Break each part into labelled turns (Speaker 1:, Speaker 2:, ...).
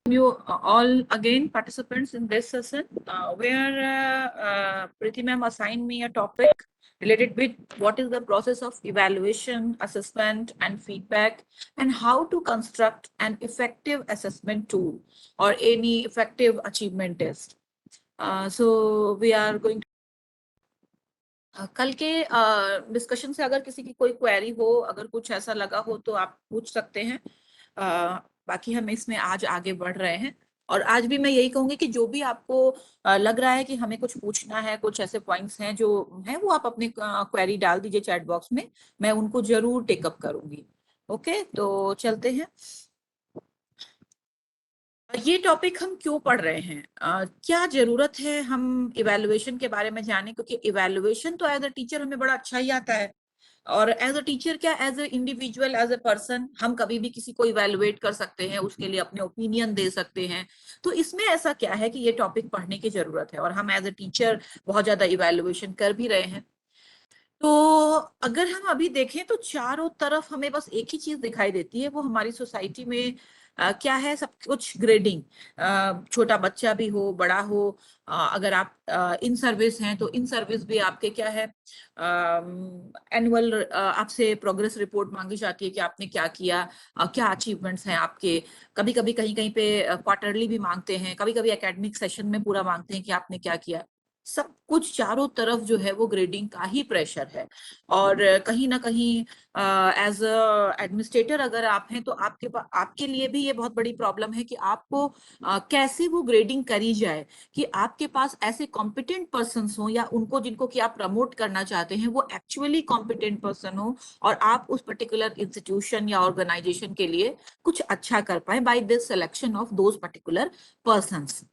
Speaker 1: You all again participants in this session where Preeti ma'am assigned me a topic related with what is the process of evaluation, assessment and feedback and how to construct an effective assessment tool or any effective achievement test. So we are going to कल के discussion से अगर किसी की कोई query हो, अगर कुछ ऐसा लगा हो तो आप पूछ सकते हैं। बाकी हम इसमें आज आगे बढ़ रहे हैं और आज भी मैं यही कहूंगी कि जो भी आपको लग रहा है कि हमें कुछ पूछना है, कुछ ऐसे पॉइंट्स हैं जो हैं, वो आप अपनी क्वेरी डाल दीजिए चैट बॉक्स में, मैं उनको जरूर टेकअप करूंगी। ओके, तो चलते हैं। ये टॉपिक हम क्यों पढ़ रहे हैं, क्या जरूरत है हम इवैल्यूएशन के बारे में जाने, क्योंकि इवैल्यूएशन तो एज अ टीचर हमें बड़ा अच्छा ही आता है और एज अ टीचर क्या, as a individual, as a person हम कभी भी किसी को इवैल्यूएट कर सकते हैं, उसके लिए अपने ओपिनियन दे सकते हैं। तो इसमें ऐसा क्या है कि ये टॉपिक पढ़ने की जरूरत है और हम एज अ टीचर बहुत ज्यादा इवैल्यूएशन कर भी रहे हैं। तो अगर हम अभी देखें तो चारों तरफ हमें बस एक ही चीज दिखाई देती है, वो हमारी सोसाइटी में क्या है, सब कुछ ग्रेडिंग। छोटा बच्चा भी हो, बड़ा हो, अगर आप इन सर्विस हैं तो इन सर्विस भी आपके क्या है, एनुअल आपसे प्रोग्रेस रिपोर्ट मांगी जाती है कि आपने क्या किया, क्या अचीवमेंट्स हैं आपके। कभी कभी कहीं कहीं पे क्वार्टरली भी मांगते हैं, कभी कभी एकेडमिक सेशन में पूरा मांगते हैं कि आपने क्या किया। सब कुछ चारों तरफ जो है वो ग्रेडिंग का ही प्रेशर है। और कहीं ना कहीं एज अ एडमिनिस्ट्रेटर अगर आप हैं तो आपके लिए भी ये बहुत बड़ी प्रॉब्लम है कि आपको कैसे वो ग्रेडिंग करी जाए कि आपके पास ऐसे कॉम्पिटेंट पर्सन हो या उनको जिनको कि आप प्रमोट करना चाहते हैं वो एक्चुअली कॉम्पिटेंट पर्सन हो और आप उस पर्टिकुलर इंस्टीट्यूशन या ऑर्गेनाइजेशन के लिए कुछ अच्छा कर pi by this selection of those particular persons.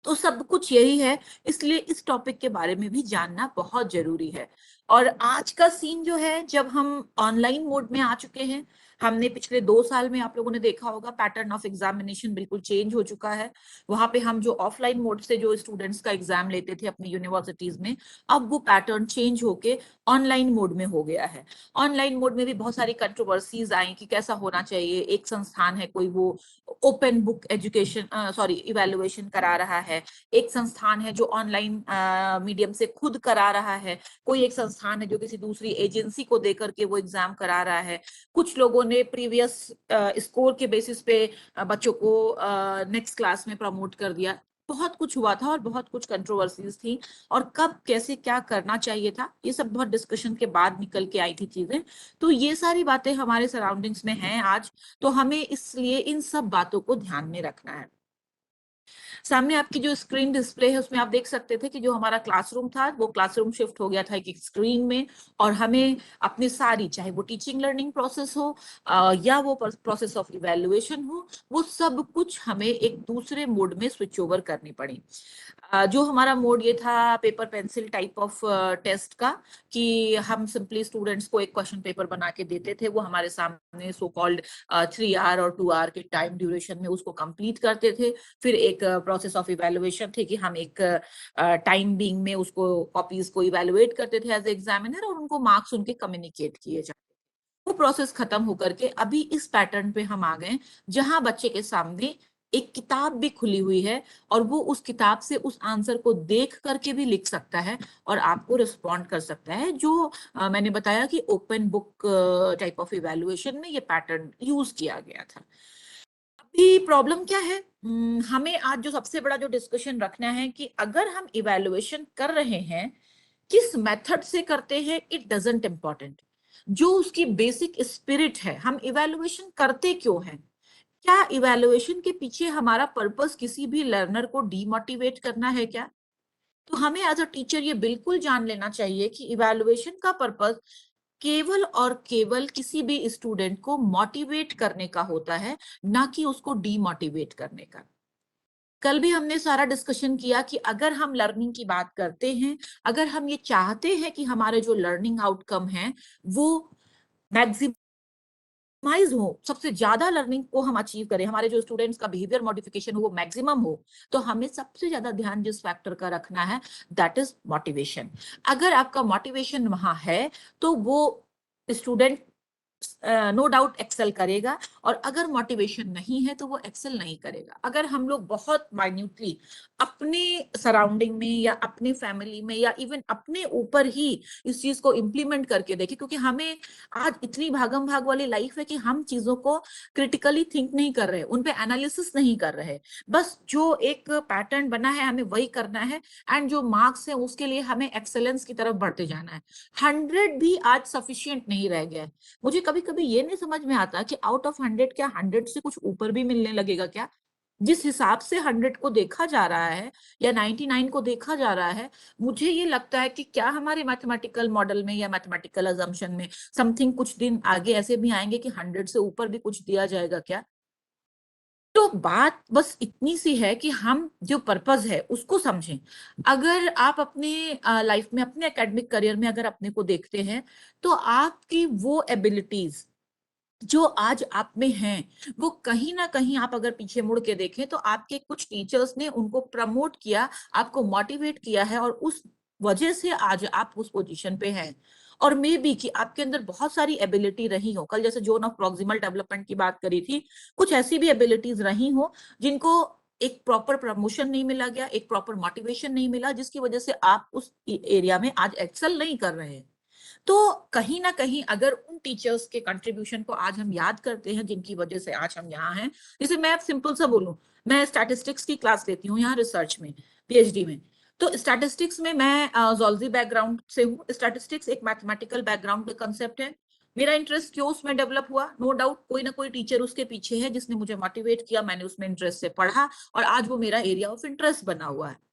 Speaker 1: तो सब कुछ यही है, इसलिए इस टॉपिक के बारे में भी जानना बहुत जरूरी है। और आज का सीन जो है, जब हम ऑनलाइन मोड में आ चुके हैं, हमने पिछले 2 साल में आप लोगों ने देखा होगा पैटर्न ऑफ एग्जामिनेशन बिल्कुल चेंज हो चुका है। वहां पे हम जो ऑफलाइन मोड से जो स्टूडेंट्स का एग्जाम लेते थे अपनी यूनिवर्सिटीज में, अब वो पैटर्न चेंज होके ऑनलाइन मोड में हो गया है। ऑनलाइन मोड में भी बहुत सारी कंट्रोवर्सीज आई कि कैसा होना चाहिए। एक संस्थान है कोई, वो open book education sorry evaluation करा रहा है। एक संस्थान है जो ऑनलाइन मीडियम से खुद करा रहा है। कोई एक संस्थान है जो किसी दूसरी एजेंसी को देकर के वो एग्जाम करा रहा है। कुछ लोगों ने प्रीवियस स्कोर के बेसिस पे बच्चों को नेक्स्ट क्लास में प्रमोट कर दिया। बहुत कुछ हुआ था और बहुत कुछ कंट्रोवर्सीज थी और कब कैसे क्या करना चाहिए था, ये सब बहुत डिस्कशन के बाद निकल के आई थी चीजें। तो ये सारी बातें हमारे सराउंडिंग्स में हैं आज, तो हमें इसलिए इन सब बातों को ध्यान में रखना है। सामने आपकी जो स्क्रीन डिस्प्ले है उसमें आप देख सकते थे कि जो हमारा क्लासरूम था वो क्लासरूम शिफ्ट हो गया था एक स्क्रीन में, और हमें अपनी सारी, चाहे वो टीचिंग लर्निंग प्रोसेस हो या वो प्रोसेस ऑफ इवैल्यूएशन हो, वो सब कुछ हमें एक दूसरे मोड में स्विच ओवर करनी पड़ी। जो हमारा मोड ये था paper pencil type of test का, कि हम सिंपली स्टूडेंट्स को एक क्वेश्चन पेपर बना के देते थे, वो हमारे सामने सो कॉल्ड 3 आवर और 2 आवर के टाइम ड्यूरेशन में उसको कंप्लीट करते थे। फिर एक प्रोसेस ऑफ इवैल्यूएशन थे कि हम एक टाइम बीइंग में उसको कॉपीज को इवैल्यूएट करते थे एज एग्जामिनर और उनको मार्क्स उनके कम्युनिकेट किए जाते। वो प्रोसेस खत्म होकर के अभी इस पैटर्न पे हम आ गए जहां बच्चे के सामने एक किताब भी खुली हुई है और वो उस किताब से उस आंसर को देख करके भी लिख सकता है और आपको रिस्पॉन्ड कर सकता है। जो मैंने बताया कि open book type of evaluation में ये पैटर्न यूज किया गया था। अभी प्रॉब्लम क्या है, हमें आज जो सबसे बड़ा जो डिस्कशन रखना है कि अगर हम इवैल्यूएशन कर रहे हैं, किस मेथड से करते हैं इट डजंट इम्पोर्टेंट। जो उसकी बेसिक स्पिरिट है, हम इवैल्यूएशन करते क्यों हैं, क्या इवैल्यूएशन के पीछे हमारा पर्पस किसी भी लर्नर को डीमोटिवेट करना है क्या। तो हमें एज अ टीचर ये बिल्कुल जान लेना चाहिए कि इवैल्यूएशन का पर्पस केवल और केवल किसी भी स्टूडेंट को मोटिवेट करने का होता है, ना कि उसको डीमोटिवेट करने का। कल भी हमने सारा डिस्कशन किया कि अगर हम लर्निंग की बात करते हैं, अगर हम ये चाहते हैं कि हमारे जो लर्निंग आउटकम है वो मैक्सिमाइज हो, सबसे ज्यादा लर्निंग को हम अचीव करें, हमारे जो स्टूडेंट्स का बिहेवियर मॉडिफिकेशन हो वो मैक्सिमम हो, तो हमें सबसे ज्यादा ध्यान जिस फैक्टर का रखना है दैट इज मोटिवेशन। अगर आपका मोटिवेशन वहां है तो वो स्टूडेंट नो डाउट एक्सेल करेगा, और अगर मोटिवेशन नहीं है तो वो एक्सेल नहीं करेगा। अगर हम लोग बहुत माइन्यूटली अपने सराउंडिंग में या अपने फैमिली में या इवन अपने ऊपर ही इस चीज को इम्प्लीमेंट करके देखें, क्योंकि हमें आज इतनी भागम भाग वाली लाइफ है कि हम चीजों को क्रिटिकली थिंक नहीं कर रहे, उन पे एनालिसिस नहीं कर रहे, बस जो एक पैटर्न बना है हमें वही करना है, एंड जो मार्क्स है उसके लिए हमें एक्सेलेंस की तरफ बढ़ते जाना है। 100 भी आज सफिशिएंट नहीं रह गया है। मुझे कभी कभी ये नहीं समझ में आता कि आउट ऑफ 100 क्या 100 से कुछ ऊपर भी मिलने लगेगा क्या? जिस हिसाब से 100 को देखा जा रहा है या 99 को देखा जा रहा है, मुझे ये लगता है कि क्या हमारे मैथमेटिकल मॉडल में या मैथमेटिकल अजम्पशन में समथिंग कुछ दिन आगे ऐसे भी आएंगे कि 100 से ऊपर भी कुछ दिया जाएगा क्या? तो बात बस इतनी सी है कि हम जो पर्पस है उसको समझें। अगर आप अपने लाइफ में, अपने एकेडमिक करियर में अगर अपने को देखते हैं, तो आपकी वो एबिलिटीज जो आज आप में हैं, वो कहीं ना कहीं आप अगर पीछे मुड़ के देखें तो आपके कुछ टीचर्स ने उनको प्रमोट किया, आपको मोटिवेट किया है, और उस वजह से आज आप उस पोजीशन पे हैं। और मे बी कि आपके अंदर बहुत सारी एबिलिटी रही हो, कल जैसे जोन ऑफ प्रॉक्सिमल डेवलपमेंट की बात करी थी, कुछ ऐसी भी एबिलिटीज रही हो जिनको एक प्रॉपर प्रमोशन नहीं मिला गया, एक प्रॉपर मोटिवेशन नहीं मिला, जिसकी वजह से आप उस एरिया में आज एक्सेल नहीं कर रहे हैं। तो कहीं ना कहीं अगर उन टीचर्स के कंट्रीब्यूशन को आज हम याद करते हैं जिनकी वजह से आज हम यहाँ हैं, जैसे मैं सिंपल सा बोलूं, मैं स्टैटिस्टिक्स की क्लास लेती हूँ यहाँ रिसर्च में, पीएचडी में। तो स्टैटिस्टिक्स में मैं जूलॉजी बैकग्राउंड से हूँ। स्टैटिस्टिक्स एक मैथमेटिकल बैकग्राउंड का कंसेप्ट है। मेरा इंटरेस्ट क्यों उसमें डेवलप हुआ, नो डाउट कोई ना कोई टीचर उसके पीछे है जिसने मुझे मोटिवेट किया, मैंने उसमें इंटरेस्ट से पढ़ा, और आज वो मेरा एरिया ऑफ इंटरेस्ट बना हुआ है।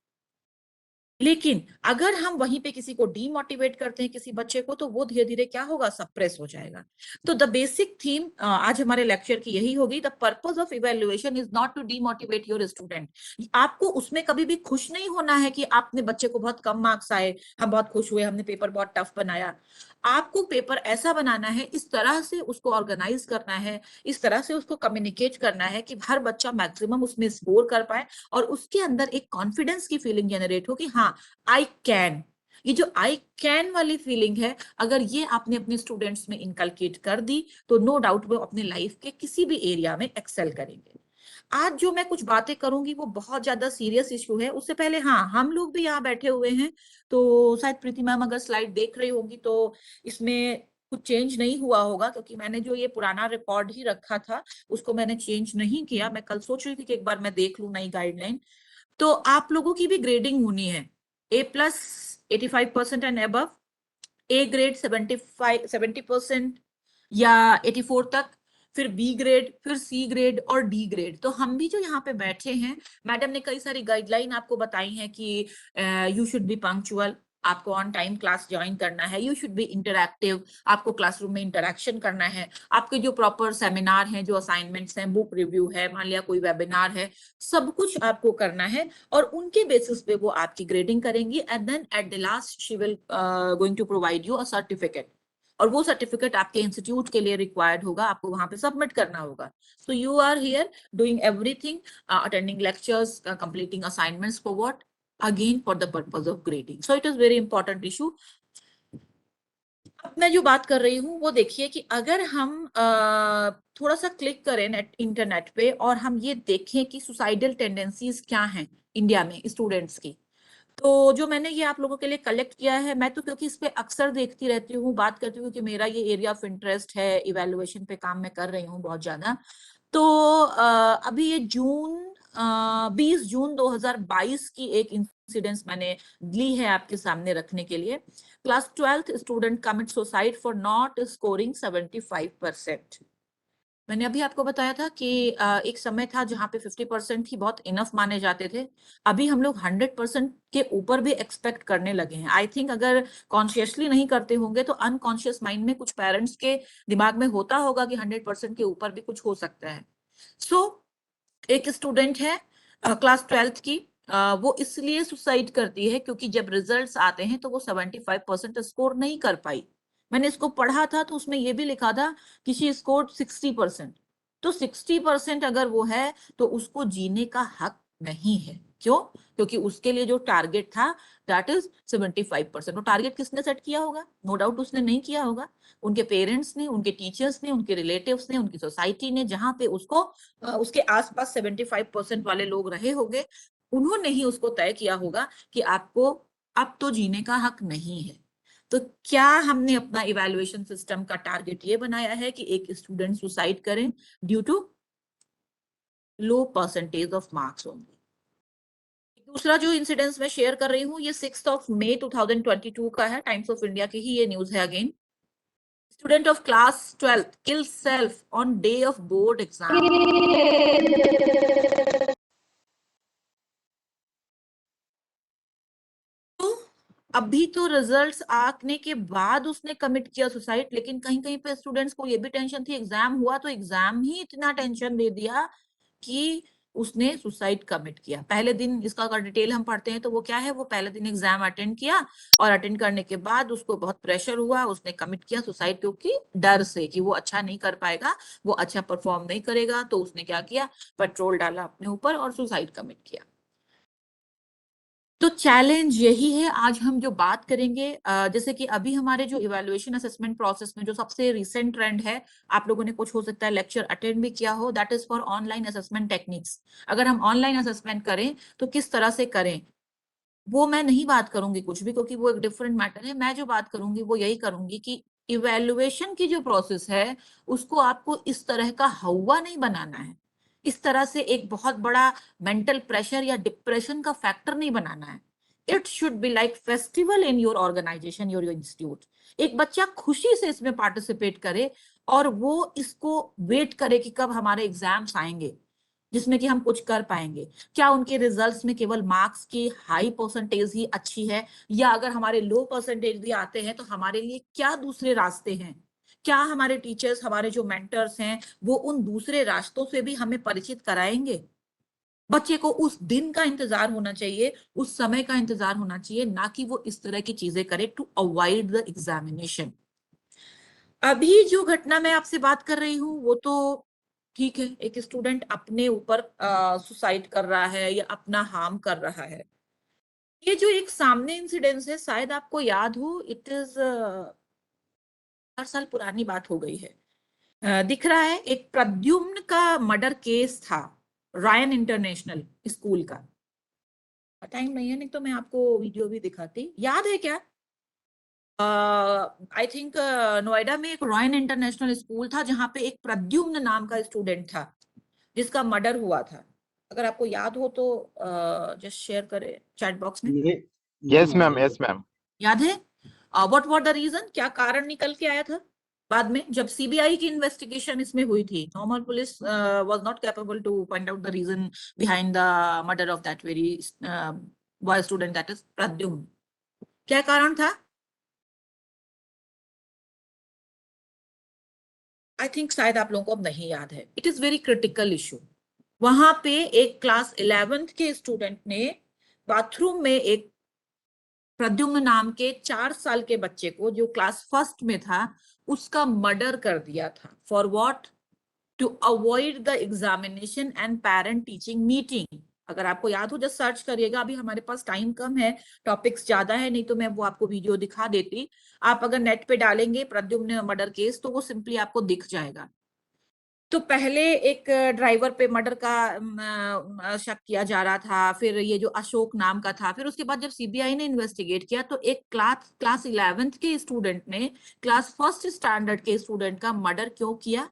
Speaker 1: लेकिन अगर हम वहीं पे किसी को डीमोटिवेट करते हैं, किसी बच्चे को, तो वो धीरे धीरे क्या होगा, सप्रेस हो जाएगा। तो द बेसिक थीम आज हमारे लेक्चर की यही होगी, the purpose of evaluation is not to demotivate your student. आपको उसमें कभी भी खुश नहीं होना है कि आपने बच्चे को बहुत कम मार्क्स आए, हम बहुत खुश हुए, हमने पेपर बहुत टफ बनाया। आपको पेपर ऐसा बनाना है, इस तरह से उसको ऑर्गेनाइज करना है, इस तरह से उसको कम्युनिकेट करना है कि हर बच्चा मैक्सिमम उसमें स्कोर कर पाए, और उसके अंदर एक कॉन्फिडेंस की फीलिंग जनरेट हो कि हाँ, आई कैन। ये जो आई कैन वाली फीलिंग है, अगर ये आपने अपने स्टूडेंट्स में इनकलकेट कर दी, तो नो डाउट वो अपने लाइफ के किसी भी एरिया में एक्सेल करेंगे। आज जो मैं कुछ बातें करूंगी वो बहुत ज्यादा सीरियस इशू है। उससे पहले हाँ, हम लोग भी यहाँ बैठे हुए हैं, तो शायद प्रीति मैम अगर स्लाइड देख रही होंगी तो इसमें कुछ चेंज नहीं हुआ होगा, क्योंकि मैंने जो ये पुराना रिकॉर्ड ही रखा था उसको मैंने चेंज नहीं किया। मैं कल सोच रही थी कि एक बार मैं देख लूं नई गाइडलाइन। तो आप लोगों की भी ग्रेडिंग होनी है, A+ 85% and above, A grade 70% या 84 तक, फिर बी ग्रेड, फिर सी ग्रेड और डी ग्रेड। तो हम भी जो यहाँ पे बैठे हैं, मैडम ने कई सारी गाइडलाइन आपको बताई हैं कि यू शुड बी पंक्चुअल, आपको ऑन टाइम क्लास ज्वाइन करना है, यू शुड बी इंटरैक्टिव, आपको क्लासरूम में इंटरेक्शन करना है, आपके जो प्रॉपर सेमिनार हैं, जो असाइनमेंट्स हैं, बुक रिव्यू है, मान लिया कोई वेबिनार है, सब कुछ आपको करना है, और उनके बेसिस पे वो आपकी ग्रेडिंग करेंगी, and then at the last she will going to provide you a certificate. और वो सर्टिफिकेट आपके इंस्टीट्यूट के लिए रिक्वायर्ड होगा, आपको वहां पे सबमिट करना होगा। So you are here doing everything, attending lectures, completing assignments, for what, again for the purpose of grading. So it is very important issue. अब मैं जो बात कर रही हूँ वो देखिए कि अगर हम थोड़ा सा क्लिक करें नेट, इंटरनेट पे, और हम ये देखें कि सुसाइडल टेंडेंसीज क्या हैं इंडिया में स्टूडेंट्स की, तो जो मैंने ये आप लोगों के लिए कलेक्ट किया है, मैं तो क्योंकि इस पे अक्सर देखती रहती हूँ, बात करती हूँ कि मेरा ये एरिया ऑफ इंटरेस्ट है, इवेलुएशन पे काम मैं कर रही हूँ बहुत ज्यादा। तो अभी ये जून 20 जून 2022 की एक इंसिडेंस मैंने ली है आपके सामने रखने के लिए। Class 12th student commit suicide for not scoring 75%। मैंने अभी आपको बताया था कि एक समय था जहां पे 50% ही बहुत इनफ माने जाते थे। अभी हम लोग 100% के ऊपर भी एक्सपेक्ट करने लगे हैं। आई थिंक अगर कॉन्शियसली नहीं करते होंगे तो अनकॉन्शियस माइंड में कुछ पेरेंट्स के दिमाग में होता होगा कि 100% के ऊपर भी कुछ हो सकता है। सो एक स्टूडेंट है क्लास 12th की, वो इसलिए सुसाइड करती है क्योंकि जब रिजल्ट्स आते हैं तो वो 75% स्कोर नहीं कर पाई। मैंने इसको पढ़ा था तो उसमें ये भी लिखा था कि शी स्कोर्ड 60%। तो 60% अगर वो है तो उसको जीने का हक नहीं है। क्यों? क्योंकि उसके लिए जो टारगेट था दैट इज 75%। वो टारगेट किसने सेट किया होगा? नो डाउट उसने नहीं किया होगा, उनके पेरेंट्स ने, उनके टीचर्स ने, उनके रिलेटिव्स ने, उनकी सोसाइटी ने, जहां पे उसको उसके आसपास 75% वाले लोग रहे होंगे, उन्होंने ही उसको तय किया होगा कि आपको अब तो जीने का हक नहीं है। तो क्या हमने अपना इवैल्यूएशन सिस्टम का टारगेट ये बनाया है कि एक स्टूडेंट सुसाइड करें due to low percentage of marks only? दूसरा जो इंसिडेंस मैं शेयर कर रही हूँ ये 6 मई 2022 का है, टाइम्स ऑफ इंडिया की ही ये न्यूज है again. Student of class 12th kill self on day of board exam. अभी तो रिजल्ट्स आने के बाद उसने कमिट किया सुसाइड, लेकिन कहीं कहीं पे स्टूडेंट्स को ये भी टेंशन थी, एग्जाम हुआ तो एग्जाम ही इतना टेंशन दे दिया कि उसने सुसाइड कमिट किया। पहले दिन इसका अगर डिटेल हम पढ़ते हैं तो वो क्या है, वो पहले दिन एग्जाम अटेंड किया और अटेंड करने के बाद उसको बहुत प्रेशर हुआ, उसने कमिट किया सुसाइड, क्योंकि डर से कि वो अच्छा नहीं कर पाएगा, वो अच्छा परफॉर्म नहीं करेगा, तो उसने क्या किया, पेट्रोल डाला अपने ऊपर और सुसाइड कमिट किया। तो चैलेंज यही है आज हम जो बात करेंगे, जैसे कि अभी हमारे जो इवैल्यूएशन असेसमेंट प्रोसेस में जो सबसे रिसेंट ट्रेंड है, आप लोगों ने कुछ हो सकता है लेक्चर अटेंड भी किया हो, that is for online assessment techniques. अगर हम ऑनलाइन असेसमेंट करें तो किस तरह से करें, वो मैं नहीं बात करूंगी कुछ भी, क्योंकि वो एक डिफरेंट मैटर है। मैं जो बात करूंगी वो यही करूंगी कि इवैल्यूएशन की जो प्रोसेस है उसको आपको इस तरह का हवा नहीं बनाना है, इस तरह से एक बहुत बड़ा मेंटल प्रेशर या डिप्रेशन का फैक्टर नहीं बनाना है। It should be like festival in your organisation, your institute. एक बच्चा खुशी से इसमें पार्टिसिपेट करे और वो इसको वेट करे कि कब हमारे एग्जाम्स आएंगे जिसमें कि हम कुछ कर पाएंगे। क्या उनके रिजल्ट्स में केवल मार्क्स की हाई परसेंटेज ही अच्छी है, या अगर हमारे लो परसेंटेज भी आते हैं तो हमारे लिए क्या दूसरे रास्ते हैं? क्या हमारे टीचर्स, हमारे जो मेंटर्स हैं, वो उन दूसरे रास्तों से भी हमें परिचित कराएंगे? बच्चे को उस दिन का इंतजार होना चाहिए, उस समय का इंतजार होना चाहिए, ना कि वो इस तरह की चीजें करे टू अवॉइड द एग्जामिनेशन। अभी जो घटना मैं आपसे बात कर रही हूँ वो तो ठीक है, एक स्टूडेंट अपने ऊपर सुसाइड कर रहा है या अपना हार्म कर रहा है। ये जो एक सामने इंसिडेंस है, शायद आपको याद हो, इट इज 4 साल पुरानी बात हो गई है। दिख रहा है एक प्रद्युम्न का मर्डर केस था, रायन इंटरनेशनल स्कूल का। टाइम नहीं है, नहीं तो मैं आपको वीडियो भी दिखाती, याद है क्या? आई थिंक नोएडा में एक रॉयन इंटरनेशनल स्कूल था जहां पे एक प्रद्युम्न नाम का स्टूडेंट था जिसका मर्डर हुआ था। अगर आपको याद हो तो जस्ट शेयर करें चैट बॉक्स में।
Speaker 2: Yes ma'am, yes ma'am.
Speaker 1: याद है? व्हाट वर द रीजन, क्या कारण निकल के आया था बाद में जब सीबीआई की इन्वेस्टिगेशन इसमें हुई थी? Normal police was not capable to find out the reason behind the murder of that very boy student, that is Pradyumna. क्या कारण था? आई थिंक शायद आप लोगों को अब नहीं याद है। It is very critical issue. वहां पे एक क्लास 11th के स्टूडेंट ने बाथरूम में एक प्रद्युम्न नाम के 4 साल के बच्चे को, जो क्लास फर्स्ट में था, उसका मर्डर कर दिया था। For what? To avoid the examination and parent teaching meeting. अगर आपको याद हो जस्ट सर्च करिएगा, अभी हमारे पास टाइम कम है, टॉपिक्स ज्यादा है, नहीं तो मैं वो आपको वीडियो दिखा देती। आप अगर नेट पे डालेंगे प्रद्युम्न मर्डर केस तो वो सिंपली आपको दिख जाएगा। तो पहले एक ड्राइवर पे मर्डर का शक किया जा रहा था, फिर ये जो अशोक नाम का था, फिर उसके बाद जब सीबीआई ने इन्वेस्टिगेट किया तो एक क्लास 11th के स्टूडेंट ने क्लास फर्स्ट स्टैंडर्ड के स्टूडेंट का मर्डर क्यों किया?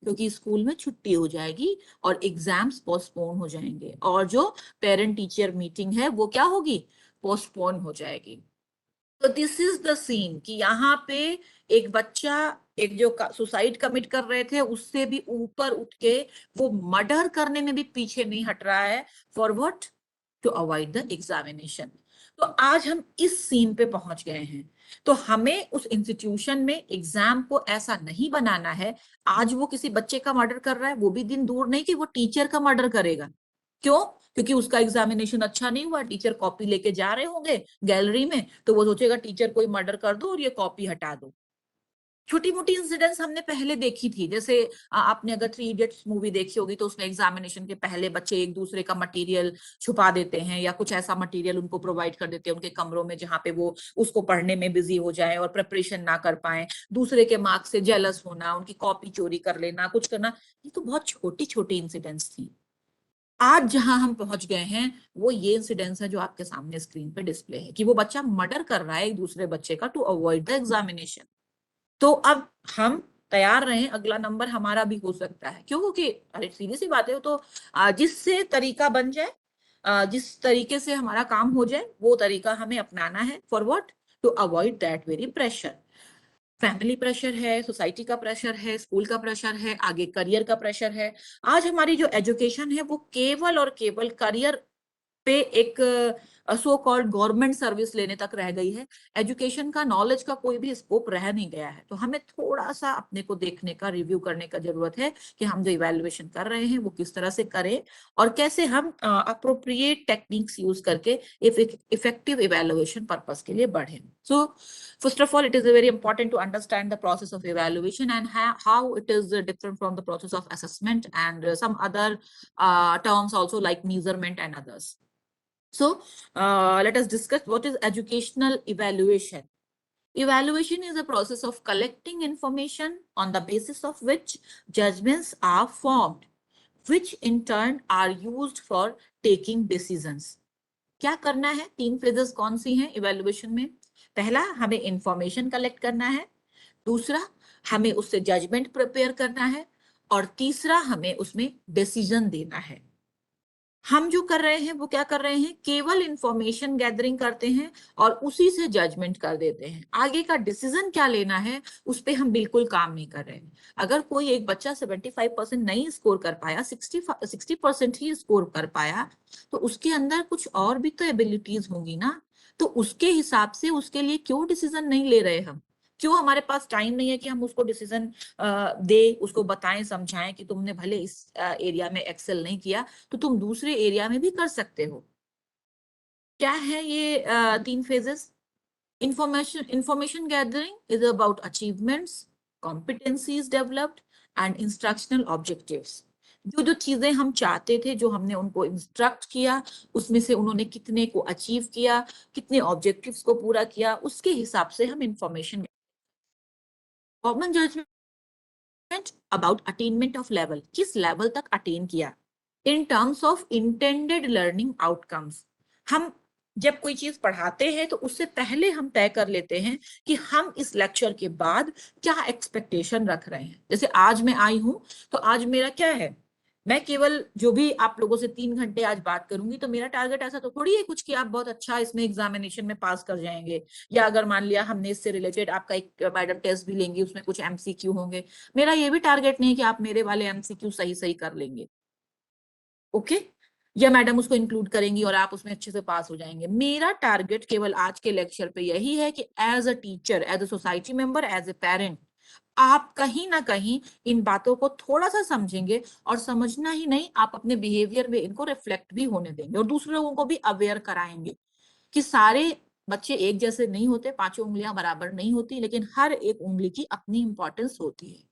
Speaker 1: क्योंकि स्कूल में छुट्टी हो जाएगी और एग्जाम्स पोस्टपोन हो जाएंगे और जो पेरेंट टीचर मीटिंग है वो क्या होगी? पोस्टपोन हो जाएगी। तो दिस इज द सीन कि यहाँ पे एक बच्चा, एक जो सुसाइड कमिट कर रहे थे उससे भी ऊपर उठ के वो मर्डर करने में भी पीछे नहीं हट रहा है। For what? To avoid the examination. तो आज हम इस सीन पे पहुंच गए हैं। तो हमें उस इंस्टीट्यूशन में एग्जाम को ऐसा नहीं बनाना है। आज वो किसी बच्चे का मर्डर कर रहा है, वो भी दिन दूर नहीं कि वो टीचर का मर्डर करेगा। क्यों? क्योंकि उसका एग्जामिनेशन अच्छा नहीं हुआ, टीचर कॉपी लेके जा रहे होंगे गैलरी में, तो वो सोचेगा टीचर कोई मर्डर कर दो और ये कॉपी हटा दो। छोटी मोटी इंसिडेंट्स हमने पहले देखी थी, जैसे आपने अगर थ्री इडियट्स मूवी देखी होगी तो उसमें एग्जामिनेशन के पहले बच्चे एक दूसरे का मटेरियल छुपा देते हैं या कुछ ऐसा मटेरियल उनको प्रोवाइड कर देते हैं उनके कमरों में जहां पे वो उसको पढ़ने में बिजी हो जाए और प्रिपरेशन ना कर पाए, दूसरे के मार्क्स से जेलस होना, उनकी कॉपी चोरी कर लेना, कुछ करना। ये तो बहुत छोटी छोटी इंसिडेंट्स थी। आज जहां हम पहुंच गए हैं वो ये इंसिडेंट्स है जो आपके सामने स्क्रीन पे डिस्प्ले है कि वो बच्चा मर्डर कर रहा है एक दूसरे बच्चे का टू अवॉइड द एग्जामिनेशन। तो अब हम तैयार रहे, अगला नंबर हमारा भी हो सकता है। क्यों? क्योंकि अरे सीधी सी बात है, तो जिससे तरीका बन जाए, जिस तरीके से हमारा काम हो जाए वो तरीका हमें अपनाना है। For what? To avoid that very pressure. Family pressure है, सोसाइटी का प्रेशर है, स्कूल का प्रेशर है, आगे करियर का प्रेशर है। आज हमारी जो एजुकेशन है वो केवल और केवल करियर पे एक सो कॉल्ड गवर्नमेंट सर्विस लेने तक रह गई है। एजुकेशन का, नॉलेज का कोई भी स्कोप रह नहीं गया है। तो हमें थोड़ा सा अपने को देखने का, रिव्यू करने का जरूरत है कि हम जो इवैल्यूएशन कर रहे हैं वो किस तरह से करें और कैसे हम अप्रोप्रिएट टेक्निक्स यूज करके इफेक्टिव इवैल्यूएशन पर्पस के लिए बढ़ें। सो first of all, it is very important to understand the process of evaluation and how it is different from the process of assessment and some other terms also like measurement and others. So let us discuss what is educational evaluation. Evaluation is a process of collecting information on the basis of which judgments are formed, which in turn are used for taking decisions. क्या करना है? तीन phases कौन सी हैं evaluation में? पहला, हमें information collect करना है। दूसरा, हमें उससे जजमेंट प्रिपेयर करना है। और तीसरा, हमें उसमें डिसीजन देना है। हम जो कर रहे हैं वो क्या कर रहे हैं? केवल इंफॉर्मेशन गैदरिंग करते हैं और उसी से जजमेंट कर देते हैं। आगे का डिसीजन क्या लेना है उस पे हम बिल्कुल काम नहीं कर रहे हैं। अगर कोई एक बच्चा 75% नहीं स्कोर कर पाया, 60% ही स्कोर कर पाया, तो उसके अंदर कुछ और भी तो एबिलिटीज होंगी ना। तो उसके हिसाब से उसके लिए क्यों डिसीजन नहीं ले रहे हम? क्यों हमारे पास टाइम नहीं है कि हम उसको डिसीजन दे, उसको बताएं, समझाएं कि तुमने भले इस एरिया में एक्सेल नहीं किया तो तुम दूसरे एरिया में भी कर सकते हो। क्या है ये तीन phases? Information gathering is about achievements, competencies developed and instructional objectives. जो जो चीजें हम चाहते थे, जो हमने उनको इंस्ट्रक्ट किया, उसमें से उन्होंने कितने को अचीव किया, कितने ऑब्जेक्टिव्स को पूरा किया, उसके हिसाब से हम information. Common judgement about attainment of level, किस लेवल तक अटेन किया। In terms of intended learning outcomes, हम जब कोई चीज पढ़ाते हैं तो उससे पहले हम तय कर लेते हैं कि हम इस लेक्चर के बाद क्या एक्सपेक्टेशन रख रहे हैं। जैसे आज मैं आई हूं तो आज मेरा क्या है? मैं केवल जो भी आप लोगों से 3 घंटे आज बात करूंगी तो मेरा टारगेट ऐसा तो थोड़ी है कुछ कि आप बहुत अच्छा इसमें एग्जामिनेशन में पास कर जाएंगे, या अगर मान लिया हमने इससे रिलेटेड आपका एक मैडम टेस्ट भी लेंगी, उसमें कुछ एमसीक्यू होंगे। मेरा ये भी टारगेट नहीं है कि आप मेरे वाले एमसीक्यू सही सही कर लेंगे, ओके, या मैडम उसको इंक्लूड करेंगी और आप उसमें अच्छे से पास हो जाएंगे। मेरा टारगेट केवल आज के लेक्चर पे यही है कि as a teacher, as a society member, as a parent, आप कहीं ना कहीं इन बातों को थोड़ा सा समझेंगे और समझना ही नहीं, आप अपने बिहेवियर में इनको रिफ्लेक्ट भी होने देंगे और दूसरे लोगों को भी अवेयर कराएंगे कि सारे बच्चे एक जैसे नहीं होते, पांचों उंगलियां बराबर नहीं होती, लेकिन हर एक उंगली की अपनी इंपॉर्टेंस होती है।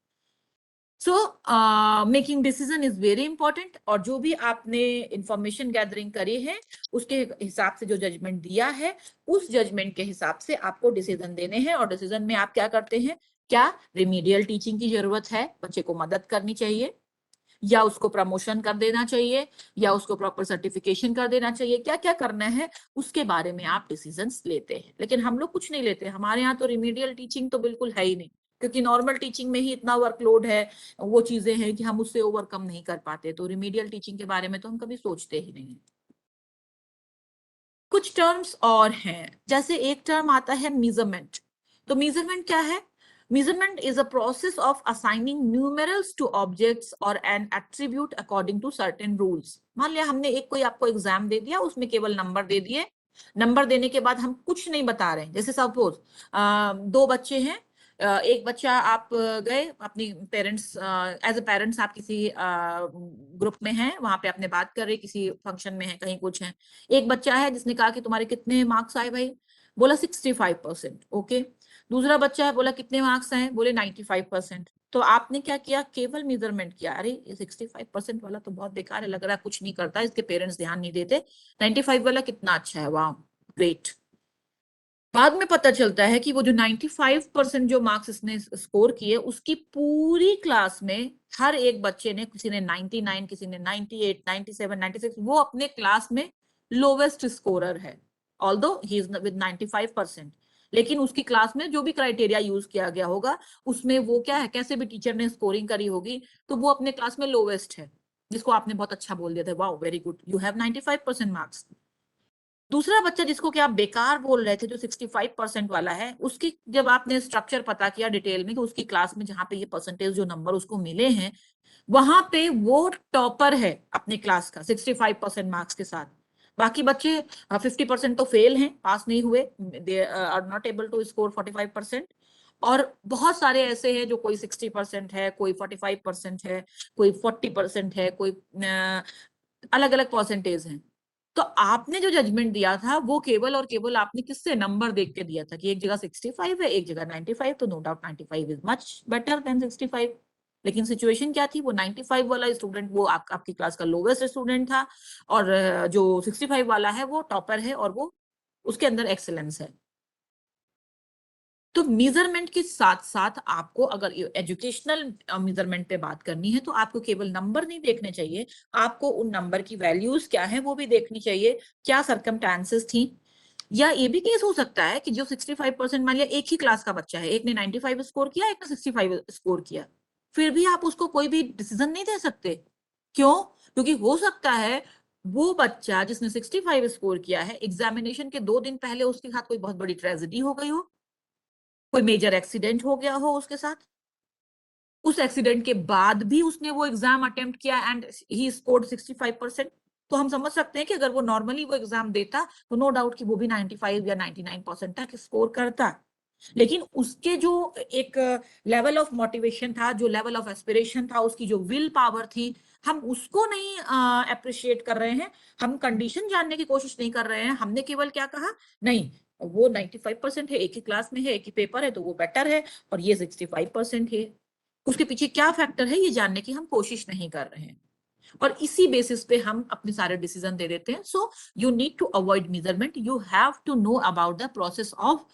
Speaker 1: So making decision is very important. और जो भी आपने इंफॉर्मेशन गैदरिंग करी है उसके हिसाब से जो जजमेंट दिया है, उस जजमेंट के हिसाब से आपको डिसीजन देने हैं। और डिसीजन में आप क्या करते हैं? क्या रिमीडियल टीचिंग की जरूरत है, बच्चे को मदद करनी चाहिए, या उसको प्रमोशन कर देना चाहिए, या उसको प्रॉपर सर्टिफिकेशन कर देना चाहिए, क्या क्या करना है उसके बारे में आप डिसीजंस लेते हैं। लेकिन हम लोग कुछ नहीं लेते। हमारे यहाँ तो रिमीडियल टीचिंग तो बिल्कुल है ही नहीं, क्योंकि नॉर्मल टीचिंग में ही इतना वर्कलोड है, वो चीजें हैं कि हम उससे ओवरकम नहीं कर पाते। तो रिमीडियल टीचिंग के बारे में तो हम कभी सोचते ही नहीं। कुछ टर्म्स और हैं, जैसे एक टर्म आता है मेजरमेंट। तो मेजरमेंट क्या है? Measurement is a process of assigning numerals to objects or an attribute according to certain rules. मान लिया हमने एक कोई आपको एग्जाम दे दिया, उसमें केवल नंबर दे दिए। नंबर देने के बाद हम कुछ नहीं बता रहे हैं। जैसे सपोज 2 बच्चे हैं, एक बच्चा आप गए अपनी पेरेंट्स, एज ए पेरेंट्स आप किसी ग्रुप में हैं, वहां पे आपने बात कर रहे, किसी फंक्शन में है, कहीं कुछ है। एक बच्चा है जिसने कहा कि तुम्हारे कितने मार्क्स आए भाई? बोला 65%, ओके। दूसरा बच्चा है, बोला कितने मार्क्स आए, बोले 95%। तो आपने क्या किया, केवल मेजरमेंट किया, अरे ये 65% वाला तो बहुत बेकार है, लग रहा है कुछ नहीं करता, इसके पेरेंट्स ध्यान नहीं देते, 95 वाला कितना अच्छा है, वाह ग्रेट। बाद में पता चलता है कि वो जो 95% जो मार्क्स इसने स्कोर किए, उसकी पूरी क्लास में हर एक बच्चे ने, किसी ने 99, किसी ने 98, 97, 96, वो अपने क्लास में लोवेस्ट स्कोरर है, ऑल्दो ही इज विद 95%। लेकिन उसकी क्लास में जो भी क्राइटेरिया यूज किया गया होगा, उसमें वो क्या है, कैसे भी टीचर ने स्कोरिंग करी होगी, तो वो अपने क्लास में लोवेस्ट है, जिसको आपने बहुत अच्छा बोल दिया था, wow very good, you have 95% marks. दूसरा बच्चा जिसको कि आप बेकार बोल रहे थे, जो 65% वाला है, उसकी जब आपने स्ट्रक्चर पता किया डिटेल में कि उसकी क्लास में जहां पे ये परसेंटेज जो नंबर उसको मिले हैं, वहां पे वो टॉपर है अपने क्लास का 65% मार्क्स के साथ। बाकी बच्चे 50% तो फेल हैं, पास नहीं हुए, they are not able to score 45%। और बहुत सारे ऐसे हैं जो कोई 60% है, कोई 45% है, कोई 40% है, कोई अलग अलग परसेंटेज हैं। तो आपने जो जजमेंट दिया था, वो केवल और केवल आपने किससे नंबर देख के दिया था कि एक जगह 65 है, एक जगह 95, तो no doubt 95 is much better than 65। लेकिन सिचुएशन क्या थी, वो 95 वाला स्टूडेंट वो आपकी क्लास का लोवेस्ट स्टूडेंट था, और जो 65 वाला है वो टॉपर है, और वो उसके अंदर एक्सेलेंस है। तो मेजरमेंट के साथ साथ आपको अगर एजुकेशनल मेजरमेंट पे बात करनी है, तो आपको केवल नंबर नहीं देखने चाहिए, आपको उन नंबर की वैल्यूज क्या है वो भी देखनी चाहिए, क्या सर्कमस्टांसेस थी। या ये भी केस हो सकता है कि जो 65%, मान लिया एक ही क्लास का बच्चा है, एक ने 95 स्कोर किया, एक ने 65 स्कोर किया, फिर भी आप उसको कोई भी डिसीजन नहीं दे सकते। क्यों? क्योंकि हो सकता है वो बच्चा जिसने 65 स्कोर किया है, एग्जामिनेशन के 2 दिन पहले उसके साथ कोई बहुत बड़ी ट्रेजेडी हो गई हो, कोई मेजर एक्सीडेंट हो गया हो उसके साथ, उस एक्सीडेंट के बाद भी उसने वो एग्जाम अटेम्प्ट किया एंड ही स्कोर्ड 65%। तो हम समझ सकते हैं कि अगर वो नॉर्मली वो एग्जाम देता, तो नो डाउट कि वो भी 95 या 99% तक स्कोर करता। लेकिन उसके जो एक लेवल ऑफ मोटिवेशन था, जो लेवल ऑफ एस्पिरेशन था, उसकी जो विल पावर थी, हम उसको नहीं अप्रिशिएट कर रहे हैं, हम कंडीशन जानने की कोशिश नहीं कर रहे हैं। हमने केवल क्या कहा, नहीं वो 95% है, एक ही क्लास में है, एक ही पेपर है, तो वो बेटर है, और ये 65% है। उसके पीछे क्या फैक्टर है, ये जानने की हम कोशिश नहीं कर रहे हैं, और इसी बेसिस पे हम अपने सारे डिसीजन दे देते हैं। So you need to avoid measurement, you have to know about the process of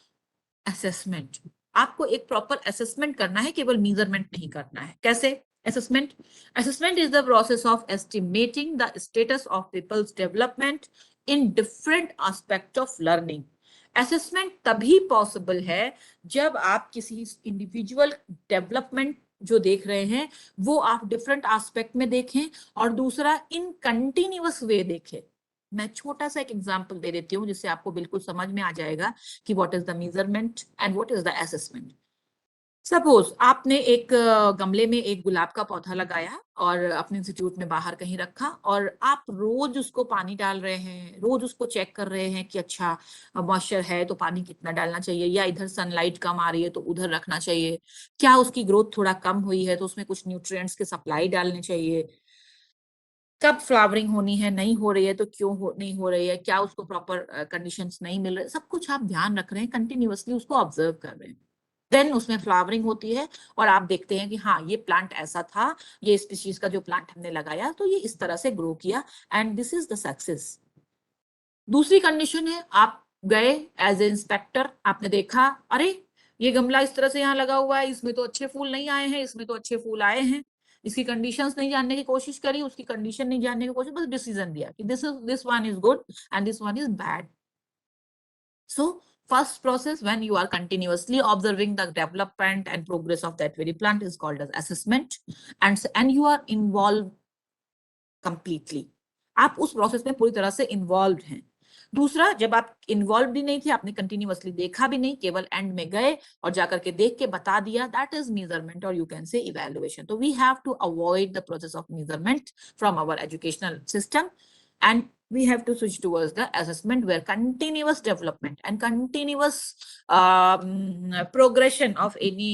Speaker 1: assessment. आपको एक प्रॉपर असेसमेंट करना है, केवल मेजरमेंट नहीं करना है। कैसे assessment? Assessment is the process of estimating the status of people's development in different aspect of learning. Assessment तभी पॉसिबल है जब आप किसी इंडिविजुअल डेवलपमेंट जो देख रहे हैं, वो आप डिफरेंट एस्पेक्ट में देखें, और दूसरा इन कंटिन्यूअस वे देखें। मैं छोटा सा एक एग्जांपल दे देती हूँ, जिससे आपको बिल्कुल समझ में आ जाएगा कि what is the measurement and what is the assessment. Suppose आपने एक गमले में एक गुलाब का पौधा लगाया और अपने इंस्टीट्यूट में बाहर कहीं रखा, और आप रोज उसको पानी डाल रहे हैं, रोज उसको चेक कर रहे हैं कि अच्छा मॉइस्चर है तो पानी कितना डालना चाहिए, या इधर सनलाइट कम आ रही है तो उधर रखना चाहिए, क्या उसकी ग्रोथ थोड़ा कम हुई है तो उसमें कुछ न्यूट्रिएंट्स के सप्लाई डालने चाहिए, कब फ्लावरिंग होनी है, नहीं हो रही है तो क्यों नहीं हो रही है, क्या उसको प्रॉपर कंडीशंस नहीं मिल रहे, सब कुछ आप ध्यान रख रहे हैं, कंटिन्यूअसली उसको ऑब्जर्व कर रहे हैं। देन उसमें फ्लावरिंग होती है, और आप देखते हैं कि हाँ ये प्लांट ऐसा था, ये स्पीशीज का जो प्लांट हमने लगाया तो ये इस तरह से ग्रो किया, and this is the success. दूसरी कंडीशन है, आप गए एज ए इंस्पेक्टर, आपने देखा अरे ये गमला इस तरह से यहाँ लगा हुआ है, इसमें तो अच्छे फूल नहीं आए हैं, इसमें तो अच्छे फूल आए हैं, इसकी कंडीशंस नहीं जानने की कोशिश करी, उसकी कंडीशन नहीं जानने की कोशिश, बस डिसीजन दिया कि this one is good and this one is bad. So first process, when you are continuously observing the development and progress of that very plant, is called as assessment, and you are involved completely. आप उस process में पूरी तरह से involve हैं। दूसरा, जब आप इन्वॉल्व भी नहीं थे, आपने कंटिन्यूअसली देखा भी नहीं, केवल एंड में गए और जाकर के देख के बता दिया, दैट इज मेजरमेंट, और यू कैन से इवैल्यूएशन। तो we have to avoid the process of measurement from our educational system, and we have to switch towards the assessment, where continuous development and continuous progression of any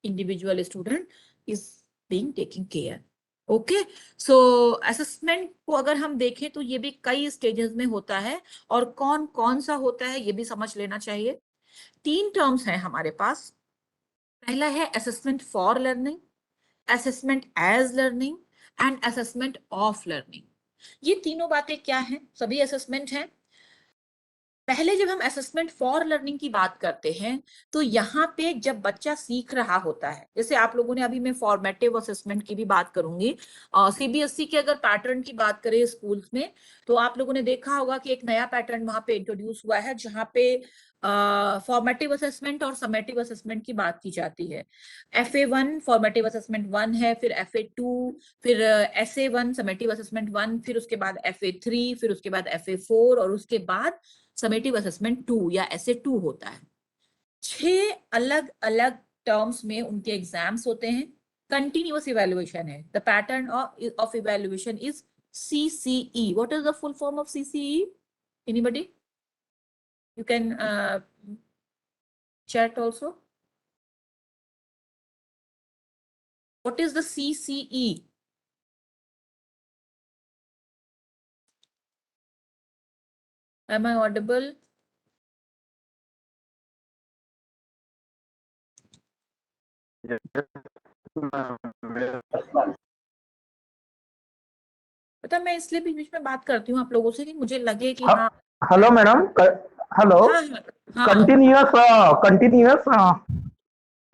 Speaker 1: individual student is being taken care. Okay, so assessment को अगर हम देखें तो ये भी कई stages में होता है, और कौन कौन सा होता है ये भी समझ लेना चाहिए। तीन टर्म्स हैं हमारे पास। पहला है assessment for learning, assessment as learning and assessment of learning. ये तीनों बातें क्या हैं? सभी असेसमेंट हैं। पहले जब हम असेसमेंट फॉर लर्निंग की बात करते हैं तो यहाँ पे जब बच्चा सीख रहा होता है, जैसे आप लोगों ने अभी मैं फॉर्मेटिव असेसमेंट की भी बात करूंगी, सीबीएसई के अगर पैटर्न की बात करें स्कूल्स में, तो आप लोगों ने देखा होगा कि एक नया पैटर्न वहां पे इंट्रोड्यूस हुआ है जहाँ पे फॉर्मेटिव असेसमेंट और समेटिव असेसमेंट की बात की जाती है। FA1 फॉर्मेटिव असेसमेंट 1 है, फिर FA2, फिर SA1 समेटिव असेसमेंट 1, फिर उसके बाद FA3, फिर उसके बाद FA4 और उसके बाद समेटिव असेसमेंट 2 या SA2 होता है। 6 अलग अलग टर्म्स में उनके एग्जाम्स होते हैं। कंटिन्यूअस इवैल्यूएशन है। The pattern of evaluation is CCE. What is the full form of CCE? Anybody? You can chat also. What is the CCE? Am I audible?
Speaker 2: Yes, ma'am.
Speaker 1: पता, मैं इसलिए बीच बीच में बात करती हूँ आप लोगों से कि मुझे लगे कि हाँ।
Speaker 3: Hello madam, hello.
Speaker 1: हाँ हाँ हाँ।
Speaker 3: Continuous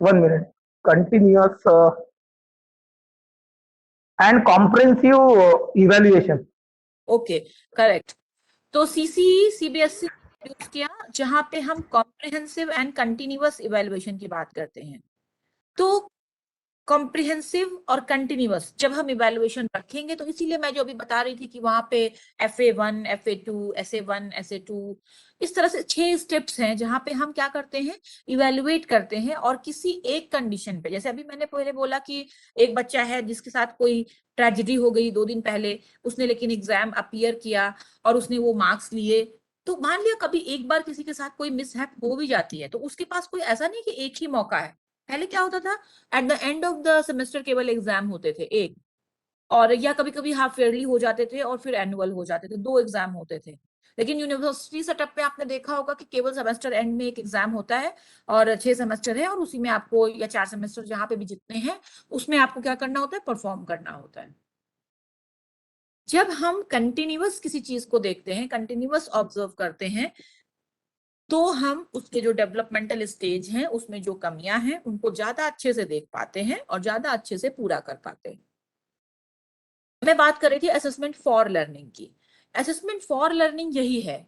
Speaker 3: 1 minute, continuous and comprehensive evaluation.
Speaker 1: Okay, correct. तो सीसीई सीबीएसई यूज किया जहां पे हम कॉम्प्रिहेंसिव एंड कंटिन्यूअस इवैल्यूएशन की बात करते हैं। तो कॉम्प्रिहेंसिव और कंटिन्यूअस जब हम इवैल्यूएशन रखेंगे, तो इसीलिए मैं जो अभी बता रही थी कि वहां पे FA1, FA2, SA1, SA2, इस तरह से 6 स्टेप्स हैं जहां पे हम क्या करते हैं, इवैल्यूएट करते हैं। और किसी एक कंडीशन पे, जैसे अभी मैंने पहले बोला कि एक बच्चा है जिसके साथ कोई ट्रेजेडी हो गई 2 दिन पहले, उसने लेकिन एग्जाम अपीयर किया और उसने वो मार्क्स लिए। तो मान लिया कभी एक बार किसी के साथ कोई मिसहैप हो भी जाती है, तो उसके पास कोई ऐसा नहीं कि एक ही मौका है। पहले क्या होता था, at the end of the semester केवल एग्जाम होते थे एक, और या कभी कभी हाफ ईयरली हो जाते थे और फिर एनुअल हो जाते थे, 2 एग्जाम होते थे। लेकिन यूनिवर्सिटी सेटअप में आपने देखा होगा कि केवल सेमेस्टर एंड में एक एग्जाम होता है और 6 सेमेस्टर है, और उसी में आपको, या 4 सेमेस्टर जहां पे भी जितने हैं, उसमें आपको क्या करना होता है, परफॉर्म करना होता है। जब हम कंटिन्यूअस किसी चीज को देखते हैं, कंटिन्यूअस ऑब्जर्व करते हैं, तो हम उसके जो डेवलपमेंटल स्टेज हैं उसमें जो कमियां हैं उनको ज्यादा अच्छे से देख पाते हैं और ज्यादा अच्छे से पूरा कर पाते हैं। मैं बात कर रही थी असेसमेंट फॉर लर्निंग की। असेसमेंट फॉर लर्निंग यही है,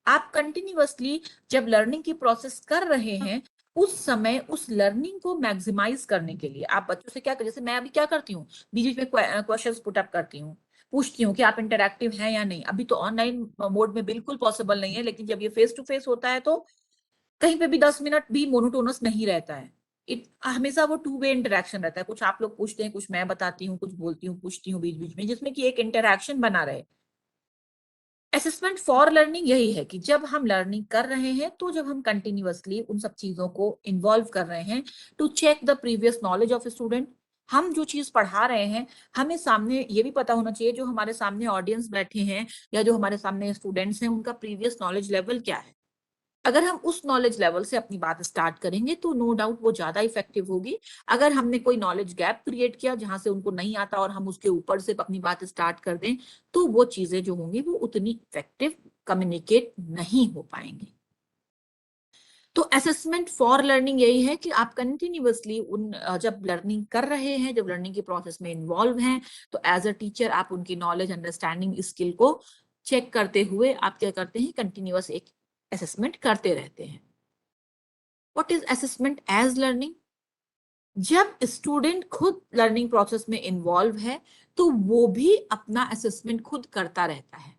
Speaker 1: आप कंटिन्यूअसली जब लर्निंग की प्रोसेस कर रहे हैं, उस समय उस लर्निंग को मैक्सिमाइज करने के लिए आप बच्चों से क्या, जैसे मैं अभी क्या करती हूँ, बीच बीच में क्वेश्चंस पुट अप करती हूँ, पूछती हूँ कि आप इंटरैक्टिव हैं या नहीं। अभी तो ऑनलाइन मोड में बिल्कुल पॉसिबल नहीं है, लेकिन जब ये फेस टू फेस होता है तो कहीं पे भी 10 मिनट भी मोनोटोनस नहीं रहता है। हमेशा वो 2 वे इंटरेक्शन रहता है, कुछ आप लोग पूछते हैं, कुछ मैं बताती हूँ, कुछ बोलती हूँ, पूछती हूँ बीच बीच में, जिसमें कि एक इंटरेक्शन बना रहे। असेसमेंट फॉर लर्निंग यही है कि जब हम लर्निंग कर रहे हैं, तो जब हम कंटिन्यूअसली उन सब चीजों को इन्वॉल्व कर रहे हैं to check the previous knowledge of student. हम जो चीज पढ़ा रहे हैं, हमें सामने ये भी पता होना चाहिए, जो हमारे सामने ऑडियंस बैठे हैं या जो हमारे सामने स्टूडेंट्स हैं, उनका प्रीवियस नॉलेज लेवल क्या है। अगर हम उस नॉलेज लेवल से अपनी बात स्टार्ट करेंगे तो नो डाउट वो ज्यादा इफेक्टिव होगी। अगर हमने कोई नॉलेज गैप क्रिएट किया जहां से उनको नहीं आता और हम उसके ऊपर से अपनी बात स्टार्ट कर दें, तो वो चीजें जो होंगी वो उतनी इफेक्टिव कम्युनिकेट नहीं हो पाएंगी। तो असेसमेंट फॉर लर्निंग यही है कि आप कंटिन्यूअसली उन जब लर्निंग कर रहे हैं, जब लर्निंग के प्रोसेस में इन्वॉल्व हैं, तो एज अ टीचर आप उनकी नॉलेज, अंडरस्टैंडिंग, स्किल को चेक करते हुए आप क्या करते हैं, कंटिन्यूअस एक असेसमेंट करते रहते हैं। What is assessment as learning? जब स्टूडेंट खुद लर्निंग प्रोसेस में इन्वॉल्व है, तो वो भी अपना असेसमेंट खुद करता रहता है,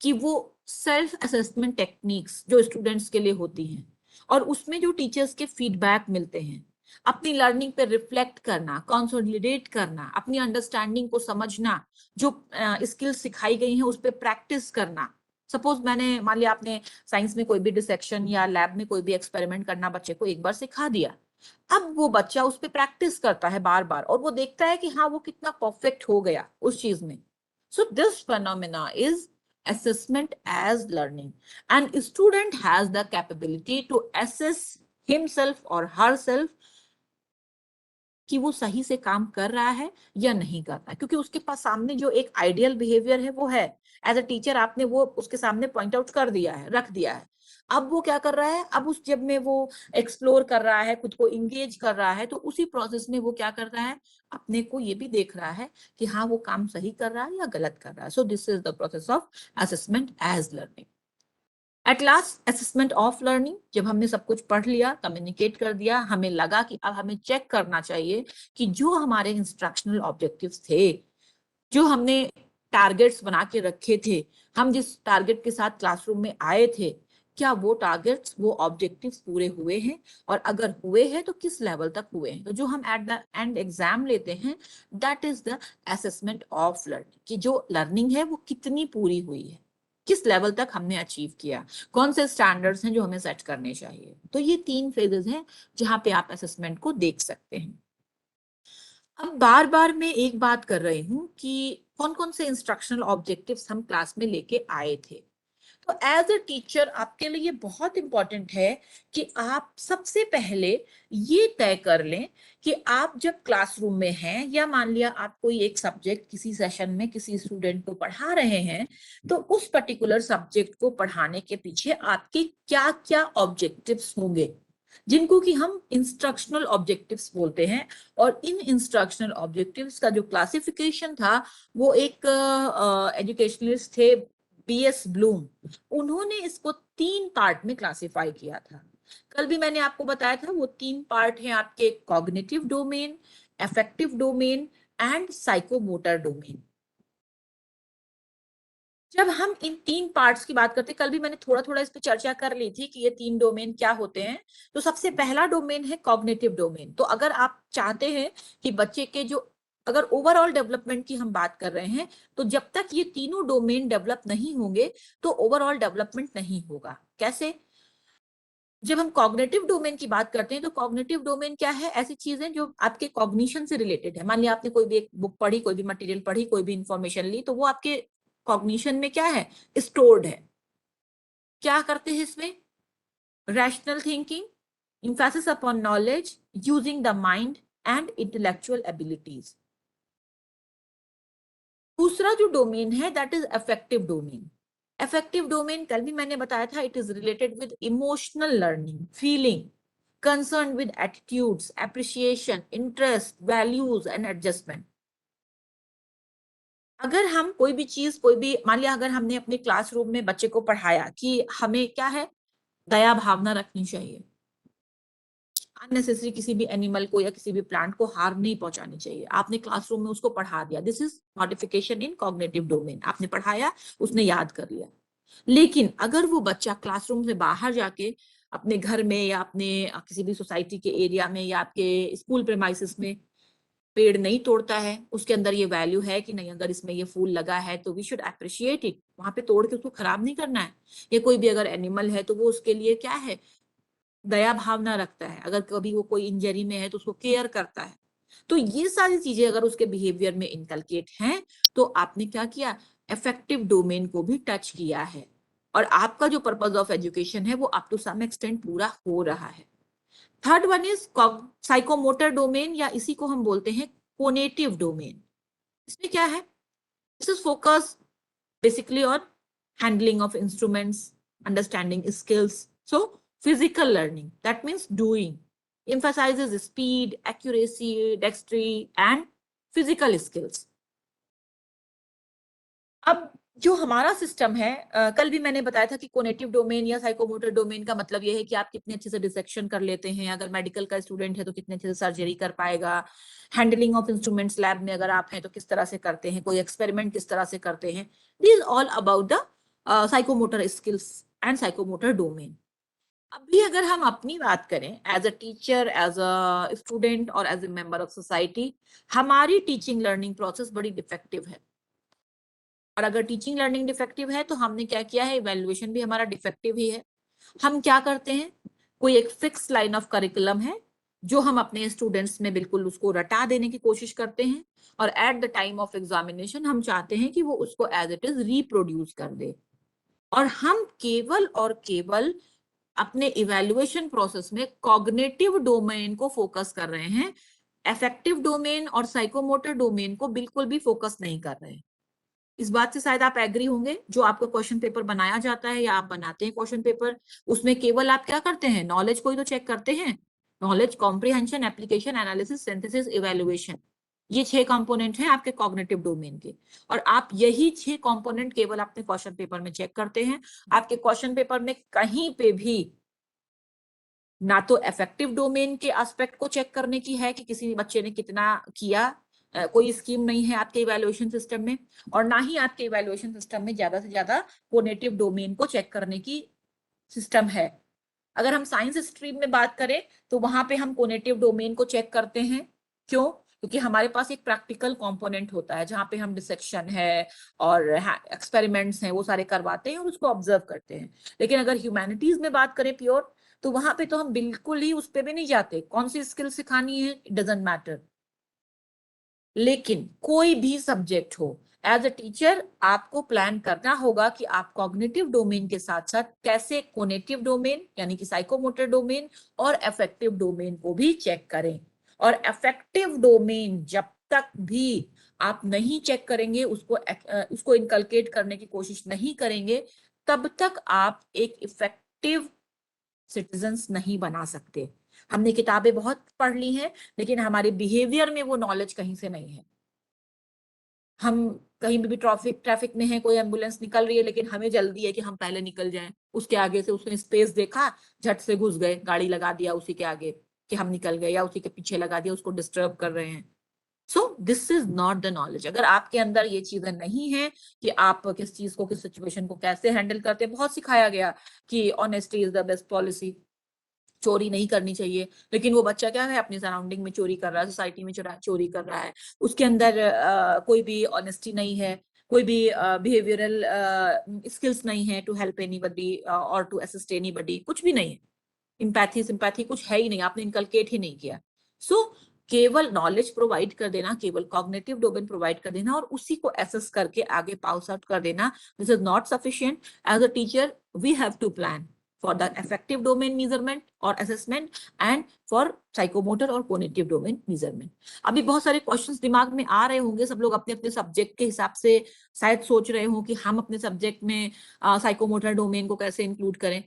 Speaker 1: कि वो सेल्फ असेसमेंट टेक्निक्स जो स्टूडेंट्स के लिए होती हैं, और उसमें जो टीचर्स के फीडबैक मिलते हैं, अपनी लर्निंग पे रिफ्लेक्ट करना, कंसोलिडेट करना, अपनी अंडरस्टैंडिंग को समझना, जो स्किल्स सिखाई गई हैं उस पर प्रैक्टिस करना। सपोज मैंने, मान लिया आपने साइंस में कोई भी डिसेक्शन या लैब में कोई भी एक्सपेरिमेंट करना बच्चे को एक बार सिखा दिया, अब वो बच्चा उस पर प्रैक्टिस करता है बार बार, और वो देखता है कि हाँ वो कितना परफेक्ट हो गया उस चीज में। So this phenomena is assessment as learning, and student has the capability to assess himself or herself कि वो सही से काम कर रहा है या नहीं कर रहा है, क्योंकि उसके पास सामने जो एक आइडियल बिहेवियर है वो है। एज अ टीचर आपने वो उसके सामने पॉइंट आउट कर दिया है, रख दिया है। अब वो क्या कर रहा है, अब उस जब में वो एक्सप्लोर कर रहा है, खुद को इंगेज कर रहा है, तो उसी प्रोसेस में वो क्या कर रहा है, अपने को ये भी देख रहा है कि हाँ वो काम सही कर रहा है या गलत कर रहा है। So this is the process of assessment as learning. At last assessment of learning, जब हमने सब कुछ पढ़ लिया, कम्युनिकेट कर दिया, हमें लगा कि अब हमें चेक करना चाहिए कि जो हमारे इंस्ट्रक्शनल ऑब्जेक्टिव्स थे, जो हमने टारगेट्स बना के रखे थे, हम जिस टारगेट के साथ क्लासरूम में आए थे, क्या वो टारगेट्स, वो ऑब्जेक्टिव्स पूरे हुए हैं, और अगर हुए हैं तो किस लेवल तक हुए हैं। तो जो हम एट द एंड एग्जाम लेते हैं, that is the assessment of learning, कि जो लर्निंग है वो कितनी पूरी हुई है, किस लेवल तक हमने अचीव किया, कौन से स्टैंडर्ड्स हैं जो हमें सेट करने चाहिए। तो ये 3 फेजेस हैं जहां पे आप असेसमेंट को देख सकते हैं। अब बार बार मैं एक बात कर रही हूँ कि कौन कौन से इंस्ट्रक्शनल ऑब्जेक्टिव्स हम क्लास में लेके आए थे। तो एज अ टीचर आपके लिए बहुत इंपॉर्टेंट है कि आप सबसे पहले ये तय कर लें कि आप जब क्लासरूम में हैं, या मान लिया आप कोई एक सब्जेक्ट किसी सेशन में किसी स्टूडेंट को पढ़ा रहे हैं, तो उस पर्टिकुलर सब्जेक्ट को पढ़ाने के पीछे आपके क्या क्या ऑब्जेक्टिव्स होंगे, जिनको कि हम इंस्ट्रक्शनल ऑब्जेक्टिव्स बोलते हैं। और इन इंस्ट्रक्शनल ऑब्जेक्टिव्स का जो क्लासिफिकेशन था, वो एक एजुकेशनलिस्ट थे बीएस ब्लूम, उन्होंने इसको 3 पार्ट में क्लासिफाई किया था। कल भी मैंने आपको बताया था वो 3 पार्ट हैं आपके, cognitive domain, affective domain and psychomotor domain. जब हम इन 3 पार्ट्स की बात करते हैं, कल भी मैंने थोड़ा थोड़ा इस पे चर्चा कर ली थी कि ये 3 डोमेन क्या होते हैं। तो सबसे पहला डोमेन है कॉग्निटिव डोमेन। तो अगर आप चाहते हैं कि बच्चे के जो, अगर ओवरऑल डेवलपमेंट की हम बात कर रहे हैं, तो जब तक ये तीनों डोमेन डेवलप नहीं होंगे तो ओवरऑल डेवलपमेंट नहीं होगा। कैसे? जब हम कॉग्निटिव डोमेन की बात करते हैं, तो कॉग्निटिव डोमेन क्या है, ऐसी चीजें जो आपके कॉग्निशन से रिलेटेड है। मान लिया आपने कोई भी एक बुक पढ़ी, कोई भी मटेरियल पढ़ी, कोई भी इंफॉर्मेशन ली, तो वो आपके कॉग्निशन में क्या है, स्टोर्ड है। क्या करते हैं इसमें? Rational thinking, emphasis upon knowledge, using the mind and intellectual abilities। दूसरा जो डोमेन है that is affective domain. Affective domain कल भी मैंने बताया था, it is related with emotional learning, feeling, concern with attitudes, appreciation, interest, values and adjustment. अगर हम कोई भी चीज, कोई भी, मान लिया अगर हमने अपने क्लासरूम में बच्चे को पढ़ाया कि हमें क्या है, दया भावना रखनी चाहिए, अननेसेसरी किसी भी एनिमल को या किसी भी प्लांट को हार्म नहीं पहुंचानी चाहिए, आपने क्लासरूम में उसको पढ़ा दिया, this is modification in cognitive domain. आपने पढ़ाया, उसने याद कर लिया। लेकिन अगर वो बच्चा क्लासरूम से बाहर जाके अपने घर में या अपने किसी भी सोसाइटी के एरिया में या आपके स्कूल प्रेमाइसिस में पेड़ नहीं तोड़ता है, उसके अंदर ये वैल्यू है कि नहीं, अगर इसमें ये फूल लगा है तो वी शुड अप्रिशिएट इट, वहां पे तोड़ के उसको खराब नहीं करना है। या कोई भी अगर एनिमल है तो वो उसके लिए क्या है, दया भावना रखता है, अगर कभी वो कोई इंजरी में है तो उसको केयर करता है। तो ये सारी चीजें अगर उसके बिहेवियर में इनकलकेट हैं, तो आपने क्या किया, इफेक्टिव डोमेन को भी टच किया है, और आपका जो पर्पस ऑफ एजुकेशन है वो अप टू सम एक्सटेंट पूरा हो रहा है। Third one is psychomotor domain, या इसी को हम बोलते हैं कोनेटिव डोमेन। इसमें क्या है, this is focus basically on handling of instruments, understanding skills. So physical learning, that means doing, emphasizes speed, accuracy, dexterity and physical skills. अब जो हमारा सिस्टम है, कल भी मैंने बताया था कि कोनेटिव डोमेन या साइकोमोटर डोमेन का मतलब ये है कि आप कितने अच्छे से डिसेक्शन कर लेते हैं, अगर मेडिकल का स्टूडेंट है तो कितने अच्छे से सर्जरी कर पाएगा, हैंडलिंग ऑफ इंस्ट्रूमेंट्स लैब में अगर आप हैं तो किस तरह से करते हैं, कोई एक्सपेरिमेंट किस तरह से करते हैं। This all about the psychomotor skills and psychomotor domain. अभी अगर हम अपनी बात करें, as a teacher, as a student और as a member of society, हमारी टीचिंग लर्निंग प्रोसेस बड़ी डिफेक्टिव है। और अगर टीचिंग लर्निंग डिफेक्टिव है तो हमने क्या किया है, इवैल्यूएशन भी हमारा डिफेक्टिव ही है। हम क्या करते हैं, कोई एक फिक्स लाइन ऑफ करिकुलम है जो हम अपने स्टूडेंट्स में बिल्कुल उसको रटा देने की कोशिश करते हैं, और eight the time of examination हम चाहते हैं कि वो उसको एज इट इज रिप्रोड्यूस कर दे। और हम केवल और केवल अपने इवैल्यूएशन प्रोसेस में कॉग्निटिव डोमेन को फोकस कर रहे हैं, अफेक्टिव डोमेन और साइकोमोटर डोमेन को बिल्कुल भी फोकस नहीं कर रहे हैं। इस बात से शायद आप एग्री होंगे, जो आपका क्वेश्चन पेपर बनाया जाता है या आप बनाते हैं क्वेश्चन पेपर, उसमें केवल आप क्या करते हैं, नॉलेज को ही तो चेक करते हैं। Knowledge, comprehension, application, analysis, synthesis, evaluation, ये 6 कंपोनेंट हैं आपके कॉग्निटिव डोमेन के, और आप यही 6 कंपोनेंट केवल अपने क्वेश्चन पेपर में चेक करते हैं। आपके क्वेश्चन पेपर में कहीं पे भी ना तो अफेक्टिव डोमेन के एस्पेक्ट को चेक करने की है कि किसी बच्चे ने कितना किया, कोई स्कीम नहीं है आपके इवैल्यूएशन सिस्टम में, और ना ही आपके इवैल्यूएशन सिस्टम में ज्यादा से ज्यादा कोनेटिव डोमेन को चेक करने की सिस्टम है। अगर हम साइंस स्ट्रीम में बात करें तो वहां पे हम कोनेटिव डोमेन को चेक करते हैं। क्यों? क्योंकि हमारे पास एक प्रैक्टिकल कंपोनेंट होता है जहां पे हम डिसेक्शन है और एक्सपेरिमेंट्स हैं वो सारे करवाते हैं और उसको ऑब्जर्व करते हैं। लेकिन अगर ह्यूमैनिटीज में बात करें प्योर, तो वहां पे तो हम बिल्कुल ही उस पे भी नहीं जाते। कौन सी स्किल सिखानी है, इट डजंट मैटर। लेकिन कोई भी सब्जेक्ट हो, एज अ टीचर आपको प्लान करना होगा कि आप कॉग्निटिव डोमेन के साथ साथ कैसे कोनेटिव डोमेन यानी कि साइकोमोटर डोमेन और अफेक्टिव डोमेन को भी चेक करें। और अफेक्टिव डोमेन जब तक भी आप नहीं चेक करेंगे, उसको इनकलकेट करने की कोशिश नहीं करेंगे, तब तक आप एक इफेक्टिव सिटीजन्स नहीं बना सकते। हमने किताबें बहुत पढ़ ली हैं, लेकिन हमारे बिहेवियर में वो नॉलेज कहीं से नहीं है। हम कहीं भी ट्रैफिक में है, कोई एम्बुलेंस निकल रही है, लेकिन हमें जल्दी है कि हम पहले निकल जाएं। उसके आगे से उसने स्पेस देखा, झट से घुस गए, गाड़ी लगा दिया उसी के आगे कि हम निकल गए, या उसी के पीछे लगा दिया, उसको डिस्टर्ब कर रहे हैं। सो this is not the knowledge. अगर आपके अंदर ये चीजें नहीं है कि आप किस चीज को, किस सिचुएशन को कैसे हैंडल करते हैं। बहुत सिखाया गया कि honesty is the best policy, चोरी नहीं करनी चाहिए, लेकिन वो बच्चा क्या है, अपनी सराउंडिंग में चोरी कर रहा है, सोसाइटी में चोरी कर रहा है। उसके अंदर कोई भी ऑनेस्टी नहीं है, कोई भी बिहेवियरल स्किल्स नहीं है टू हेल्प एनीबडी और टू असिस्ट एनीबडी, कुछ भी नहीं है। इम्पैथी सिंपैथी कुछ है ही नहीं, आपने इनकलकेट ही नहीं किया। सो केवल नॉलेज प्रोवाइड कर देना, केवल कॉग्निटिव डोमेन प्रोवाइड कर देना और उसी को एसेस करके आगे पास आउट कर देना, this is not sufficient. As a teacher we have to plan for the effective domain measurement or assessment and for psychomotor और cognitive domain measurement. अभी बहुत सारे क्वेश्चंस दिमाग में आ रहे होंगे, सब लोग अपने अपने सब्जेक्ट के हिसाब से शायद सोच रहे हो कि हम अपने सब्जेक्ट में साइकोमोटर डोमेन को कैसे इंक्लूड करें।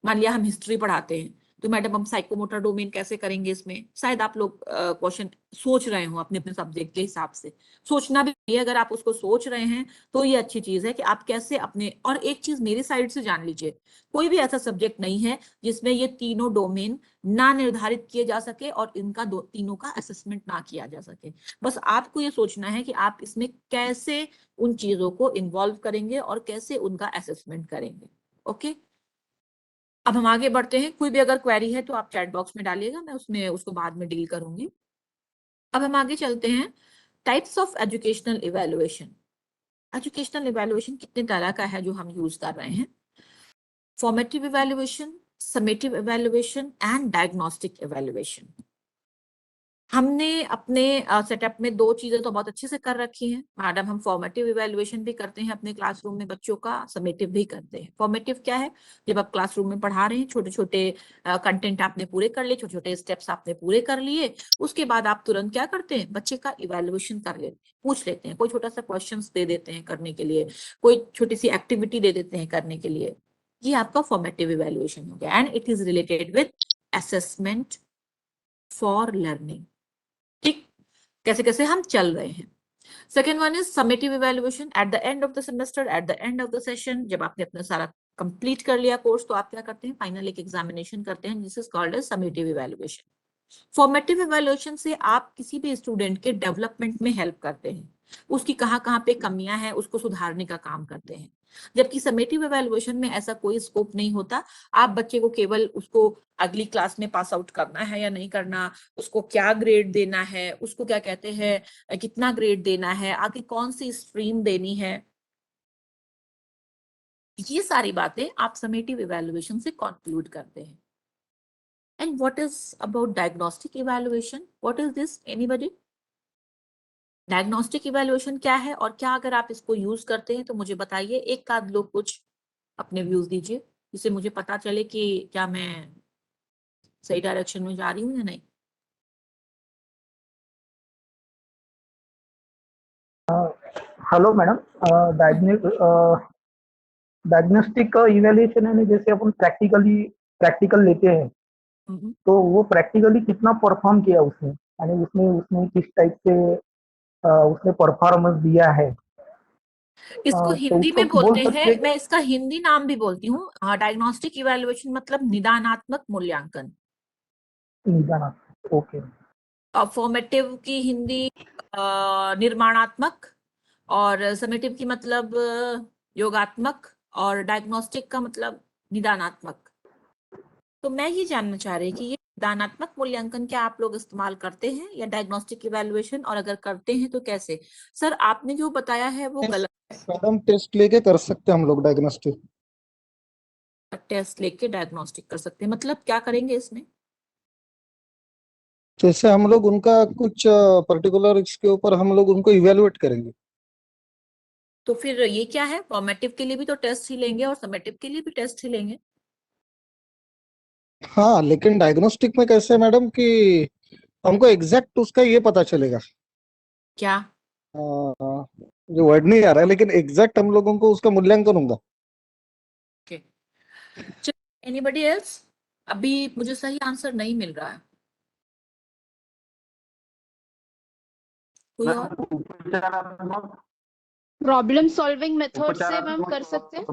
Speaker 1: मान लिया हम हिस्ट्री पढ़ाते हैं, तो मैडम हम साइकोमोटर डोमेन कैसे करेंगे इसमें, शायद आप लोग क्वेश्चन सोच रहे हो अपने अपने सब्जेक्ट के हिसाब से। सोचना भी चाहिए, अगर आप उसको सोच रहे हैं तो ये अच्छी चीज है कि आप कैसे अपने, और एक चीज मेरी साइड से जान लीजिए, कोई भी ऐसा सब्जेक्ट नहीं है जिसमें ये तीनों डोमेन ना निर्धारित किए जा सके और इनका तीनों का असेसमेंट ना किया जा सके। बस आपको ये सोचना है कि आप इसमें कैसे उन चीजों को इन्वॉल्व करेंगे और कैसे उनका असेसमेंट करेंगे। ओके, अब हम आगे बढ़ते हैं। कोई भी अगर क्वेरी है तो आप चैट बॉक्स में डालिएगा, मैं उसमें उसको बाद में डील करूंगी। अब हम आगे चलते हैं। Types of educational evaluation. Educational evaluation कितने तरह का है जो हम यूज कर रहे हैं? Formative evaluation, summative evaluation and diagnostic evaluation. हमने अपने सेटअप में 2 चीजें तो बहुत अच्छे से कर रखी हैं मैडम। हम फॉर्मेटिव इवैल्यूएशन भी करते हैं अपने क्लासरूम में बच्चों का, समेटिव भी करते हैं। फॉर्मेटिव क्या है? जब आप क्लासरूम में पढ़ा रहे हैं, छोटे छोटे कंटेंट आपने पूरे कर लिए, छोटे छोटे स्टेप्स आपने पूरे कर लिए, उसके बाद आप तुरंत क्या करते हैं, बच्चे का इवैल्यूएशन कर लेते हैं, पूछ लेते हैं, कोई छोटा सा क्वेश्चन दे देते हैं करने के लिए, कोई छोटी सी एक्टिविटी दे देते हैं करने के लिए। ये आपका फॉर्मेटिव इवैल्यूएशन हो गया, and it is related with assessment for learning. ठीक, कैसे कैसे हम चल रहे हैं। Second one is summative evaluation. At the end of the semester, at the end of the session, जब आपने अपना सारा कंप्लीट कर लिया कोर्स, तो आप क्या करते हैं, फाइनल एक एग्जामिनेशन करते हैं, this is called as summative evaluation. Formative evaluation से आप किसी भी स्टूडेंट के डेवलपमेंट में हेल्प करते हैं, उसकी कहाँ पे कमियां हैं उसको सुधारने का काम करते हैं। जबकि समेटिव इवैल्यूएशन में ऐसा कोई स्कोप नहीं होता। आप बच्चे को केवल उसको अगली क्लास में पास आउट करना है या नहीं करना, उसको क्या ग्रेड देना है, उसको क्या कहते हैं कितना ग्रेड देना है, आगे कौन सी स्ट्रीम देनी है, ये सारी बातें आप समेटिव इवैल्यूएशन से कंक्लूड करते हैं। And what is about diagnostic evaluation? What is this? Anybody? Diagnostic evaluation क्या है और क्या अगर आप इसको यूज करते हैं तो मुझे बताइए, एक आध लोग कुछ अपने व्यूज दीजिए जिससे मुझे पता चले कि क्या मैं सही डायरेक्शन में जा रही हूँ या नहीं।
Speaker 3: हेलो मैडम, डायग्नोस्टिक इवैल्यूएशन है ना, जैसे अपन प्रैक्टिकल लेते हैं
Speaker 1: हम्म।
Speaker 3: तो वो प्रैक्टिकली कितना परफॉर्म किया उसने, यानी उसने उसने किस टाइप से उसने परफॉर्मेंस दिया है,
Speaker 1: इसको
Speaker 3: तो
Speaker 1: हिंदी
Speaker 3: उसको
Speaker 1: में
Speaker 3: बोल
Speaker 1: बोलते हैं,
Speaker 3: सकते हैं
Speaker 1: मैं इसका हिंदी नाम भी बोलती हूँ, डायग्नोस्टिक इवैल्यूएशन मतलब निदानात्मक मूल्यांकन।
Speaker 3: निदान। ओके।
Speaker 1: फॉर्मेटिव की हिंदी निर्माणात्मक, और समेटिव की मतलब योगात्मक, और डायग्नोस्टिक का मतलब निदानात्मक। तो मैं ये जानना चाह रही कि ये निदानात्मक मूल्यांकन क्या आप लोग इस्तेमाल करते हैं या डायग्नोस्टिक इवैल्यूएशन, और अगर करते हैं तो कैसे? सर आपने जो बताया है वो गलत है।
Speaker 4: मैडम टेस्ट लेके कर सकते हैं हम लोग डायग्नोस्टिक।
Speaker 1: टेस्ट लेके डायग्नोस्टिक कर सकते हैं, मतलब क्या करेंगे इसमें?
Speaker 4: जैसे हम लोग उनका कुछ पर्टिकुलर इसके ऊपर हम लोग उनको इवेलुएट करेंगे।
Speaker 1: तो फिर ये क्या है, फॉर्मेटिव के लिए भी तो टेस्ट ही लेंगे और समेटिव के लिए भी टेस्ट ही लेंगे।
Speaker 4: हाँ, लेकिन डायग्नोस्टिक में कैसे मैडम कि हमको एग्जैक्ट उसका ये पता चलेगा।
Speaker 1: क्या?
Speaker 4: जो वर्ड नहीं आ रहा है, लेकिन एग्जैक्ट हम लोगों को उसका मूल्यांकन होगा।
Speaker 1: Okay, anybody else? अभी मुझे सही आंसर नहीं मिल रहा है, कोई और?
Speaker 2: प्रॉब्लम सॉल्विंग मेथड से मैम कर सकते हैं।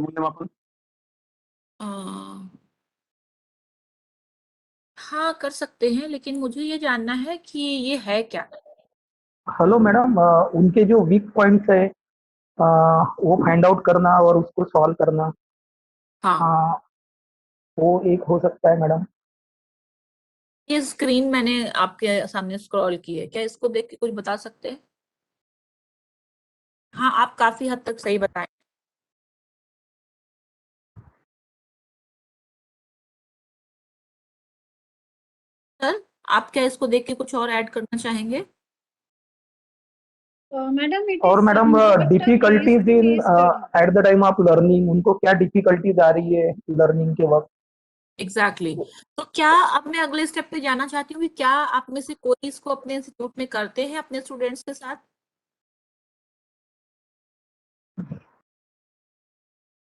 Speaker 1: हाँ कर सकते हैं, लेकिन मुझे ये जानना है कि ये है क्या।
Speaker 3: हेलो मैडम, उनके जो वीक पॉइंट्स है वो फाइंड आउट करना और उसको सॉल्व करना,
Speaker 1: हाँ,
Speaker 3: वो एक हो सकता है मैडम।
Speaker 1: ये स्क्रीन मैंने आपके सामने स्क्रॉल की है, क्या इसको देख के कुछ बता सकते हैं? हाँ, आप काफी हद तक सही बताएं। सर आप क्या इसको देख के कुछ और ऐड करना चाहेंगे?
Speaker 2: मैडम इट
Speaker 3: और
Speaker 2: is
Speaker 3: madam
Speaker 2: not a case
Speaker 3: difficulties
Speaker 2: to
Speaker 3: in
Speaker 2: case study.
Speaker 3: At the time of learning, उनको क्या डिफिकल्टीज आ रही है लर्निंग के वक्त?
Speaker 1: एग्जैक्टली तो क्या अब मैं अगले स्टेप पे जाना चाहती हूँ कि क्या आप में से कोई इसको अपने इंस्टीट्यूट में करते हैं अपने स्टूडेंट्स के साथ?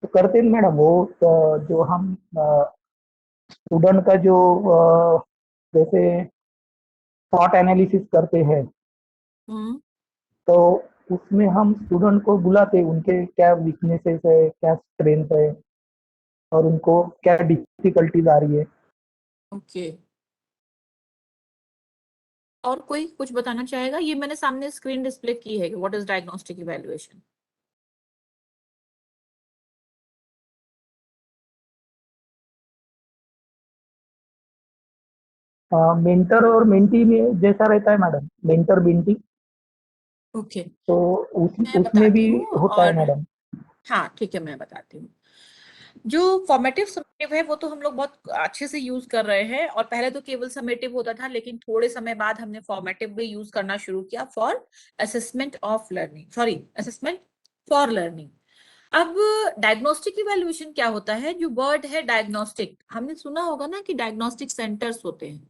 Speaker 3: तो करते हैं मैडम वो, जो हम स्टूडेंट का जो जैसे थॉट एनालिसिस करते हैं,
Speaker 1: हम्म।
Speaker 3: तो उसमें हम स्टूडेंट को बुलाते हैं, उनके क्या वीकनेसेस है, क्या स्ट्रेंथ है, और उनको क्या डिफिकल्टीज आ रही है।
Speaker 1: ओके, और कोई कुछ बताना चाहेगा? ये मैंने सामने स्क्रीन डिस्प्ले की है, what is diagnostic evaluation.
Speaker 3: Mentor और मेंटी में जैसा रहता है मैडम, मेंटर मेंटी,
Speaker 1: ओके,
Speaker 3: तो
Speaker 1: मैं
Speaker 3: उसमें
Speaker 1: बताती
Speaker 3: भी
Speaker 1: हूँ,
Speaker 3: होता है
Speaker 1: और
Speaker 3: मैडम।
Speaker 1: हाँ ठीक है मैं बताती हूँ। जो फॉर्मेटिव समेटिव है वो तो हम लोग बहुत अच्छे से यूज कर रहे हैं, और पहले तो केवल समेटिव होता था, लेकिन थोड़े समय बाद हमने फॉर्मेटिव भी यूज करना शुरू किया for assessment of learning, sorry assessment for learning. अब डायग्नोस्टिक इवैल्यूएशन क्या होता है? जो वर्ड है डायग्नोस्टिक, हमने सुना होगा ना कि डायग्नोस्टिक सेंटर्स होते हैं।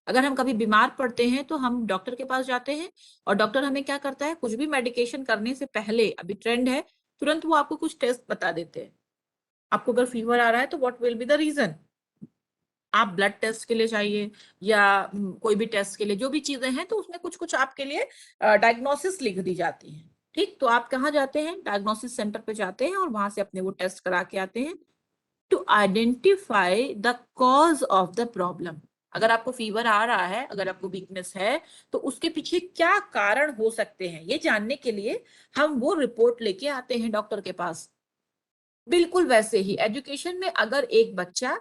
Speaker 1: अगर हम कभी बीमार पड़ते हैं तो हम डॉक्टर के पास जाते हैं, और डॉक्टर हमें क्या करता है, कुछ भी मेडिकेशन करने से पहले, अभी ट्रेंड है, तुरंत वो आपको कुछ टेस्ट बता देते हैं। आपको अगर फीवर आ रहा है तो what will be the reason, आप ब्लड टेस्ट के लिए चाहिए या कोई भी टेस्ट के लिए, जो भी चीजें हैं तो उसमें कुछ कुछ आपके लिए डायग्नोसिस लिख दी जाती है। ठीक, तो आप कहाँ जाते हैं? डायग्नोसिस सेंटर पे जाते हैं और वहां से अपने वो टेस्ट करा के आते हैं to identify the cause of the problem. अगर आपको फीवर आ रहा है, अगर आपको वीकनेस है, तो उसके पीछे क्या कारण हो सकते हैं ये जानने के लिए हम वो रिपोर्ट लेके आते हैं डॉक्टर के पास। बिल्कुल वैसे ही एजुकेशन में अगर एक बच्चा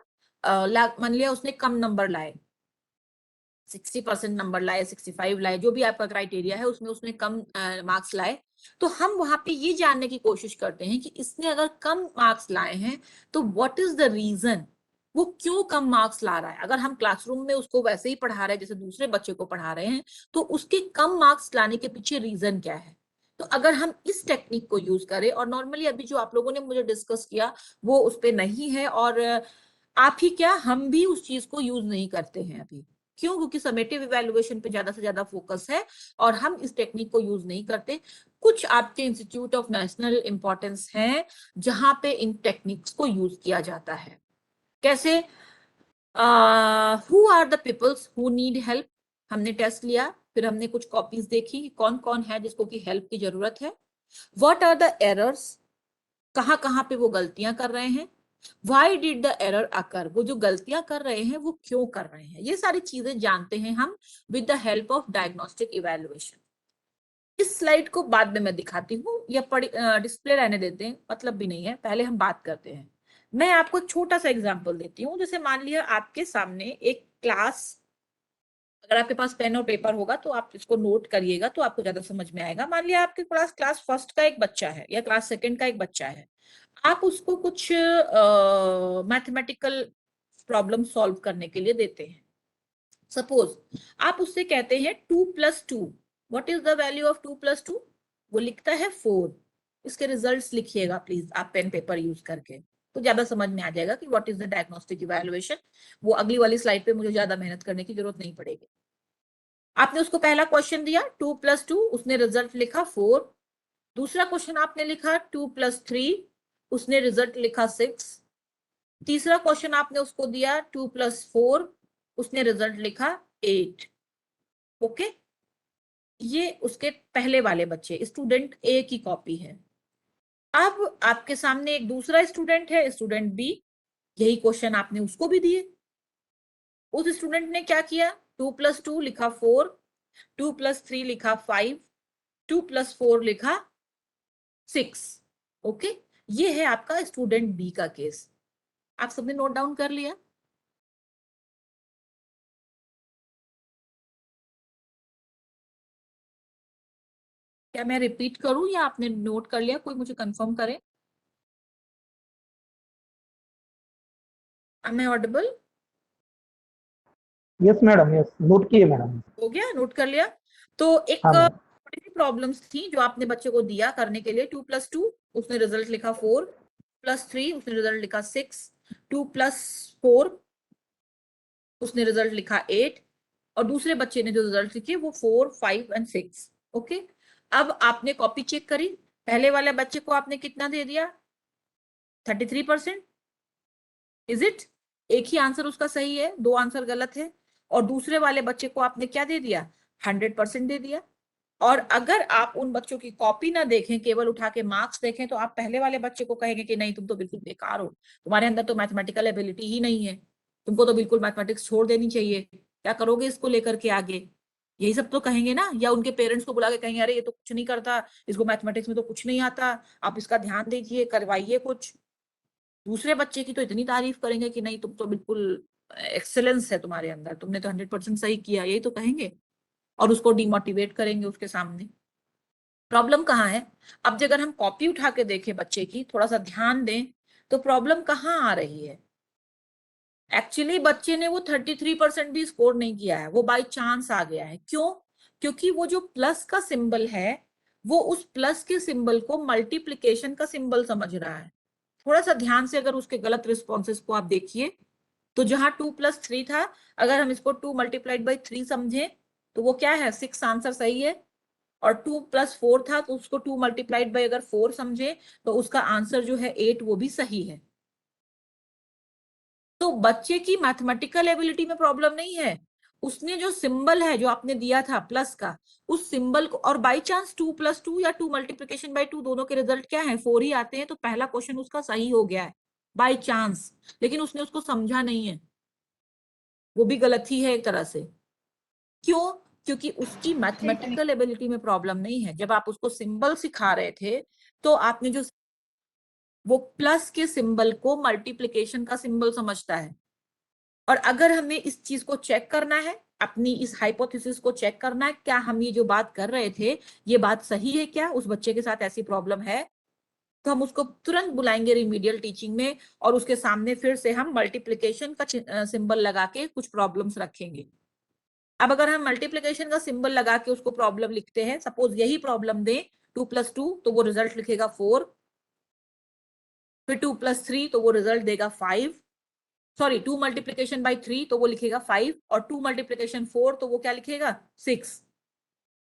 Speaker 1: मान लिया उसने कम नंबर लाए, 60% नंबर लाए, 65 लाए, जो भी आपका क्राइटेरिया है उसमें उसने कम मार्क्स लाए, तो हम वहां पे ये जानने की कोशिश करते हैं कि इसने अगर कम मार्क्स लाए हैं तो व्हाट इज द रीजन, वो क्यों कम मार्क्स ला रहा है। अगर हम क्लासरूम में उसको वैसे ही पढ़ा रहे हैं जैसे दूसरे बच्चे को पढ़ा रहे हैं, तो उसके कम मार्क्स लाने के पीछे रीजन क्या है। तो अगर हम इस टेक्निक को यूज करें, और नॉर्मली अभी जो आप लोगों ने मुझे डिस्कस किया वो उस पर नहीं है, और आप ही क्या, हम भी उस चीज को यूज नहीं करते हैं अभी। क्यों? क्योंकि समेटिव इवैल्यूएशन पे ज्यादा से ज्यादा फोकस है और हम इस टेक्निक को यूज नहीं करते। कुछ आपके इंस्टीट्यूट ऑफ नेशनल इंपॉर्टेंस हैं जहां पे इन टेक्निक्स को यूज किया जाता है। कैसे? Who are the peoples who need help, हमने टेस्ट लिया, फिर हमने कुछ कॉपीज देखी कौन कौन है जिसको की हेल्प की जरूरत है। व्हाट आर द एरर्स, कहाँ कहाँ पे वो गलतियां कर रहे हैं। वाई डिड द एरर अकर, वो जो गलतियां कर रहे हैं वो क्यों कर रहे हैं। ये सारी चीजें जानते हैं हम with the help of diagnostic evaluation. इस स्लाइड को बाद में मैं दिखाती हूँ, या डिस्प्ले रहने देते हैं, मतलब भी नहीं है, पहले हम बात करते हैं। मैं आपको छोटा सा एग्जांपल देती हूँ। जैसे मान लिया आपके सामने एक क्लास, अगर आपके पास पेन और पेपर होगा तो आप इसको नोट करिएगा तो आपको ज्यादा समझ में आएगा। मान लिया आपके पास क्लास फर्स्ट का एक बच्चा है या क्लास सेकंड का एक बच्चा है, आप उसको कुछ मैथमेटिकल प्रॉब्लम सॉल्व करने के लिए देते हैं। सपोज आप उससे कहते हैं 2+2, what is the value of 2+2, वो लिखता है 4। इसके रिजल्ट्स लिखिएगा प्लीज आप पेन पेपर यूज करके, तो ज्यादा समझ में आ जाएगा कि what is the diagnostic evaluation. वो अगली वाली स्लाइड पे मुझे ज्यादा मेहनत करने की जरूरत नहीं पड़ेगी। आपने उसको पहला क्वेश्चन दिया 2+2, उसने रिजल्ट लिखा 4। दूसरा क्वेश्चन आपने लिखा 2+3, उसने रिजल्ट लिखा 6। तीसरा क्वेश्चन आपने उसको दिया 2+4, उसने रिजल्ट लिखा 8। ओके, ये उसके पहले वाले बच्चे, स्टूडेंट ए की कॉपी है। अब आपके सामने एक दूसरा स्टूडेंट है, स्टूडेंट बी, यही क्वेश्चन आपने उसको भी दिए। उस स्टूडेंट ने क्या किया, 2+2 लिखा 4, 2+3 लिखा 5, 2+4 लिखा 6। ओके, ये है आपका स्टूडेंट बी का केस। आप सबने नोट डाउन कर लिया? क्या मैं रिपीट करूं या आपने नोट कर लिया? कोई मुझे कंफर्म करे। Am I audible?
Speaker 3: Yes madam, yes note किए मैडम।
Speaker 1: हो गया, नोट कर लिया। तो एक
Speaker 3: हाँ मैडम।
Speaker 1: प्रॉब्लम्स थी जो आपने बच्चे को दिया करने के लिए। 2+2 उसने रिजल्ट लिखा 4, +3 उसने रिजल्ट लिखा 6, 2+4 उसने रिजल्ट लिखा 8, और दूसरे बच्चे ने जो रिजल्ट लिखे वो 4, 5 एंड 6। ओके, अब आपने कॉपी चेक करी, पहले वाले बच्चे को आपने कितना दे दिया, 33%। Is it? एक ही आंसर उसका सही है, दो आंसर गलत है। और दूसरे वाले बच्चे को आपने क्या दे दिया, 100% दे दिया। और अगर आप उन बच्चों की कॉपी ना देखें, केवल उठा के मार्क्स देखें, तो आप पहले वाले बच्चे को कहेंगे कि नहीं तुम तो बिल्कुल बेकार हो, तुम्हारे अंदर तो मैथमेटिकल एबिलिटी ही नहीं है, तुमको तो बिल्कुल मैथमेटिक्स छोड़ देनी चाहिए, क्या करोगे इसको लेकर के आगे, यही सब तो कहेंगे ना। या उनके पेरेंट्स को बुला के कहेंगे अरे ये तो कुछ नहीं करता, इसको मैथमेटिक्स में तो कुछ नहीं आता, आप इसका ध्यान दीजिए, करवाइए कुछ। दूसरे बच्चे की तो इतनी तारीफ करेंगे कि नहीं तुम तो बिल्कुल एक्सेलेंस है तुम्हारे अंदर, तुमने तो 100% सही किया, यही तो कहेंगे, और उसको डिमोटिवेट करेंगे उसके सामने। प्रॉब्लम कहाँ है? अब अगर हम कॉपी उठा के देखें बच्चे की, थोड़ा सा ध्यान दें, तो प्रॉब्लम कहाँ आ रही है। एक्चुअली बच्चे ने वो 33% भी स्कोर नहीं किया है, वो बाय चांस आ गया है। क्यों? क्योंकि वो जो प्लस का सिंबल है, वो उस प्लस के सिंबल को मल्टीप्लीकेशन का सिंबल समझ रहा है। थोड़ा सा ध्यान से अगर उसके गलत रिस्पॉन्सेस को आप देखिए, तो जहां 2+3 था, अगर हम इसको 2 × 3 समझे तो वो क्या है, 6 आंसर सही है। और 2+4 था तो उसको 2 × अगर 4 समझे तो उसका आंसर जो है 8, वो भी सही है। तो बच्चे की मैथमेटिकल एबिलिटी में प्रॉब्लम नहीं है, उसने जो सिंबल है जो आपने दिया था प्लस का, उस सिंबल को, और बाई चांस 2+2 या 2 × 2 दोनों के रिजल्ट क्या है, 4 ही आते हैं, तो पहला क्वेश्चन उसका सही हो गया है बाई चांस। लेकिन उसने उसको समझा नहीं है, वो भी गलत ही है एक तरह से। क्यों? क्योंकि उसकी मैथमेटिकल एबिलिटी में प्रॉब्लम नहीं है। जब आप उसको सिंबल सिखा रहे थे, तो आपने जो, वो प्लस के सिंबल को मल्टीप्लिकेशन का सिंबल समझता है। और अगर हमें इस चीज को चेक करना है, अपनी इस हाइपोथेसिस को चेक करना है, क्या हम ये जो बात कर रहे थे ये बात सही है, क्या उस बच्चे के साथ ऐसी प्रॉब्लम है, तो हम उसको तुरंत बुलाएंगे रिमीडियल टीचिंग में और उसके सामने फिर से हम मल्टीप्लिकेशन का सिंबल लगा के कुछ प्रॉब्लम्स रखेंगे। अब अगर हम मल्टीप्लिकेशन का सिंबल लगा के उसको प्रॉब्लम लिखते हैं, सपोज यही प्रॉब्लम दे 2 + 2 तो वो रिजल्ट लिखेगा 4, फिर 2 + 3 तो वो रिजल्ट देगा 5, सॉरी 2 मल्टीप्लिकेशन बाय 3 तो वो लिखेगा 5 और 2 मल्टीप्लिकेशन 4 तो वो क्या लिखेगा 6।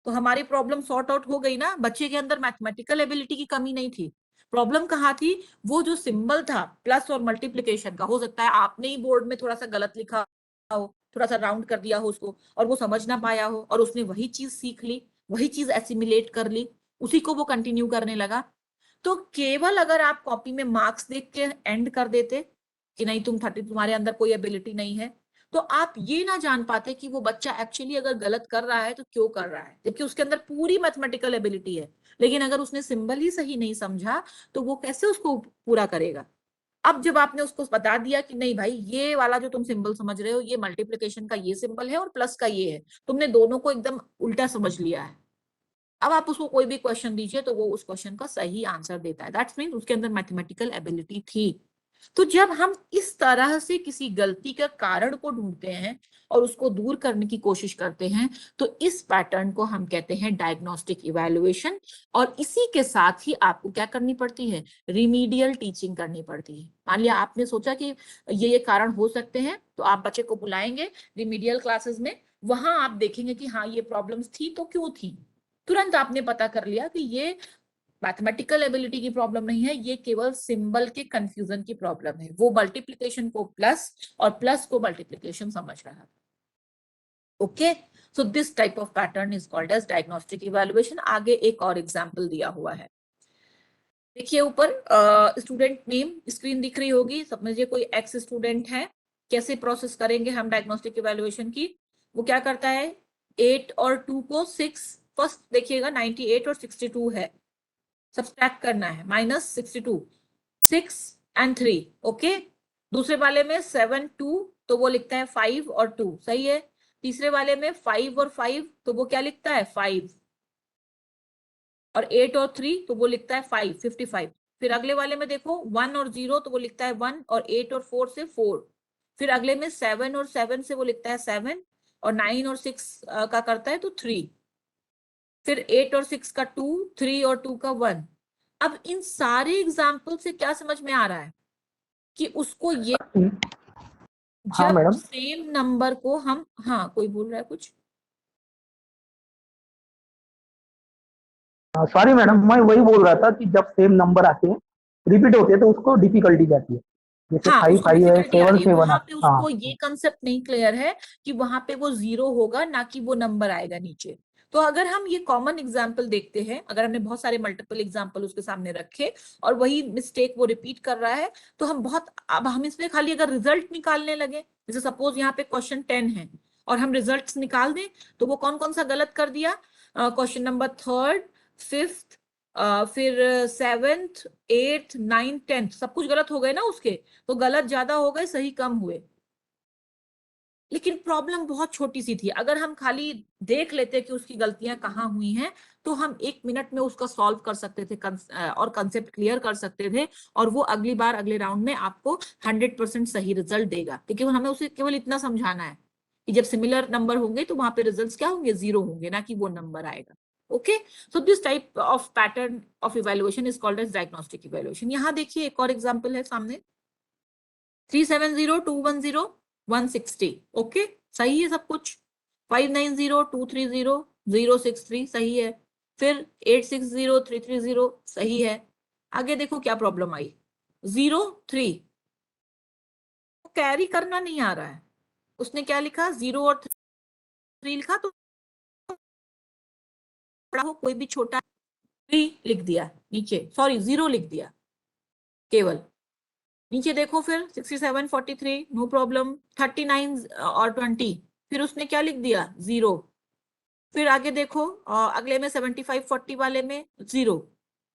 Speaker 1: तो हमारी प्रॉब्लम सॉर्ट आउट हो गई ना, बच्चे के अंदर मैथमेटिकल एबिलिटी की कमी नहीं थी। प्रॉब्लम कहाँ थी, वो जो सिंबल था प्लस और मल्टीप्लिकेशन का, हो सकता है आपने ही बोर्ड में थोड़ा सा गलत लिखा हो, थोड़ा सा राउंड कर दिया हो उसको और वो समझ ना पाया हो और उसने वही चीज सीख ली, वही चीज एसिमिलेट कर ली, उसी को वो कंटिन्यू करने लगा। तो केवल अगर आप कॉपी में मार्क्स देख के एंड कर देते कि नहीं तुम्हारे अंदर कोई एबिलिटी नहीं है, तो आप ये ना जान पाते कि वो बच्चा एक्चुअली अगर गलत कर रहा है तो क्यों कर रहा है, जबकि उसके अंदर पूरी मैथमेटिकल एबिलिटी है। लेकिन अगर उसने सिंबल ही सही नहीं समझा तो वो कैसे उसको पूरा करेगा। अब जब आपने उसको बता दिया कि नहीं भाई ये वाला जो तुम सिंबल समझ रहे हो ये मल्टीप्लिकेशन का ये सिंबल है और प्लस का ये है, तुमने दोनों को एकदम उल्टा समझ लिया है। अब आप उसको कोई भी क्वेश्चन दीजिए तो वो उस क्वेश्चन का सही आंसर देता है, दैट्स मीन उसके अंदर मैथमेटिकल एबिलिटी थी। तो जब हम इस तरह से किसी गलती का कारण को ढूंढते हैं और उसको दूर करने की कोशिश करते हैं तो इस पैटर्न को हम कहते हैं डायग्नोस्टिक इवैल्यूएशन। और इसी के साथ ही आपको क्या करनी पड़ती है, रिमीडियल टीचिंग करनी पड़ती है। मान लिया आपने सोचा कि ये कारण हो सकते हैं तो आप बच्चे को बुलाएंगे रिमीडियल क्लासेस में, वहां आप देखेंगे कि हाँ ये प्रॉब्लम्स थी तो क्यों थी, तुरंत आपने पता कर लिया कि ये मैथमेटिकल एबिलिटी की प्रॉब्लम नहीं है, ये केवल सिंबल के कंफ्यूजन की प्रॉब्लम है। वो मल्टीप्लिकेशन को प्लस और प्लस को मल्टीप्लिकेशन समझ रहा है। Okay, so this type of pattern is called as diagnostic evaluation. आगे एक और एग्जांपल दिया हुआ है, देखिए ऊपर स्टूडेंट नेम स्क्रीन दिख रही होगी, समझिए कोई एक्स स्टूडेंट है। कैसे प्रोसेस करेंगे हम डायग्नोस्टिक इवैल्यूएशन की, वो क्या करता है 8 और 2 को 6, फर्स्ट देखिएगा 98 और 62 है, सब्सट्रैक्ट करना है -62, 6 and 3, ओके। दूसरे वाले में 7 2 तो वो लिखता है 5 और 2, सही है। तीसरे वाले में 5 और 5 तो वो क्या लिखता है 5, और 8 और 3 तो वो लिखता है 5 55। फिर अगले वाले में देखो 1 और 0 तो वो लिखता है 1, और 8 और 4 से 4। फिर अगले में 7 और 7 से वो लिखता है 7, और 9 और 6 का करता है तो 3। फिर 8 और 6 का 2, 3 और 2 का 1। अब इन सारे एग्जाम्पल से क्या समझ में आ रहा है कि उसको ये
Speaker 3: हाँ
Speaker 1: जब
Speaker 3: मैडम,
Speaker 1: सेम नंबर को हम, हाँ कोई बोल रहा है कुछ,
Speaker 3: सॉरी मैडम, मैं वही बोल रहा था कि जब सेम नंबर आते हैं रिपीट होते हैं तो उसको डिफिकल्टी जाती है, जैसे
Speaker 1: हाँ
Speaker 3: 5
Speaker 1: उसको
Speaker 3: 5 है,
Speaker 1: डिफिकल्टी आ
Speaker 3: 7
Speaker 1: रही है,
Speaker 3: 7
Speaker 1: वहां
Speaker 3: है।
Speaker 1: पे
Speaker 3: हाँ
Speaker 1: उसको ये कंसेप्ट नहीं क्लियर है कि वहां पे वो 0 होगा ना कि वो नंबर आएगा नीचे। तो अगर हम ये कॉमन एग्जाम्पल देखते हैं, अगर हमने बहुत सारे मल्टीपल एग्जाम्पल उसके सामने रखे और वही मिस्टेक वो रिपीट कर रहा है, तो हम बहुत, अब हम इसमें खाली अगर रिजल्ट निकालने लगे, जैसे सपोज यहाँ पे क्वेश्चन 10 है और हम रिजल्ट निकाल दें तो वो कौन कौन सा गलत कर दिया, क्वेश्चन नंबर 3rd 5th फिर 7th 8th 9th 10th सब कुछ गलत हो गए ना उसके, तो गलत ज्यादा हो गए सही कम हुए। लेकिन प्रॉब्लम बहुत छोटी सी थी, अगर हम खाली देख लेते कि उसकी गलतियां कहाँ हुई हैं तो हम 1 मिनट में उसका सॉल्व कर सकते थे और कंसेप्ट क्लियर कर सकते थे, और वो अगली बार अगले राउंड में आपको 100% सही रिजल्ट देगा। लेकिन हमें उसे केवल इतना समझाना है कि जब सिमिलर नंबर होंगे तो वहां पे रिजल्ट्स क्या होंगे 0 होंगे, ना कि वो नंबर आएगा। Okay, so this type of pattern of evaluation is called as diagnostic evaluation. यहाँ देखिए एक और एग्जांपल है सामने, 370 210 160, ओके सही है सब कुछ। 590 230 063 सही है। फिर 860 330 सही है। आगे देखो क्या प्रॉब्लम आई, 03 कैरी करना नहीं आ रहा है, उसने क्या लिखा 0 और 3 लिखा, तो बड़ा हो कोई भी छोटा 3 लिख दिया नीचे, सॉरी 0 लिख दिया केवल। नीचे देखो फिर 67 43 नो प्रॉब्लम, 39 और 20 फिर उसने क्या लिख दिया 0। फिर आगे देखो अगले में 75 40 वाले में 0।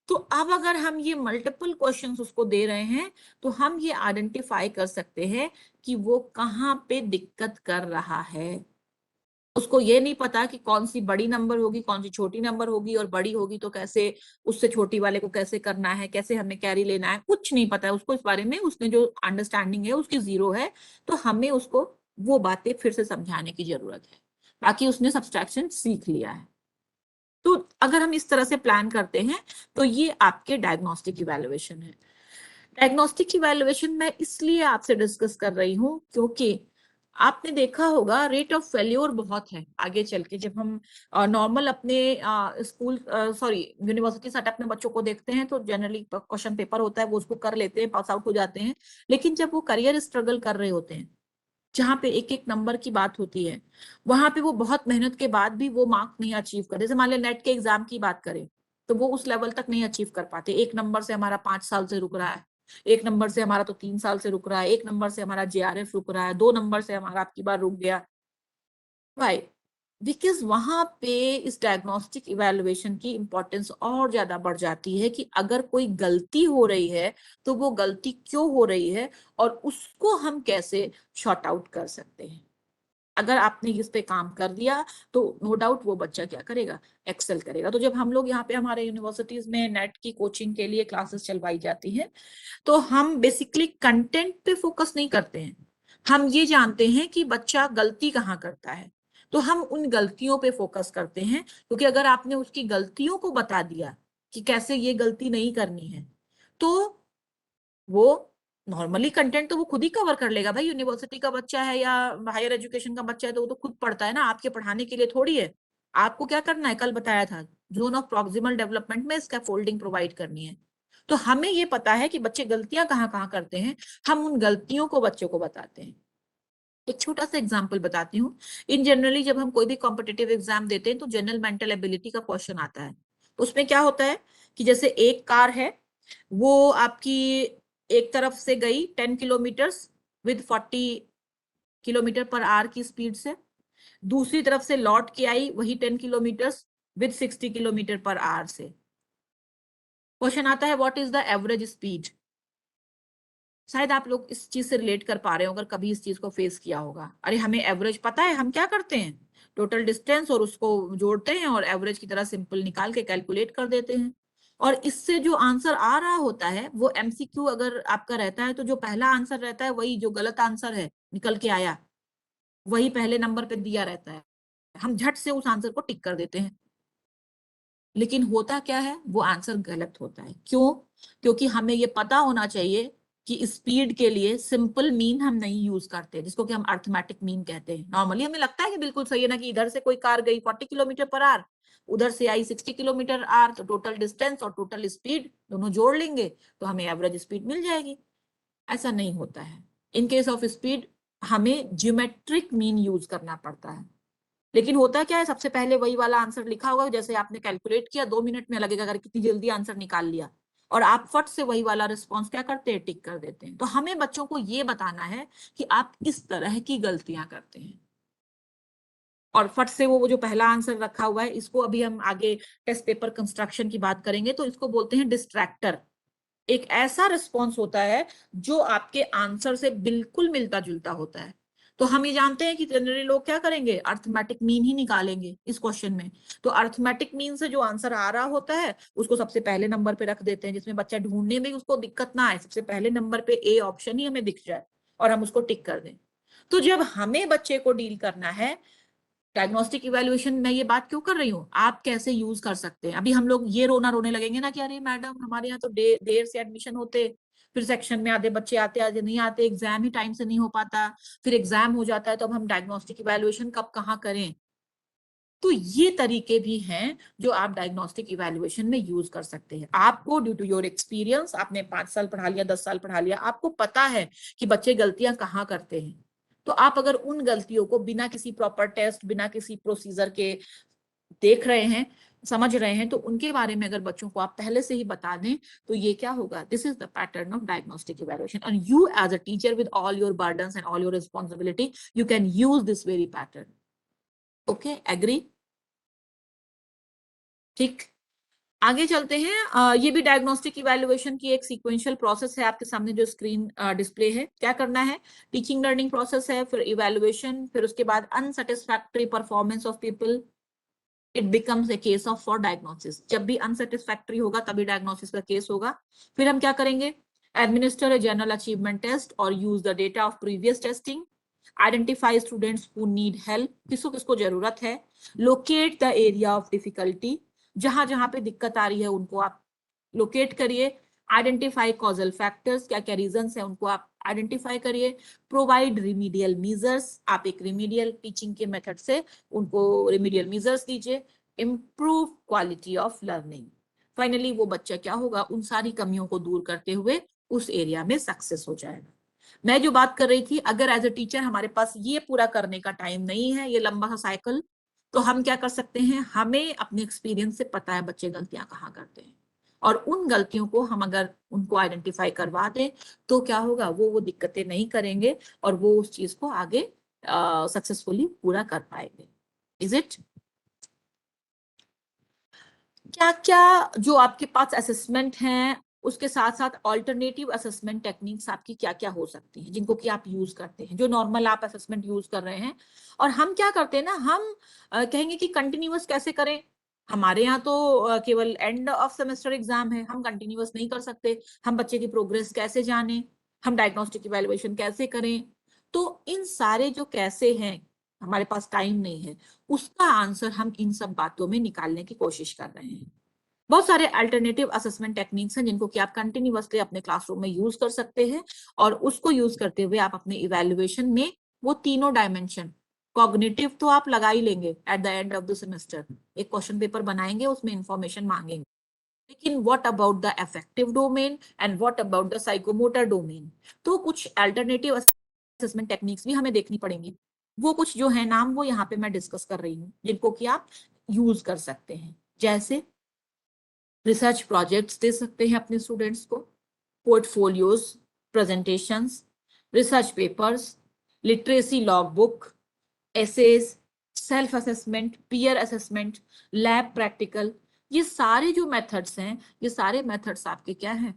Speaker 1: तो अब अगर हम ये मल्टीपल क्वेश्चंस उसको दे रहे हैं तो हम ये आइडेंटिफाई कर सकते हैं कि वो कहाँ पे दिक्कत कर रहा है। उसको ये नहीं पता कि कौन सी बड़ी नंबर होगी, कौन सी छोटी नंबर होगी, और बड़ी होगी तो कैसे उससे छोटी वाले को कैसे करना है, कैसे हमें कैरी लेना है, कुछ नहीं पता है उसको इस बारे में। उसने जो अंडरस्टैंडिंग है उसकी जीरो है, तो हमें उसको वो बातें फिर से समझाने की जरूरत है। बाकी उसने सब्सट्रैक्शन सीख लिया है। तो अगर हम इस तरह से प्लान करते हैं तो ये आपके डायग्नोस्टिक इवैल्यूएशन है। डायग्नोस्टिक इवैल्यूएशन मैं इसलिए आपसे डिस्कस कर रही हूँ क्योंकि आपने देखा होगा रेट ऑफ फेल्योर बहुत है आगे चल के। जब हम नॉर्मल अपने स्कूल सॉरी यूनिवर्सिटी सेटअप में बच्चों को देखते हैं तो जनरली क्वेश्चन पेपर होता है, वो उसको कर लेते हैं, पास आउट हो जाते हैं। लेकिन जब वो करियर स्ट्रगल कर रहे होते हैं, जहाँ पे एक एक नंबर की बात होती है, वहां पे वो बहुत मेहनत के बाद भी वो मार्क नहीं अचीव कर। जैसे मान लिया नेट के एग्जाम की बात करें तो वो उस लेवल तक नहीं अचीव कर पाते। एक नंबर से हमारा 5 साल से रुक रहा है, एक नंबर से हमारा तो 3 साल से रुक रहा है, एक नंबर से हमारा जेआरएफ रुक रहा है, 2 नंबर से हमारा आपकी बार रुक गया। वाई? बिकॉज वहां पे इस डायग्नोस्टिक इवैल्यूएशन की इंपॉर्टेंस और ज्यादा बढ़ जाती है कि अगर कोई गलती हो रही है तो वो गलती क्यों हो रही है और उसको हम कैसे शॉर्ट आउट कर सकते हैं। अगर आपने इस पे काम कर दिया तो नो डाउट वो बच्चा क्या करेगा, एक्सेल करेगा। तो जब हम लोग यहाँ पे हमारे यूनिवर्सिटीज में नेट की कोचिंग के लिए क्लासेस चलवाई जाती हैं तो हम बेसिकली कंटेंट पे फोकस नहीं करते हैं। हम ये जानते हैं कि बच्चा गलती कहाँ करता है, तो हम उन गलतियों पे फोकस करते हैं। क्योंकि अगर आपने उसकी गलतियों को बता दिया कि कैसे ये गलती नहीं करनी है, तो वो नॉर्मली कंटेंट तो वो खुद ही कवर कर लेगा। भाई यूनिवर्सिटी का बच्चा है या हायर एजुकेशन का बच्चा है तो वो तो खुद पढ़ता है ना, आपके पढ़ाने के लिए थोड़ी है। आपको क्या करना है, कल बताया था, जोन ऑफ प्रॉक्सिमल डेवलपमेंट में स्कैफोल्डिंग प्रोवाइड करनी है। तो हमें ये पता है कि बच्चे गलतियां कहाँ कहाँ करते हैं, हम उन गलतियों को बच्चों को बताते हैं। एक छोटा सा एग्जाम्पल बताती हूँ। इन जनरली जब हम कोई भी कॉम्पिटिटिव एग्जाम देते हैं तो जनरल मेंटल एबिलिटी का क्वेश्चन आता है। उसमें क्या होता है कि जैसे एक कार है, वो आपकी एक तरफ से गई 10 kilometre with 40 kilometre per hour की स्पीड से, दूसरी तरफ से लौट के आई वही 10 kilometre with 60 kilometre per hour से। क्वेश्चन आता है what is the average speed. शायद आप लोग इस चीज से रिलेट कर पा रहे हो अगर कभी इस चीज को फेस किया होगा। अरे हमें एवरेज पता है, हम क्या करते हैं, टोटल डिस्टेंस और उसको जोड़ते हैं और एवरेज की तरह सिंपल निकाल के कैलकुलेट कर देते हैं। और इससे जो आंसर आ रहा होता है वो एमसीक्यू अगर आपका रहता है तो जो पहला आंसर रहता है वही जो गलत आंसर है निकल के आया वही पहले नंबर पे दिया रहता है। हम झट से उस आंसर को टिक कर देते हैं। लेकिन होता क्या है, वो आंसर गलत होता है। क्यों? क्योंकि हमें ये पता होना चाहिए कि स्पीड के लिए सिंपल मीन हम नहीं यूज करते, जिसको कि हम अर्थमेटिक मीन कहते हैं। नॉर्मली हमें लगता है कि बिल्कुल सही है ना, कि इधर से कोई कार गई 40 किलोमीटर पर आवर, उधर से आई 60 किलोमीटर आवर, तो टोटल डिस्टेंस और टोटल स्पीड दोनों जोड़ लेंगे तो हमें एवरेज स्पीड मिल जाएगी। ऐसा नहीं होता है। इन केस ऑफ स्पीड हमें ज्योमेट्रिक मीन यूज करना पड़ता है। लेकिन होता क्या है, सबसे पहले वही वाला आंसर लिखा होगा, जैसे आपने कैलकुलेट किया 2 मिनट में लगेगा अगर कितनी जल्दी आंसर निकाल लिया, और आप फट से वही वाला रिस्पॉन्स क्या करते हैं, टिक कर देते हैं। तो हमें बच्चों को ये बताना है कि आप इस तरह की गलतियां करते हैं और फट से वो जो पहला आंसर रखा हुआ है, इसको अभी हम आगे टेस्ट पेपर कंस्ट्रक्शन की बात करेंगे तो इसको बोलते हैं डिस्ट्रैक्टर। एक ऐसा रिस्पॉन्स होता है जो आपके आंसर से बिल्कुल मिलता जुलता होता है। तो हम ये जानते हैं कि जनरली लोग क्या करेंगे, अर्थमेटिक मीन ही निकालेंगे इस क्वेश्चन में। तो अर्थमेटिक मीन से जो आंसर आ रहा होता है उसको सबसे पहले नंबर पे रख देते हैं, जिसमें बच्चा ढूंढने में उसको दिक्कत ना आए, सबसे पहले नंबर पे ए ऑप्शन ही हमें दिख जाए और हम उसको टिक कर दें। तो जब हमें बच्चे को डील करना है डायग्नोस्टिक इवैल्यूएशन, मैं ये बात क्यों कर रही हूँ, आप कैसे यूज कर सकते हैं। अभी हम लोग ये रोने लगेंगे ना कि अरे मैडम हमारे यहाँ तो देर से एडमिशन होते, फिर सेक्शन में आधे बच्चे आते आधे नहीं आते, एग्जाम ही टाइम से नहीं हो पाता, फिर एग्जाम हो जाता है तो अब हम डायग्नोस्टिक इवैल्यूएशन कब कहाँ करें। तो ये तरीके भी हैं जो आप डायग्नोस्टिक इवैल्यूएशन में यूज कर सकते हैं। आपको ड्यू टू योर एक्सपीरियंस, आपने 5 साल पढ़ा लिया 10 साल पढ़ा लिया, आपको पता है कि बच्चे गलतियां कहाँ करते हैं। तो आप अगर उन गलतियों को बिना किसी प्रॉपर टेस्ट, बिना किसी प्रोसीजर के देख रहे हैं, समझ रहे हैं, तो उनके बारे में अगर बच्चों को आप पहले से ही बता दें तो ये क्या होगा, this is the pattern of diagnostic evaluation and you as a teacher with all your burdens and all your responsibility you can use this very pattern. Okay, agree? ठीक। आगे चलते हैं। ये भी डायग्नोस्टिक इवैल्यूएशन की एक सीक्वेंशियल प्रोसेस है, आपके सामने जो स्क्रीन डिस्प्ले है। क्या करना है, टीचिंग लर्निंग प्रोसेस है, फिर इवैल्यूएशन, फिर उसके बाद unsatisfactory performance of people, it becomes a case of for diagnosis. जब भी अनसेटिस्फैक्टरी होगा तभी डायग्नोसिस का केस होगा। फिर हम क्या करेंगे, administer a general achievement test और use the data of previous testing, identify students who need help, किसको किसको जरूरत है, locate the area of difficulty, जहां जहां पे दिक्कत आ रही है उनको आप लोकेट करिए, आइडेंटिफाई कॉजल फैक्टर्स, क्या क्या रीजंस है उनको आप आइडेंटिफाई करिए, प्रोवाइड रिमीडियल मीजर्स, आप एक रिमीडियल टीचिंग के मेथड से उनको रिमीडियल मीजर्स दीजिए, improve quality of learning. Finally वो बच्चा क्या होगा, उन सारी कमियों को दूर करते हुए उस एरिया में सक्सेस हो जाएगा। मैं जो बात कर रही थी, अगर एज ए टीचर हमारे पास ये पूरा करने का टाइम नहीं है, ये लंबा सा साइकिल, तो हम क्या कर सकते हैं, हमें अपने एक्सपीरियंस से पता है बच्चे गलतियां कहाँ करते हैं, और उन गलतियों को हम अगर उनको आइडेंटिफाई करवा दें तो क्या होगा, वो दिक्कतें नहीं करेंगे और वो उस चीज को आगे सक्सेसफुली पूरा कर पाएंगे। Is it? क्या क्या जो आपके पास असेसमेंट हैं, उसके साथ साथ ऑल्टरनेटिव असेसमेंट टेक्निक्स आपकी क्या क्या हो सकती हैं, जिनको कि आप यूज करते हैं, जो नॉर्मल आप असेसमेंट यूज कर रहे हैं। और हम क्या करते हैं ना, हम कहेंगे कि कंटिन्यूअस कैसे करें। हमारे यहाँ तो केवल एंड ऑफ सेमेस्टर एग्जाम है, हम कंटिन्यूअस नहीं कर सकते। हम बच्चे की प्रोग्रेस कैसे जाने, हम डायग्नोस्टिक इवैल्यूएशन कैसे करें। तो इन सारे जो कैसे हैं, हमारे पास टाइम नहीं है, उसका आंसर हम इन सब बातों में निकालने की कोशिश कर रहे हैं। बहुत सारे अल्टरनेटिव असेसमेंट टेक्निक्स हैं जिनको कि आप कंटिन्यूअसली अपने क्लासरूम में यूज कर सकते हैं, और उसको यूज करते हुए आप अपने इवैल्यूएशन में वो तीनों डायमेंशन, कॉग्निटिव तो आप लगा ही लेंगे at the end of the semester, एक क्वेश्चन पेपर बनाएंगे, उसमें इंफॉर्मेशन मांगेंगे, लेकिन what about the affective domain and what about the psychomotor domain. तो कुछ अल्टरनेटिव असेसमेंट टेक्निक्स भी हमें देखनी पड़ेंगी। वो कुछ जो है नाम, वो यहाँ पे मैं डिस्कस कर रही हूँ, जिनको कि आप यूज कर सकते हैं। जैसे रिसर्च प्रोजेक्ट्स दे सकते हैं अपने स्टूडेंट्स को, portfolios, presentations, research papers, literacy log book, essays, self assessment, peer assessment, lab practical. ये सारे जो मेथड्स हैं, ये सारे मेथड्स आपके क्या हैं,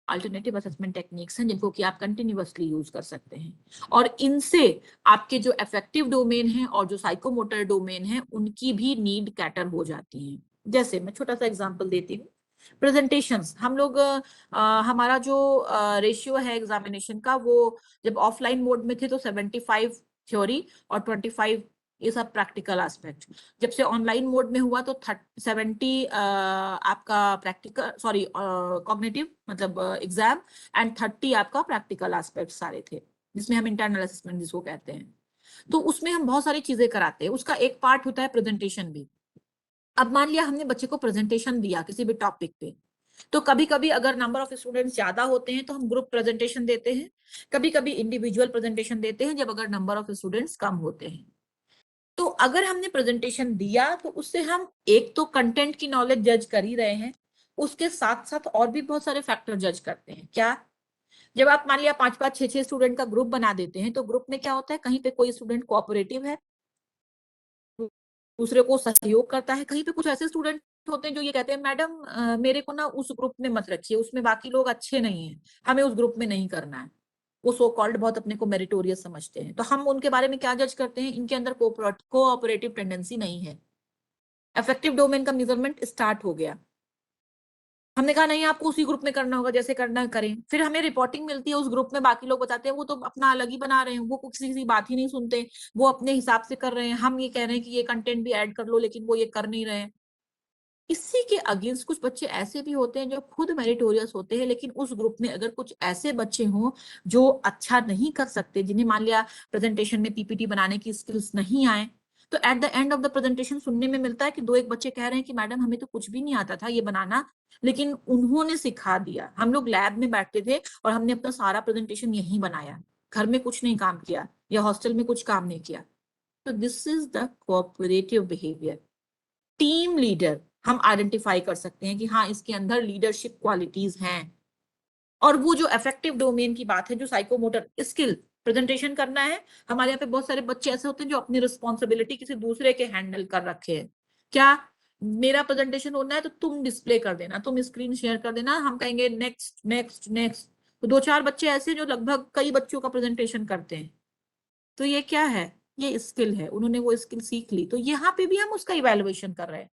Speaker 1: अल्टरनेटिव असेसमेंट टेक्निक्स हैं, जिनको कि आप कंटिन्यूअसली यूज कर सकते हैं। और इनसे आपके जो अफेक्टिव डोमेन है और जो साइकोमोटर डोमेन है, उनकी भी नीड कैटर हो जाती है। जैसे मैं छोटा सा एग्जांपल देती हूँ, प्रेजेंटेशंस। हम लोग हमारा जो रेशियो है एग्जामिनेशन का, वो जब ऑफलाइन मोड में थे तो 75 थ्योरी और 25 ये सब प्रैक्टिकल एस्पेक्ट। जब से ऑनलाइन मोड में हुआ तो 70 आपका प्रैक्टिकल, सॉरी कॉग्निटिव मतलब एग्जाम, एंड 30 आपका प्रैक्टिकल एस्पेक्ट सारे थे, जिसमें हम इंटरनल असेसमेंट जिसको कहते हैं। तो उसमें हम बहुत सारी चीजें कराते हैं, उसका एक पार्ट होता है प्रेजेंटेशन भी। अब मान लिया हमने बच्चे को प्रेजेंटेशन दिया किसी भी टॉपिक पे, तो कभी कभी अगर नंबर ऑफ स्टूडेंट्स ज्यादा होते हैं तो हम ग्रुप प्रेजेंटेशन देते हैं, कभी कभी इंडिविजुअल प्रेजेंटेशन देते हैं जब अगर नंबर ऑफ स्टूडेंट्स कम होते हैं। तो अगर हमने प्रेजेंटेशन दिया तो उससे हम एक तो कंटेंट की नॉलेज जज कर ही रहे हैं, उसके साथ साथ और भी बहुत सारे फैक्टर जज करते हैं। क्या, जब आप मान लिया 5-5 6-6 स्टूडेंट का ग्रुप बना देते हैं, तो ग्रुप में क्या होता है, कहीं पे कोई स्टूडेंट कोऑपरेटिव है, दूसरे को सहयोग करता है, कहीं पे कुछ ऐसे स्टूडेंट होते हैं जो ये कहते हैं मैडम मेरे को ना उस ग्रुप में मत रखिए, उसमें बाकी लोग अच्छे नहीं हैं, हमें उस ग्रुप में नहीं करना है। वो सो कॉल्ड बहुत अपने को मेरिटोरियस समझते हैं, तो हम उनके बारे में क्या जज करते हैं, इनके अंदर कोऑपरेटिव टेंडेंसी नहीं है। अफेक्टिव डोमेन का मेजरमेंट स्टार्ट हो गया, हमने कहा नहीं आपको उसी ग्रुप में करना होगा, जैसे करना है करें। फिर हमें रिपोर्टिंग मिलती है उस ग्रुप में, बाकी लोग बताते हैं वो तो अपना अलग ही बना रहे हैं, वो किसी की बात ही नहीं सुनते, वो अपने हिसाब से कर रहे हैं, हम ये कह रहे हैं कि ये कंटेंट भी ऐड कर लो, लेकिन वो ये कर नहीं रहे हैं। इसी के अगेंस्ट कुछ बच्चे ऐसे भी होते हैं जो खुद मेरिटोरियस होते हैं, लेकिन उस ग्रुप में अगर कुछ ऐसे बच्चे हों जो अच्छा नहीं कर सकते, जिन्हें मान लिया प्रेजेंटेशन में पीपीटी बनाने की स्किल्स नहीं आए, तो at the end of the presentation सुनने में मिलता है कि 2-1 बच्चे कह रहे हैं कि मैडम हमें तो कुछ भी नहीं आता था ये बनाना, लेकिन उन्होंने सिखा दिया, हम लोग लैब में बैठते थे और हमने अपना सारा प्रेजेंटेशन यहीं बनाया, घर में कुछ नहीं काम किया या हॉस्टल में कुछ काम नहीं किया। तो this is the cooperative behaviour. Team leader हम आइडेंटिफाई कर सकते हैं कि हाँ इसके अंदर लीडरशिप क्वालिटीज हैं। और वो जो अफेक्टिव डोमेन की बात है, जो साइकोमोटर स्किल, प्रेजेंटेशन करना है, हमारे यहाँ पे बहुत सारे बच्चे ऐसे होते हैं जो अपनी रिस्पॉन्सिबिलिटी किसी दूसरे के हैंडल कर रखे हैं। क्या, मेरा प्रेजेंटेशन होना है तो तुम डिस्प्ले कर देना, तुम स्क्रीन शेयर कर देना, हम कहेंगे नेक्स्ट नेक्स्ट नेक्स्ट। तो 2-4 बच्चे ऐसे जो लगभग कई बच्चों का प्रेजेंटेशन करते हैं। तो ये क्या है? ये स्किल है, उन्होंने वो स्किल सीख ली। तो यहाँ पे भी हम उसका इवेल्युएशन कर रहे हैं।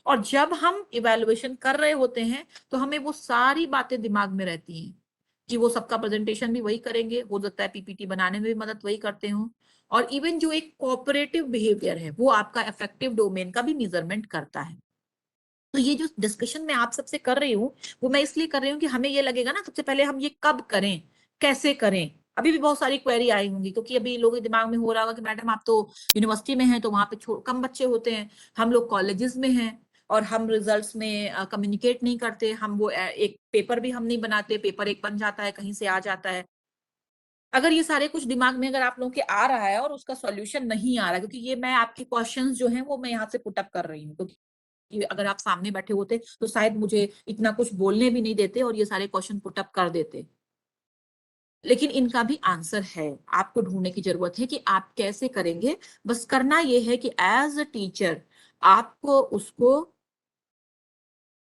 Speaker 1: और जब हम इवेल्युएशन कर रहे होते हैं तो हमें वो सारी बातें दिमाग में रहती हैं कि वो सबका प्रेजेंटेशन भी वही करेंगे, हो सकता है पीपीटी बनाने में भी मदद वही करते हो, और इवन जो एक कोऑपरेटिव बिहेवियर है वो आपका इफेक्टिव डोमेन का भी मेजरमेंट करता है। तो ये जो डिस्कशन मैं आप सबसे कर रही हूँ वो मैं इसलिए कर रही हूँ कि हमें ये लगेगा ना, सबसे पहले हम ये कब करें, कैसे करें। अभी भी बहुत सारी क्वेरी आई होंगी क्योंकि अभी लोगों के दिमाग में हो रहा होगा कि मैडम आप तो यूनिवर्सिटी में हैं तो वहां पे कम बच्चे होते हैं, हम लोग कॉलेजेस में हैं और हम रिजल्ट्स में कम्युनिकेट नहीं करते, हम वो एक पेपर भी हम नहीं बनाते, पेपर एक बन जाता है कहीं से आ जाता है। अगर ये सारे कुछ दिमाग में अगर आप लोगों के आ रहा है और उसका सॉल्यूशन नहीं आ रहा है, क्योंकि ये मैं आपके क्वेश्चंस जो हैं वो मैं यहाँ से पुटअप कर रही हूँ, क्योंकि कि अगर आप सामने बैठे होते तो शायद मुझे इतना कुछ बोलने भी नहीं देते और ये सारे क्वेश्चन पुटअप कर देते। लेकिन इनका भी आंसर है, आपको ढूंढने की जरूरत है कि आप कैसे करेंगे। बस करना ये है कि एज अ टीचर आपको उसको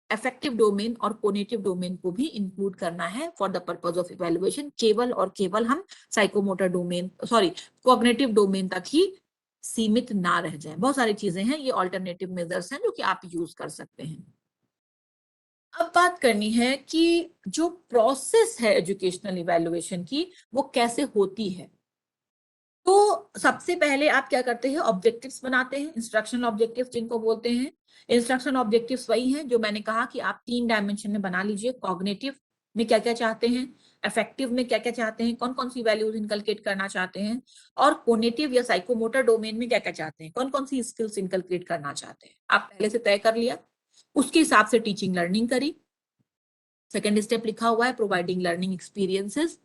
Speaker 1: इफेक्टिव डोमेन और कोग्निटिव डोमेन को भी इंक्लूड करना है for the purpose of evaluation. केवल और केवल हम साइकोमोटर डोमेन कोग्निटिव डोमेन तक ही सीमित ना रह जाए। बहुत सारी चीजें हैं, ये ऑल्टरनेटिव मेजर्स हैं जो कि आप यूज कर सकते हैं। अब बात करनी है कि जो प्रोसेस है एजुकेशनल इवैल्यूएशन की वो कैसे होती है। तो सबसे पहले आप क्या करते हैं, ऑब्जेक्टिव्स बनाते हैं, इंस्ट्रक्शनल ऑब्जेक्टिव्स जिनको बोलते हैं। इंस्ट्रक्शनल ऑब्जेक्टिव्स वही हैं जो मैंने कहा कि आप 3 डायमेंशन में बना लीजिए। कॉग्निटिव में क्या क्या चाहते हैं, अफेक्टिव में क्या क्या चाहते हैं, कौन कौन सी वैल्यूज इनकलकेट करना चाहते हैं, और कोग्निटिव या साइकोमोटर डोमेन में क्या क्या चाहते हैं, कौन कौन सी स्किल्स इनकलकेट करना चाहते हैं। आप पहले से तय कर लिया, उसके हिसाब से टीचिंग लर्निंग करी। सेकेंड स्टेप लिखा हुआ है प्रोवाइडिंग लर्निंग एक्सपीरियंसेस,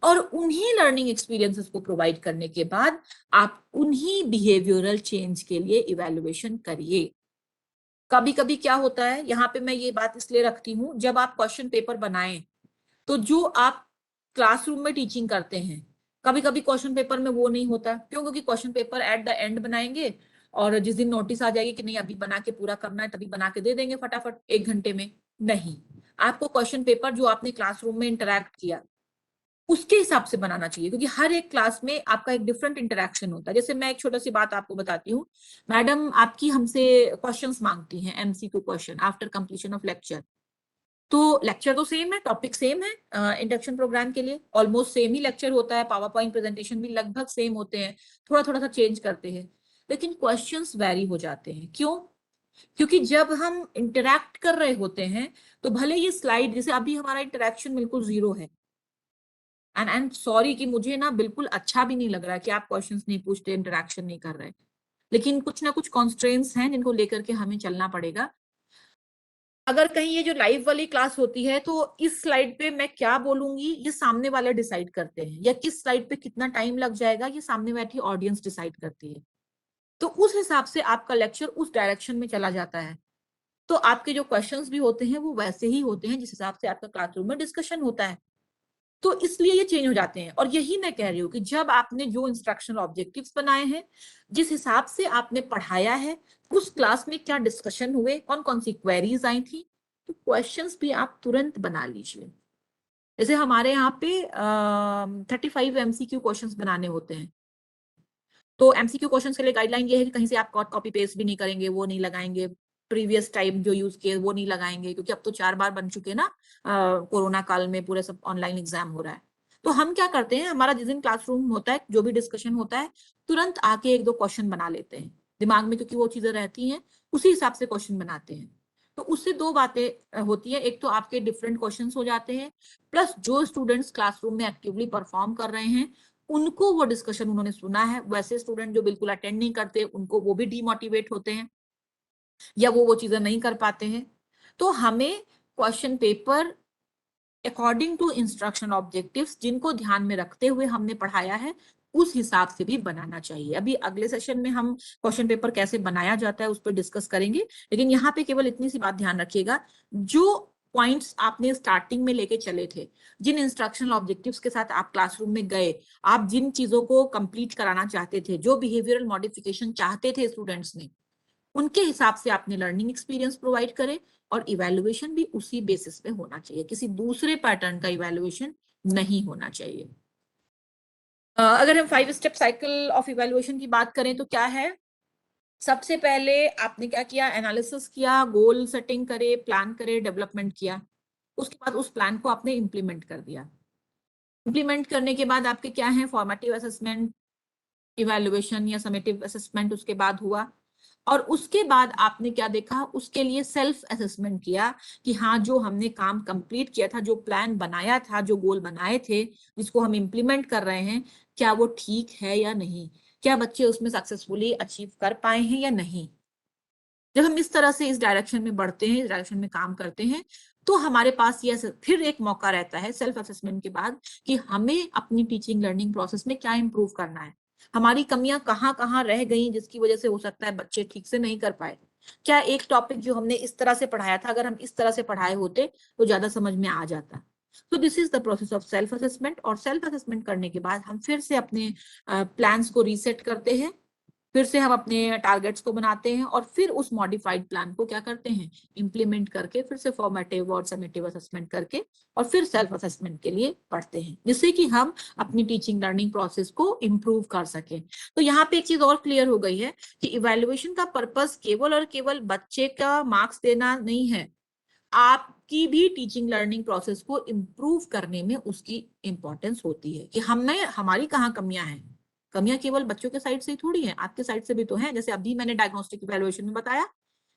Speaker 1: और उन्हीं लर्निंग एक्सपीरियंसेस को प्रोवाइड करने के बाद आप उन्हीं बिहेवियरल चेंज के लिए इवैल्यूएशन करिए। कभी कभी क्या होता है, यहाँ पे मैं ये बात इसलिए रखती हूँ, जब आप क्वेश्चन पेपर बनाएं तो जो आप क्लासरूम में टीचिंग करते हैं कभी कभी क्वेश्चन पेपर में वो नहीं होता। क्यों? क्योंकि question paper at the end बनाएंगे और जिस दिन नोटिस आ जाएगी कि नहीं अभी बना के पूरा करना है तभी बना के दे देंगे फटाफट 1 घंटे में। नहीं, आपको क्वेश्चन पेपर जो आपने क्लासरूम में इंटरेक्ट किया उसके हिसाब से बनाना चाहिए, क्योंकि हर एक क्लास में आपका एक डिफरेंट इंटरेक्शन होता है। जैसे मैं एक छोटा सी बात आपको बताती हूँ, मैडम आपकी हमसे क्वेश्चंस मांगती हैं, MCQ question after completion of lecture. तो लेक्चर तो सेम है, टॉपिक सेम है, इंडक्शन प्रोग्राम के लिए ऑलमोस्ट सेम ही लेक्चर होता है, पावर पॉइंट प्रेजेंटेशन भी लगभग सेम होते हैं, थोड़ा थोड़ा सा चेंज करते हैं, लेकिन क्वेश्चंस वेरी हो जाते हैं। क्यों? क्योंकि जब हम इंटरेक्ट कर रहे होते हैं तो भले ये स्लाइड, जैसे अभी हमारा इंटरेक्शन बिल्कुल जीरो है, एंड सॉरी कि मुझे ना बिल्कुल अच्छा भी नहीं लग रहा है कि आप क्वेश्चंस नहीं पूछते, इंटरेक्शन नहीं कर रहे, लेकिन कुछ ना कुछ कॉन्स्ट्रेंट्स हैं जिनको लेकर के हमें चलना पड़ेगा। अगर कहीं ये जो लाइव वाली क्लास होती है तो इस स्लाइड पे मैं क्या बोलूंगी ये सामने वाले डिसाइड करते हैं, या किस स्लाइड पे कितना टाइम लग जाएगा ये सामने बैठी ऑडियंस डिसाइड करती है। तो उस हिसाब से आपका लेक्चर उस डायरेक्शन में चला जाता है। तो आपके जो क्वेश्चंस भी होते हैं वो वैसे ही होते हैं जिस हिसाब से आपका क्लासरूम में डिस्कशन होता है। तो इसलिए ये चेंज हो जाते हैं। और यही मैं कह रही हूँ कि जब आपने जो इंस्ट्रक्शनल ऑब्जेक्टिव्स बनाए हैं, जिस हिसाब से आपने पढ़ाया है, उस क्लास में क्या डिस्कशन हुए, कौन कौन सी क्वेरीज आई थी, तो क्वेश्चंस भी आप तुरंत बना लीजिए। जैसे हमारे यहाँ पे 35 एमसीक्यू क्वेश्चंस बनाने होते हैं। तो एमसीक्यू क्वेश्चंस के लिए गाइडलाइन ये है कि कहीं से आप कॉपी पेस्ट भी नहीं करेंगे, वो नहीं लगाएंगे, प्रीवियस टाइम जो यूज किए वो नहीं लगाएंगे, क्योंकि अब तो 4 बार बन चुके ना, कोरोना काल में पूरे सब ऑनलाइन एग्जाम हो रहा है। तो हम क्या करते हैं, हमारा जिस दिन क्लासरूम होता है, जो भी डिस्कशन होता है, तुरंत आके 1-2 क्वेश्चन बना लेते हैं दिमाग में, क्योंकि वो चीजें रहती हैं, उसी हिसाब से क्वेश्चन बनाते हैं। तो उससे 2 बातें होती है, एक तो आपके डिफरेंट क्वेश्चन हो जाते हैं, प्लस जो स्टूडेंट्स क्लासरूम में एक्टिवली परफॉर्म कर रहे हैं उनको वो डिस्कशन उन्होंने सुना है। वैसे स्टूडेंट जो बिल्कुल अटेंड नहीं करते उनको वो भी डीमोटिवेट होते हैं या वो चीजें नहीं कर पाते हैं। तो हमें question paper according to instruction objectives जिनको ध्यान में रखते हुए हमने पढ़ाया है उस हिसाब से भी बनाना चाहिए। अभी अगले सेशन में हम क्वेश्चन पेपर कैसे बनाया जाता है उस पर डिस्कस करेंगे, लेकिन यहाँ पे केवल इतनी सी बात ध्यान रखिएगा, जो पॉइंट्स आपने स्टार्टिंग में लेके चले थे, जिन इंस्ट्रक्शनल ऑब्जेक्टिव्स के साथ आप क्लासरूम में गए, आप जिन चीजों को कंप्लीट कराना चाहते थे, जो बिहेवियरल मॉडिफिकेशन चाहते थे स्टूडेंट्स ने, उनके हिसाब से आपने लर्निंग एक्सपीरियंस प्रोवाइड करें और इवैल्यूएशन भी उसी बेसिस पे होना चाहिए, किसी दूसरे पैटर्न का इवैल्यूएशन नहीं होना चाहिए। अगर हम 5 स्टेप साइकिल ऑफ इवैल्यूएशन की बात करें तो क्या है, सबसे पहले आपने क्या किया, एनालिसिस किया, गोल सेटिंग करे, प्लान करे, डेवलपमेंट किया, उसके बाद उस प्लान को आपने इम्प्लीमेंट कर दिया। इम्प्लीमेंट करने के बाद आपके क्या है, फॉर्मेटिव असेसमेंट, इवैल्यूएशन या समेटिव असेसमेंट उसके बाद हुआ, और उसके बाद आपने क्या देखा, उसके लिए सेल्फ असेसमेंट किया कि हाँ जो हमने काम कंप्लीट किया था, जो प्लान बनाया था, जो गोल बनाए थे, जिसको हम इम्प्लीमेंट कर रहे हैं, क्या वो ठीक है या नहीं, क्या बच्चे उसमें सक्सेसफुली अचीव कर पाए हैं या नहीं। जब हम इस तरह से इस डायरेक्शन में बढ़ते हैं, इस डायरेक्शन में काम करते हैं, तो हमारे पास ये फिर एक मौका रहता है सेल्फ असेसमेंट के बाद कि हमें अपनी टीचिंग लर्निंग प्रोसेस में क्या इंप्रूव करना है, हमारी कमियां कहाँ कहाँ रह गई जिसकी वजह से हो सकता है बच्चे ठीक से नहीं कर पाए, क्या एक टॉपिक जो हमने इस तरह से पढ़ाया था अगर हम इस तरह से पढ़ाए होते तो ज्यादा समझ में आ जाता। तो this is the process of self assessment, और सेल्फ असेसमेंट करने के बाद हम फिर से अपने प्लान्स को रीसेट करते हैं, फिर से हम अपने टारगेट्स को बनाते हैं, और फिर उस मॉडिफाइड प्लान को क्या करते हैं, इम्प्लीमेंट करके, फिर से फॉर्मेटिव और समेटिव असेसमेंट करके, और फिर सेल्फ असेसमेंट के लिए पढ़ते हैं, जिससे कि हम अपनी टीचिंग लर्निंग प्रोसेस को इम्प्रूव कर सकें। तो यहाँ पे एक चीज और क्लियर हो गई है कि इवैल्यूएशन का पर्पस केवल और केवल बच्चे का मार्क्स देना नहीं है, आपकी भी टीचिंग लर्निंग प्रोसेस को इम्प्रूव करने में उसकी इंपॉर्टेंस होती है कि हमें, हमारी कहाँ कमियां हैं। कमियां केवल बच्चों के साइड से ही थोड़ी है, आपके साइड से भी तो है। जैसे अभी मैंने डायग्नोस्टिक इवैल्यूएशन में बताया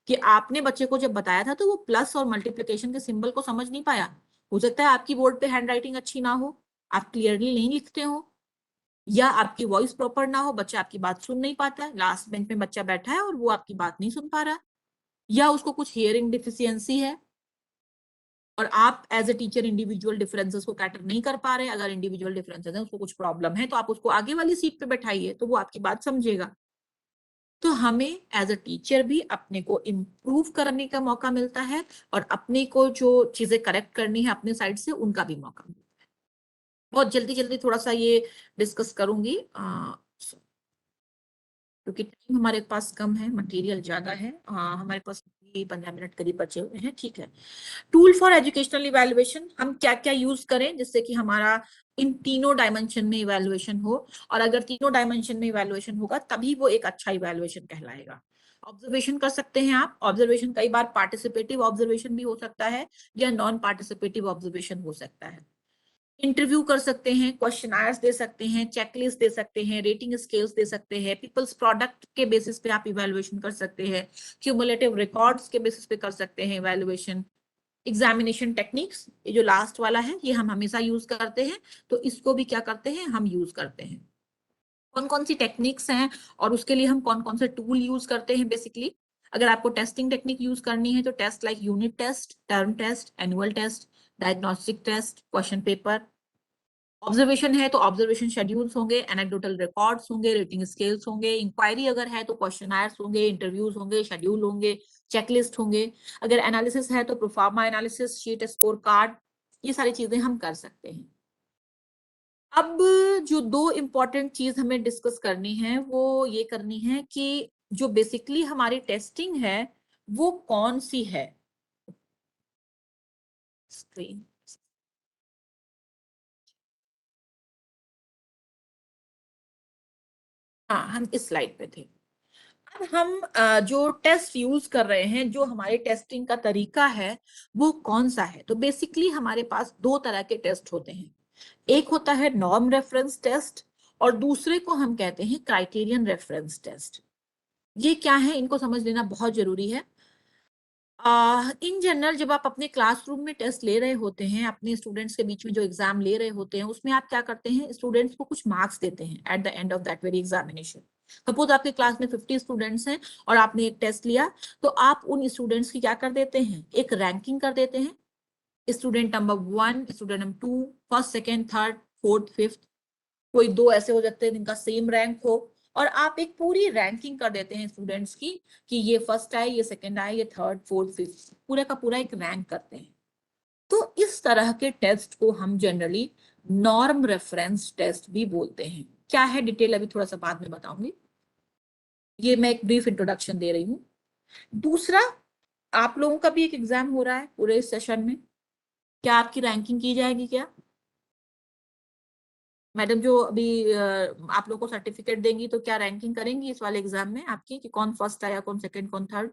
Speaker 1: कि आपने बच्चे को जब बताया था तो वो प्लस और मल्टीप्लिकेशन के सिंबल को समझ नहीं पाया। हो सकता है आपकी बोर्ड पे हैंड राइटिंग अच्छी ना हो, आप क्लियरली नहीं लिखते हो, या आपकी वॉइस प्रॉपर ना हो, बच्चा आपकी बात सुन नहीं पाता है, लास्ट बेंच में बच्चा बैठा है और वो आपकी बात नहीं सुन पा रहा, या उसको कुछ हियरिंग डिफिशियंसी है, और आप as a teacher individual differences को कैटर नहीं कर पा रहे। अगर इंडिविजुअल डिफरेंसेस है, उसको कुछ प्रॉब्लम है, तो आप उसको आगे वाली सीट पे बैठाइए, तो वो आपकी बात समझेगा। तो हमें एज अ टीचर भी अपने को इम्प्रूव करने का मौका मिलता है, और अपने को जो चीजें करेक्ट करनी है अपने साइड से, उनका भी मौका मिलता है। बहुत जल्दी जल्दी थोड़ा सा ये डिस्कस करूंगी क्योंकि टाइम हमारे पास कम है, मटेरियल ज्यादा है। हमारे पास 15 मिनट करीब बचे हुए हैं, ठीक है। टूल फॉर एजुकेशनल इवैल्यूएशन हम क्या क्या यूज करें जिससे कि हमारा इन तीनों डायमेंशन में इवैल्यूएशन हो, और अगर तीनों डायमेंशन में इवैल्यूएशन होगा तभी वो एक अच्छा इवैल्यूएशन कहलाएगा। ऑब्जर्वेशन कर सकते हैं आप, ऑब्जर्वेशन कई बार पार्टिसिपेटिव ऑब्जर्वेशन भी हो सकता है या नॉन पार्टिसिपेटिव ऑब्जर्वेशन हो सकता है। इंटरव्यू कर सकते हैं, क्वेश्चनायर्स दे सकते हैं, चेकलिस्ट दे सकते हैं, रेटिंग स्केल्स दे सकते हैं, पीपल्स प्रोडक्ट के बेसिस पे आप इवैल्यूएशन कर सकते हैं, क्यूमुलेटिव रिकॉर्ड्स के बेसिस पे कर सकते हैं इवैल्यूएशन। एग्जामिनेशन टेक्निक्स, ये जो लास्ट वाला है ये हम हमेशा यूज करते हैं, तो इसको भी क्या करते हैं, हम यूज करते हैं। कौन कौन सी टेक्निक्स हैं और उसके लिए हम कौन कौन से टूल यूज करते हैं बेसिकली। अगर आपको टेस्टिंग टेक्निक यूज करनी है तो test like unit test, term test, annual test, diagnostic test, question paper. Observation है तो ऑब्जर्वेशन शेड्यूल्स होंगे, एनेक्डोटल रिकॉर्ड्स होंगे, रेटिंग स्केल्स होंगे। इंक्वायरी अगर है तो क्वेश्चनायर्स होंगे, इंटरव्यूज होंगे, शेड्यूल होंगे, चेकलिस्ट होंगे। अगर एनालिसिस है तो proforma analysis, sheet score card, ये सारी चीजें हम कर सकते हैं। अब जो दो इंपॉर्टेंट चीज हमें डिस्कस करनी है वो ये करनी है कि जो बेसिकली हमारी टेस्टिंग है वो कौन सी है। स्क्रीन, हाँ हम इस स्लाइड पे थे। अब हम जो टेस्ट यूज कर रहे हैं, जो हमारे टेस्टिंग का तरीका है वो कौन सा है। तो बेसिकली हमारे पास दो तरह के टेस्ट होते हैं, एक होता है नॉर्म रेफरेंस टेस्ट और दूसरे को हम कहते हैं क्राइटेरियन रेफरेंस टेस्ट। ये क्या है, इनको समझ लेना बहुत जरूरी है। इन जनरल जब आप अपने क्लासरूम में टेस्ट ले रहे होते हैं, अपने स्टूडेंट्स के बीच में जो एग्जाम ले रहे होते हैं, उसमें आप क्या करते हैं, स्टूडेंट्स को कुछ मार्क्स देते हैं at the end of that very examination. Suppose आपके क्लास में 50 स्टूडेंट्स हैं और आपने एक टेस्ट लिया, तो आप उन स्टूडेंट्स की क्या कर देते हैं, एक रैंकिंग कर देते हैं। Student number 1, student number 2, first, second, third, fourth, fifth, कोई दो ऐसे हो सकते हैं जिनका सेम रैंक हो, और आप एक पूरी रैंकिंग कर देते हैं स्टूडेंट्स की कि ये फर्स्ट आए, ये सेकंड आए, ये थर्ड, फोर्थ, फिफ्थ, पूरा का पूरा एक रैंक करते हैं। तो इस तरह के टेस्ट को हम जनरली नॉर्म रेफरेंस टेस्ट भी बोलते हैं। क्या है डिटेल अभी थोड़ा सा बाद में बताऊंगी, ये मैं एक ब्रीफ इंट्रोडक्शन दे रही हूँ। दूसरा, आप लोगों का भी एक एग्जाम हो रहा है पूरे इस सेशन में, क्या आपकी रैंकिंग की जाएगी क्या? मैडम जो अभी आप लोगों को सर्टिफिकेट देंगी तो क्या रैंकिंग करेंगी इस वाले एग्जाम में आपकी, कि कौन फर्स्ट आया, कौन सेकंड, कौन थर्ड?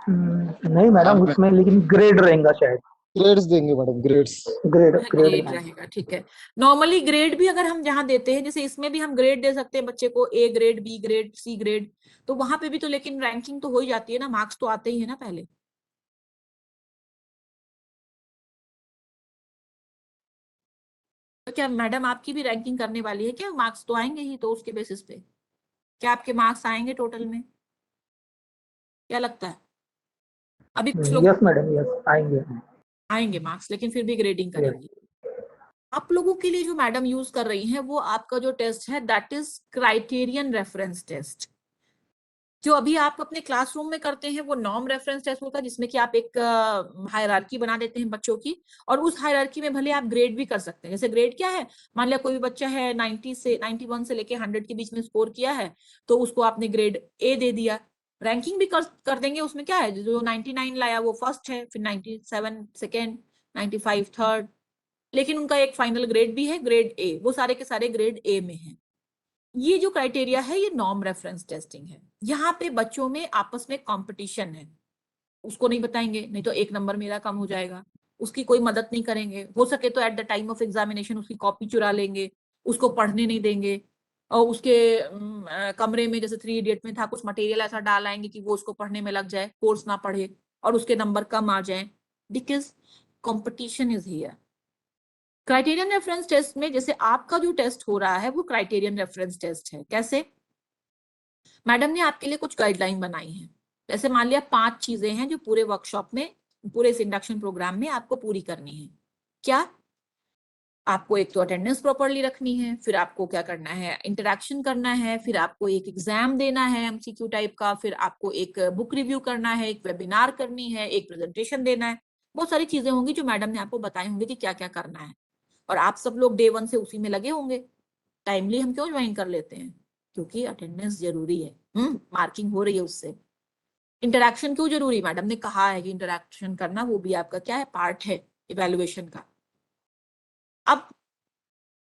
Speaker 3: नहीं मैडम, उसमें लेकिन ग्रेड रहेगा शायद।
Speaker 4: ग्रेड्स देंगे madam, grades.
Speaker 3: Grade grade
Speaker 1: grade रहेगा, ठीक है। नॉर्मली ग्रेड भी अगर हम जहाँ देते हैं, जैसे इसमें भी हम ग्रेड दे सकते हैं बच्चे को, A grade, B grade, C grade, तो वहां पे भी तो लेकिन रैंकिंग तो हो ही जाती है ना, मार्क्स तो आते ही है ना पहले। तो क्या मैडम आपकी भी रैंकिंग करने वाली है क्या? मार्क्स तो आएंगे ही, तो उसके बेसिस पे क्या आपके मार्क्स आएंगे टोटल में, क्या लगता है? अभी कुछ लोग
Speaker 3: यस मैडम, यस आएंगे।
Speaker 1: आएंगे मार्क्स, लेकिन फिर भी ग्रेडिंग
Speaker 3: यस।
Speaker 1: करेंगी। आप लोगों के लिए जो मैडम यूज कर रही हैं वो आपका जो टेस्ट है that is criterion reference test. जो अभी आप अपने क्लासरूम में करते हैं वो नॉर्म रेफरेंस टेस्ट होता है, जिसमें कि आप एक हायरार्की बना देते हैं बच्चों की, और उस हायरार्की में भले आप ग्रेड भी कर सकते हैं। जैसे ग्रेड क्या है, मान लिया कोई भी बच्चा है 91 से लेके 100 के बीच में स्कोर किया है, तो उसको आपने ग्रेड ए दे दिया। रैंकिंग भी कर देंगे, उसमें क्या है, जो 99 लाया वो फर्स्ट है, फिर 97 सेकेंड, 95 थर्ड, लेकिन उनका एक फाइनल ग्रेड भी है, ग्रेड ए, वो सारे के सारे ग्रेड ए में है। ये जो क्राइटेरिया है ये नॉर्म रेफरेंस टेस्टिंग है। यहाँ पे बच्चों में आपस में कंपटीशन है, उसको नहीं बताएंगे, नहीं तो एक नंबर मेरा कम हो जाएगा, उसकी कोई मदद नहीं करेंगे, हो सके तो eight the time of examination उसकी कॉपी चुरा लेंगे, उसको पढ़ने नहीं देंगे, और उसके कमरे में जैसे 3 इडियट में था कुछ मटेरियल ऐसा डाल आएंगे कि वो उसको पढ़ने में लग जाए, कोर्स ना पढ़े और उसके नंबर कम आ जाए, because competition is here. Criterion reference test में जैसे आपका जो टेस्ट हो रहा है वो क्राइटेरियन रेफरेंस टेस्ट है। कैसे? मैडम ने आपके लिए कुछ गाइडलाइन बनाई है। जैसे मान लिया 5 चीजें हैं जो पूरे वर्कशॉप में, पूरे इस इंडक्शन प्रोग्राम में आपको पूरी करनी है। क्या? आपको एक तो अटेंडेंस प्रॉपरली रखनी है, फिर आपको क्या करना है, इंटरेक्शन करना है, फिर आपको एक एग्जाम देना है एमसीक्यू टाइप का, फिर आपको एक बुक रिव्यू करना है, एक वेबिनार करनी है, एक प्रेजेंटेशन देना है। बहुत सारी चीजें होंगी जो मैडम ने आपको बताई होंगी कि क्या क्या करना है, और आप सब लोग डे 1 से उसी में लगे होंगे। टाइमली हम क्यों ज्वाइन कर लेते हैं? क्योंकि अटेंडेंस जरूरी है, मार्किंग हो रही है उससे। इंटरैक्शन क्यों जरूरी? मैडम ने कहा है कि इंटरैक्शन करना वो भी आपका क्या है, पार्ट है इवैल्यूएशन का। अब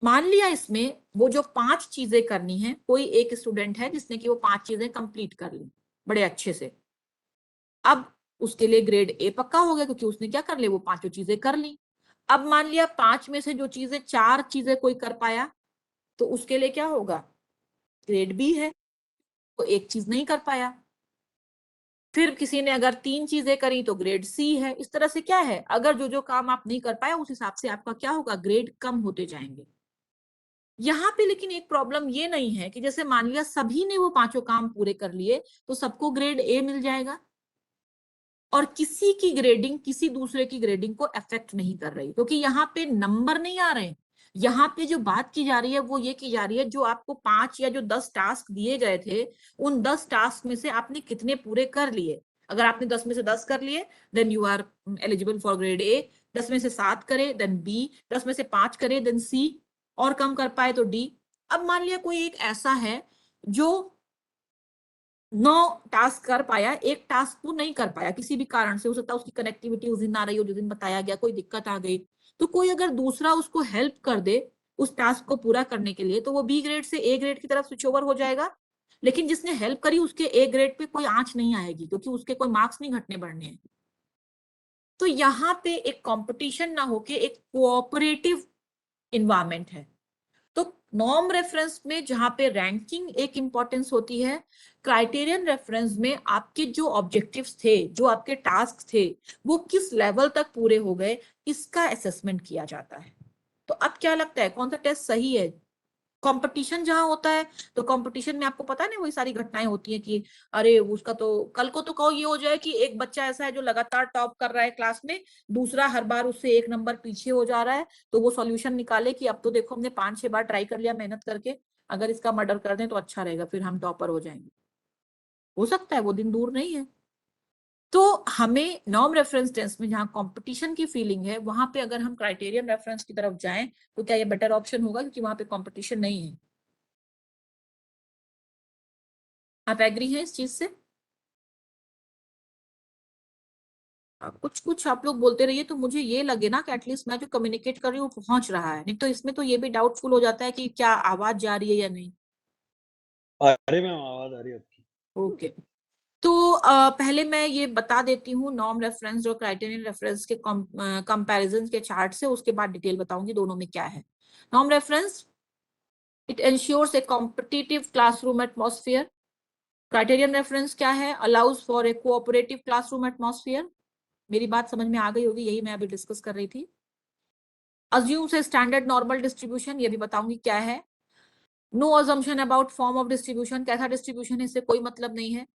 Speaker 1: मान लिया इसमें वो जो 5 चीजें करनी है, कोई एक स्टूडेंट है जिसने कि वो 5 चीजें कंप्लीट कर ली बड़े अच्छे से, अब उसके लिए ग्रेड ए पक्का हो गया, क्योंकि उसने क्या कर ली, वो 5 चीजें कर ली। अब मान लिया 5 में से जो चीजें 4 चीजें कोई कर पाया, तो उसके लिए क्या होगा, ग्रेड बी है, तो एक चीज नहीं कर पाया। फिर किसी ने अगर 3 चीजें करी तो ग्रेड सी है। इस तरह से क्या है, अगर जो जो काम आप नहीं कर पाए उस हिसाब से आपका क्या होगा, ग्रेड कम होते जाएंगे। यहाँ पे लेकिन एक प्रॉब्लम ये नहीं है कि जैसे मान लिया सभी ने वो 5 काम पूरे कर लिए तो सबको ग्रेड ए मिल जाएगा, और किसी की ग्रेडिंग किसी दूसरे की ग्रेडिंग को अफेक्ट नहीं कर रही, क्योंकि यहाँ पे नंबर नहीं आ रहे हैं। यहाँ पे जो बात की जा रही है वो ये की जा रही है, जो आपको 5 या जो 10 टास्क दिए गए थे, उन 10 टास्क में से आपने कितने पूरे कर लिए। अगर आपने 10 में से 10 कर लिए then you are eligible for grade A, 10 में से 7 करे देन बी, 10 में से 5 करे देन सी, और कम कर पाए तो डी। अब मान लिया कोई एक ऐसा है जो 9 टास्क कर पाया, एक टास्क वो नहीं कर पाया किसी भी कारण से, हो सकता है उसकी कनेक्टिविटी उस दिन ना रही हो, जिस दिन बताया गया कोई दिक्कत आ गई, तो कोई अगर दूसरा उसको हेल्प कर दे उस टास्क को पूरा करने के लिए, तो वो बी ग्रेड से ए ग्रेड की तरफ स्विच ओवर हो जाएगा। लेकिन जिसने हेल्प करी उसके ए ग्रेड पे कोई आंच नहीं आएगी, क्योंकि उसके कोई मार्क्स नहीं घटने बढ़ने हैं। तो यहाँ पे एक कंपटीशन ना होके एक कोऑपरेटिव इन्वायरमेंट है। तो नॉर्म रेफरेंस में जहां पे रैंकिंग एक इंपॉर्टेंस होती है, क्राइटेरियन रेफरेंस में आपके जो ऑब्जेक्टिव्स थे, जो आपके टास्क थे, वो किस लेवल तक पूरे हो गए, इसका असेसमेंट किया जाता है। तो अब क्या लगता है कौन सा टेस्ट सही है? कंपटीशन जहां होता है, तो कंपटीशन में आपको पता है ना वही सारी घटनाएं होती हैं कि अरे उसका तो कल को तो कहो ये हो जाए कि एक बच्चा ऐसा है जो लगातार टॉप कर रहा है क्लास में, दूसरा हर बार उससे 1 नंबर पीछे हो जा रहा है, तो वो सॉल्यूशन निकाले कि अब तो देखो हमने 5-6 बार ट्राई कर लिया मेहनत करके, अगर इसका मर्डर कर दें तो अच्छा रहेगा, फिर हम टॉपर हो जाएंगे। हो सकता है, वो दिन दूर नहीं है। तो हमें नॉर्म रेफरेंस टेस्ट में जहां कंपटीशन की फीलिंग है, वहां पे अगर हम क्राइटेरियन रेफरेंस की तरफ जाएं तो क्या ये बेटर ऑप्शन होगा, क्योंकि वहां पे कंपटीशन नहीं है। आप एग्री हैं इस चीज से? कुछ कुछ आप लोग बोलते रहिए तो मुझे ये लगे ना कि एटलीस्ट मैं जो कम्युनिकेट कर रही हूँ वो पहुंच रहा है, नहीं तो इसमें तो ये भी डाउटफुल हो जाता है कि क्या आवाज जा रही है या नहीं।
Speaker 5: अरे मैम आवाज आ रही है आपकी।
Speaker 1: ओके, तो पहले मैं ये बता देती हूँ नॉर्म रेफरेंस और क्राइटेरियन रेफरेंस के कंपैरिजन के चार्ट से, उसके बाद डिटेल बताऊंगी दोनों में क्या है। Norm reference, it ensures A competitive classroom atmosphere. Criterion reference क्या है? Allows for a cooperative classroom atmosphere. मेरी बात समझ में आ गई होगी, यही मैं अभी डिस्कस कर रही थी। Assumes a standard normal distribution, ये भी बताऊंगी क्या है। No assumption about form of distribution, कैसा डिस्ट्रीब्यूशन है इससे कोई मतलब नहीं है।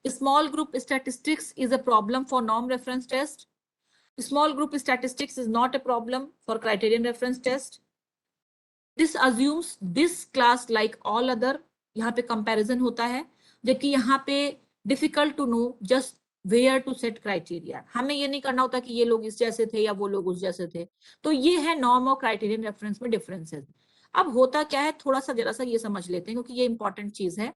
Speaker 1: Small group statistics is a problem for norm reference test. Small group statistics is not a problem for criterion reference test. This assumes this class like all other, यहाँ पे comparison होता है, जबकि यहाँ पे difficult to know just where to set criteria. हमें ये नहीं करना होता कि ये लोग इस जैसे थे या वो लोग उस जैसे थे। तो ये है norm और criterion reference में differences। अब होता क्या है, थोड़ा सा जरा सा ये समझ लेते हैं क्योंकि ये important चीज है।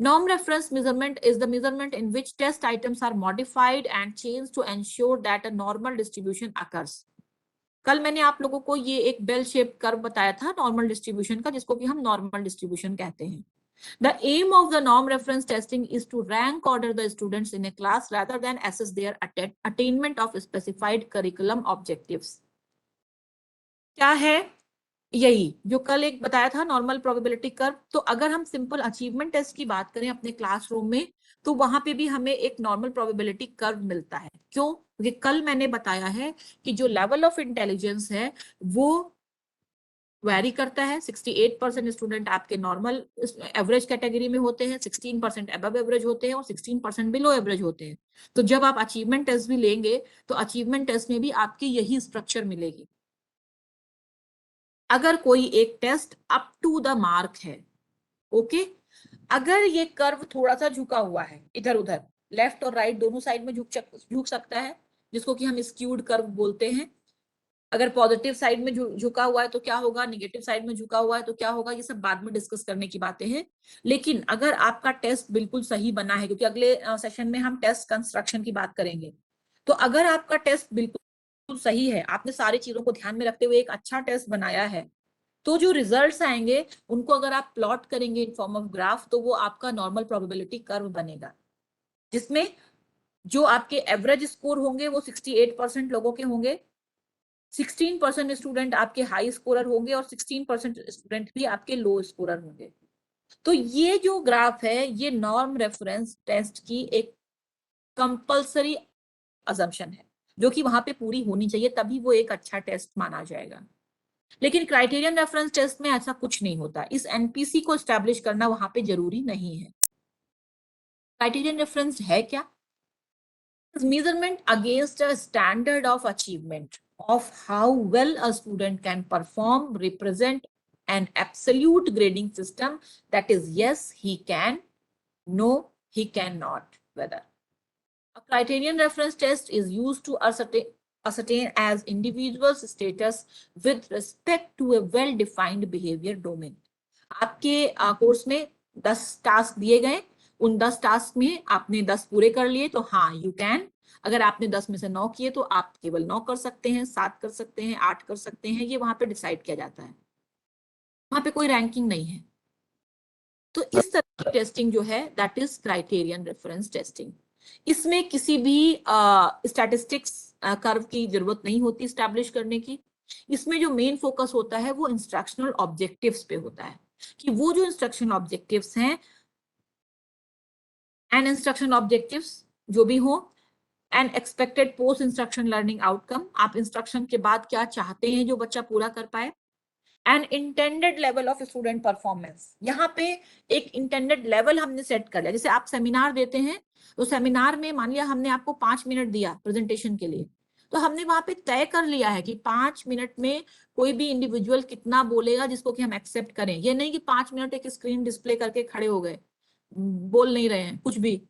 Speaker 1: Norm reference measurement is the measurement in which test items are modified and changed to ensure that a normal distribution occurs. कल मैंने आप लोगों को ये एक बेल शेप कर्व बताया था नॉर्मल डिस्ट्रीब्यूशन का, जिसको कि हम नॉर्मल डिस्ट्रीब्यूशन कहते हैं। The aim of the norm reference testing is to rank order the students in a class rather than assess their attainment of specified curriculum objectives. क्या है? यही जो कल एक बताया था नॉर्मल प्रोबेबिलिटी कर्व। तो अगर हम सिंपल अचीवमेंट टेस्ट की बात करें अपने क्लासरूम में, तो वहां पे भी हमें एक नॉर्मल प्रोबेबिलिटी कर्व मिलता है। क्यों? क्योंकि कल मैंने बताया है कि जो लेवल ऑफ इंटेलिजेंस है वो वेरी करता है। 68% स्टूडेंट आपके नॉर्मल एवरेज कैटेगरी में होते हैं, 16% अबव एवरेज होते हैं और 16% बिलो एवरेज होते हैं। तो जब आप अचीवमेंट टेस्ट भी लेंगे तो अचीवमेंट टेस्ट में भी आपकी यही स्ट्रक्चर मिलेगी। अगर कोई एक test up to the mark है, ओके, अगर ये कर्व थोड़ा सा झुका हुआ है इधर उधर, लेफ्ट और राइट दोनों साइड में झुक सकता है, जिसको कि हम स्क्यूड कर्व बोलते हैं। अगर पॉजिटिव साइड में झुका हुआ है तो क्या होगा, निगेटिव साइड में झुका हुआ है तो क्या होगा, ये सब बाद में डिस्कस करने की बातें हैं। लेकिन अगर आपका टेस्ट बिल्कुल सही बना है, क्योंकि अगले सेशन में हम टेस्ट कंस्ट्रक्शन की बात करेंगे, तो अगर आपका टेस्ट बिल्कुल सही है, आपने सारी चीजों को ध्यान में रखते हुए एक अच्छा टेस्ट बनाया है, तो जो रिजल्ट्स आएंगे उनको अगर आप प्लॉट करेंगे इन फॉर्म ऑफ ग्राफ, तो वो आपका नॉर्मल प्रोबेबिलिटी कर्व बनेगा, जिसमें जो आपके एवरेज स्कोर होंगे वो 68% लोगों के होंगे, 16% स्टूडेंट आपके हाई स्कोरर होंगे और 16% स्टूडेंट भी आपके लो स्कोरर होंगे। तो ये जो ग्राफ है ये नॉर्म रेफरेंस टेस्ट की एक कंपल्सरी अजम्पशन है, जो कि वहां पे पूरी होनी चाहिए, तभी वो एक अच्छा टेस्ट माना जाएगा। लेकिन क्राइटेरियन रेफरेंस टेस्ट में ऐसा कुछ नहीं होता, इस एनपीसी को एस्टैब्लिश करना वहां पे जरूरी नहीं है। क्राइटेरियन रेफरेंस है क्या? Measurement against a standard of achievement of how well a student can perform, represent an absolute grading system, that is yes he can, no he cannot, whether. A criterion reference test is used to ascertain as individual's status with respect to a well-defined behavior domain. आपके course में 10 task दिए गए, उन 10 task में आपने 10 पूरे कर लिए तो हाँ यू कैन। अगर आपने 10 में से 9 किए तो आप केवल 9 कर सकते हैं, 7 कर सकते हैं, 8 कर सकते हैं, ये वहां पे डिसाइड किया जाता है, वहां पे कोई रैंकिंग नहीं है। तो इस तरह की टेस्टिंग जो है that is criterion reference testing. इसमें किसी भी स्टैटिस्टिक्स कर्व की जरूरत नहीं होती स्टैब्लिश करने की। इसमें जो मेन फोकस होता है वो इंस्ट्रक्शनल ऑब्जेक्टिव्स पे होता है, कि वो जो इंस्ट्रक्शनल ऑब्जेक्टिव्स हैं एंड इंस्ट्रक्शन ऑब्जेक्टिव्स जो भी हो, and expected post instruction learning outcome, आप इंस्ट्रक्शन के बाद क्या चाहते हैं जो बच्चा पूरा कर पाए, and intended level of student performance. यहाँ पे एक इंटेंडेड लेवल हमने सेट कर लिया। जैसे आप सेमिनार देते हैं तो सेमिनार में मान लिया हमने आपको 5 मिनट दिया प्रेजेंटेशन के लिए, तो हमने वहां पे तय कर लिया है कि 5 मिनट में कोई भी इंडिविजुअल कितना बोलेगा जिसको कि हम एक्सेप्ट करें। ये नहीं कि 5 मिनट एक स्क्रीन डिस्प्ले करके खड़े हो गए, बोल नहीं रहे हैं कुछ भी,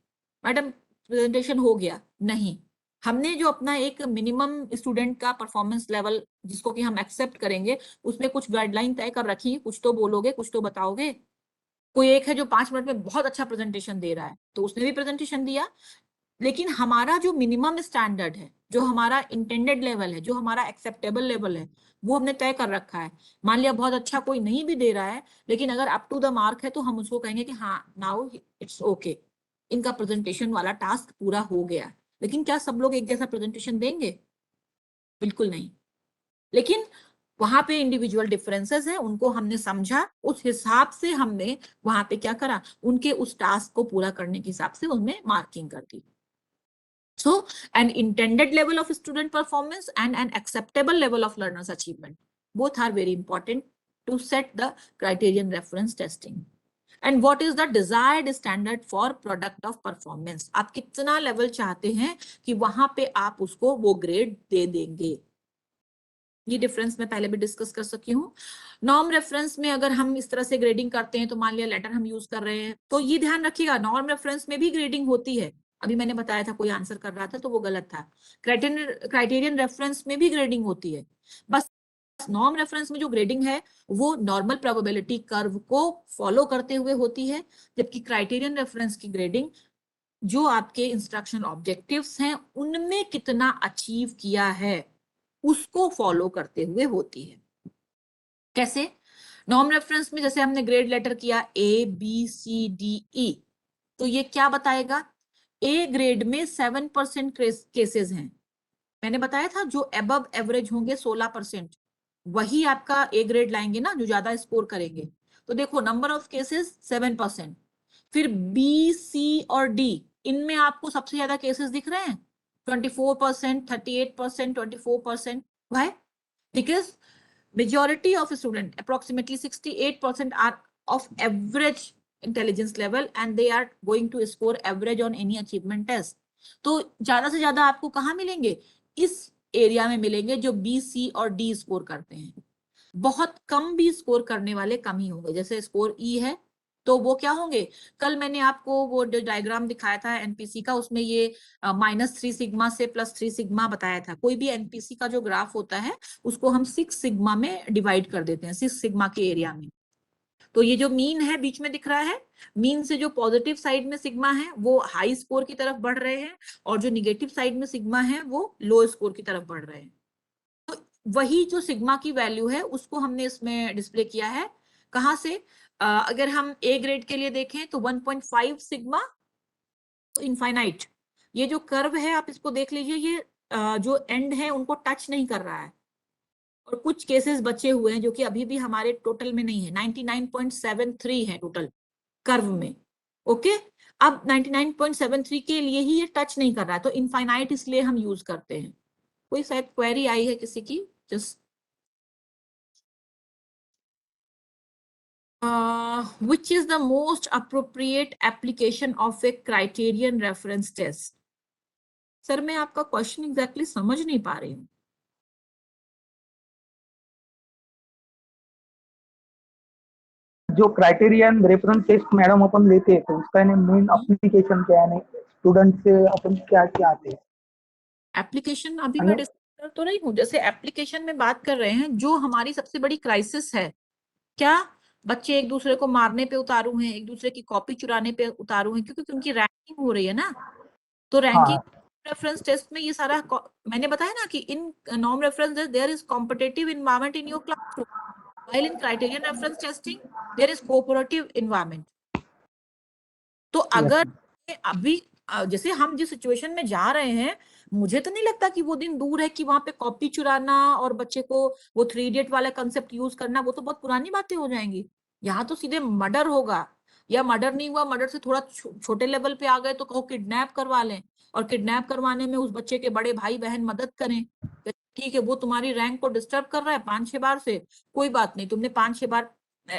Speaker 1: मैडम प्रेजेंटेशन हो गया, नहीं। हमने जो अपना एक मिनिमम स्टूडेंट का परफॉर्मेंस लेवल जिसको कि हम एक्सेप्ट करेंगे, उसमें कुछ गाइडलाइन तय कर रखी है, कुछ तो बोलोगे कुछ तो बताओगे। कोई एक है जो 5 मिनट में बहुत अच्छा प्रेजेंटेशन दे रहा है, तो उसने भी प्रेजेंटेशन दिया, लेकिन हमारा जो मिनिमम स्टैंडर्ड है, जो हमारा इंटेंडेड लेवल है, जो हमारा एक्सेप्टेबल लेवल है, वो हमने तय कर रखा है। मान लिया बहुत अच्छा कोई नहीं भी दे रहा है, लेकिन अगर अप टू द मार्क है तो हम उसको कहेंगे कि हाँ नाउ इट्स ओके, इनका प्रेजेंटेशन वाला टास्क पूरा हो गया। लेकिन क्या सब लोग एक जैसा प्रेजेंटेशन देंगे? बिल्कुल नहीं। लेकिन वहां पे इंडिविजुअल डिफरेंसेस है, उनको हमने समझा, उस हिसाब से हमने वहां पे क्या करा, उनके उस टास्क को पूरा करने के हिसाब से उनमें मार्किंग कर दी। So, an intended level of student performance and an acceptable level of learners achievement, both are very important to set the criterion reference testing. And what is the desired standard for product of performance? आप कितना level चाहते हैं कि वहां पे आप उसको वो ग्रेड दे देंगे? ये डिफरेंस मैं पहले भी डिस्कस कर सकी हूँ। नॉर्म रेफरेंस में अगर हम इस तरह से ग्रेडिंग करते हैं, तो मान लिया लेटर हम यूज कर रहे हैं, तो ये ध्यान रखिएगा नॉर्म रेफरेंस में भी ग्रेडिंग होती है। अभी मैंने बताया था, कोई आंसर कर रहा था तो वो गलत था। क्राइटेरियन रेफरेंस में भी ग्रेडिंग होती है, बस नॉर्म रेफरेंस में जो ग्रेडिंग है वो नॉर्मल प्रोबेबिलिटी कर्व को फॉलो करते हुए होती है, जबकि क्राइटेरियन रेफरेंस की ग्रेडिंग जो आपके इंस्ट्रक्शन ऑब्जेक्टिव्स हैं उनमें कितना अचीव किया है उसको फॉलो करते हुए होती है। कैसे? नॉर्म रेफरेंस में जैसे हमने ग्रेड लेटर किया ABCDE, तो ये क्या बताएगा? ए ग्रेड में 7% केसेस हैं। मैंने बताया था जो अबव एवरेज होंगे 16%, वही आपका ए ग्रेड लाएंगे ना, जो ज्यादा स्कोर करेंगे। तो देखो नंबर ऑफ केसेस 7%। फिर बी, सी और डी, इनमें आपको सबसे ज्यादा केसेस दिख रहे हैं 24%, 38%, 24%। Why? Because majority of students, approximately 68%, are of average intelligence level and they are going to score average on any achievement test. तो ज्यादा से ज्यादा आपको कहाँ मिलेंगे? इस एरिया में मिलेंगे जो बी, सी और डी स्कोर करते हैं। बहुत कम भी स्कोर करने वाले कम ही होंगे। जैसे स्कोर ई है तो वो क्या होंगे? कल मैंने आपको वो जो डायग्राम दिखाया था एनपीसी का, उसमें ये -3 सिग्मा से +3 सिग्मा बताया था। कोई भी एनपीसी का जो ग्राफ होता है उसको हम 6 सिग्मा में डिवाइड कर देते हैं, 6 सिग्मा के एरिया में। तो ये जो मीन है बीच में दिख रहा है, मीन से जो पॉजिटिव साइड में सिग्मा है वो हाई स्कोर की तरफ बढ़ रहे हैं, और जो निगेटिव साइड में सिग्मा है वो लो स्कोर की तरफ बढ़ रहे हैं। तो वही जो सिग्मा की वैल्यू है उसको हमने इसमें डिस्प्ले किया है। कहां से? अगर हम ए ग्रेड के लिए देखें तो 1.5 सिग्मा इनफाइनाइट। ये जो कर्व है आप इसको देख लीजिए, ये जो एंड है उनको टच नहीं कर रहा है, और कुछ केसेस बचे हुए हैं जो कि अभी भी हमारे टोटल में नहीं है। 99.73 है टोटल कर्व में। ओके, अब 99.73 के लिए ही ये टच नहीं कर रहा है, तो इनफाइनाइट इसलिए हम यूज करते हैं। कोई शायद क्वेरी आई है किसी की? Just which is the most appropriate application of a criterion reference test? Sir मैं आपका क्वेश्चन एग्जैक्टली समझ नहीं पा रही हूँ।
Speaker 3: जो क्राइटेरियन रेफरेंस टेस्ट मैडम अपन लेते हैं तो उसका मेन एप्लीकेशन क्या है, स्टूडेंट से अपन क्या क्या आते हैं?
Speaker 1: एप्लीकेशन अभी मैं डिस्कस कर तो रही हूँ। जैसे एप्लीकेशन में बात कर रहे हैं, जो हमारी सबसे बड़ी क्राइसिस है, क्या बच्चे एक दूसरे को मारने पे उतारू हैं, एक दूसरे की कॉपी चुराने पे उतारू हैं, क्योंकि उनकी रैंकिंग हो रही है ना। तो रैंकिंग रेफरेंस टेस्ट में ये सारा मैंने बताया ना कि in norm reference there is competitive environment in your classroom, while in criterion reference testing there is cooperative environment. तो अगर अभी जैसे हम जिस सिचुएशन में जा रहे हैं, मुझे तो नहीं लगता कि वो दिन दूर है कि वहां पे कॉपी चुराना और बच्चे को वो 3 इडियट वाला कंसेप्ट यूज करना, वो तो बहुत पुरानी बातें हो जाएंगी। यहाँ तो सीधे मर्डर होगा, या मर्डर नहीं हुआ, मर्डर से थोड़ा छोटे लेवल पे आ गए तो कहो किडनैप करवा लें, और किडनैप करवाने में उस बच्चे के बड़े भाई बहन मदद करें। ठीक है, वो तुम्हारी रैंक को डिस्टर्ब कर रहा है 5-6 बार से, कोई बात नहीं, तुमने 5-6 बार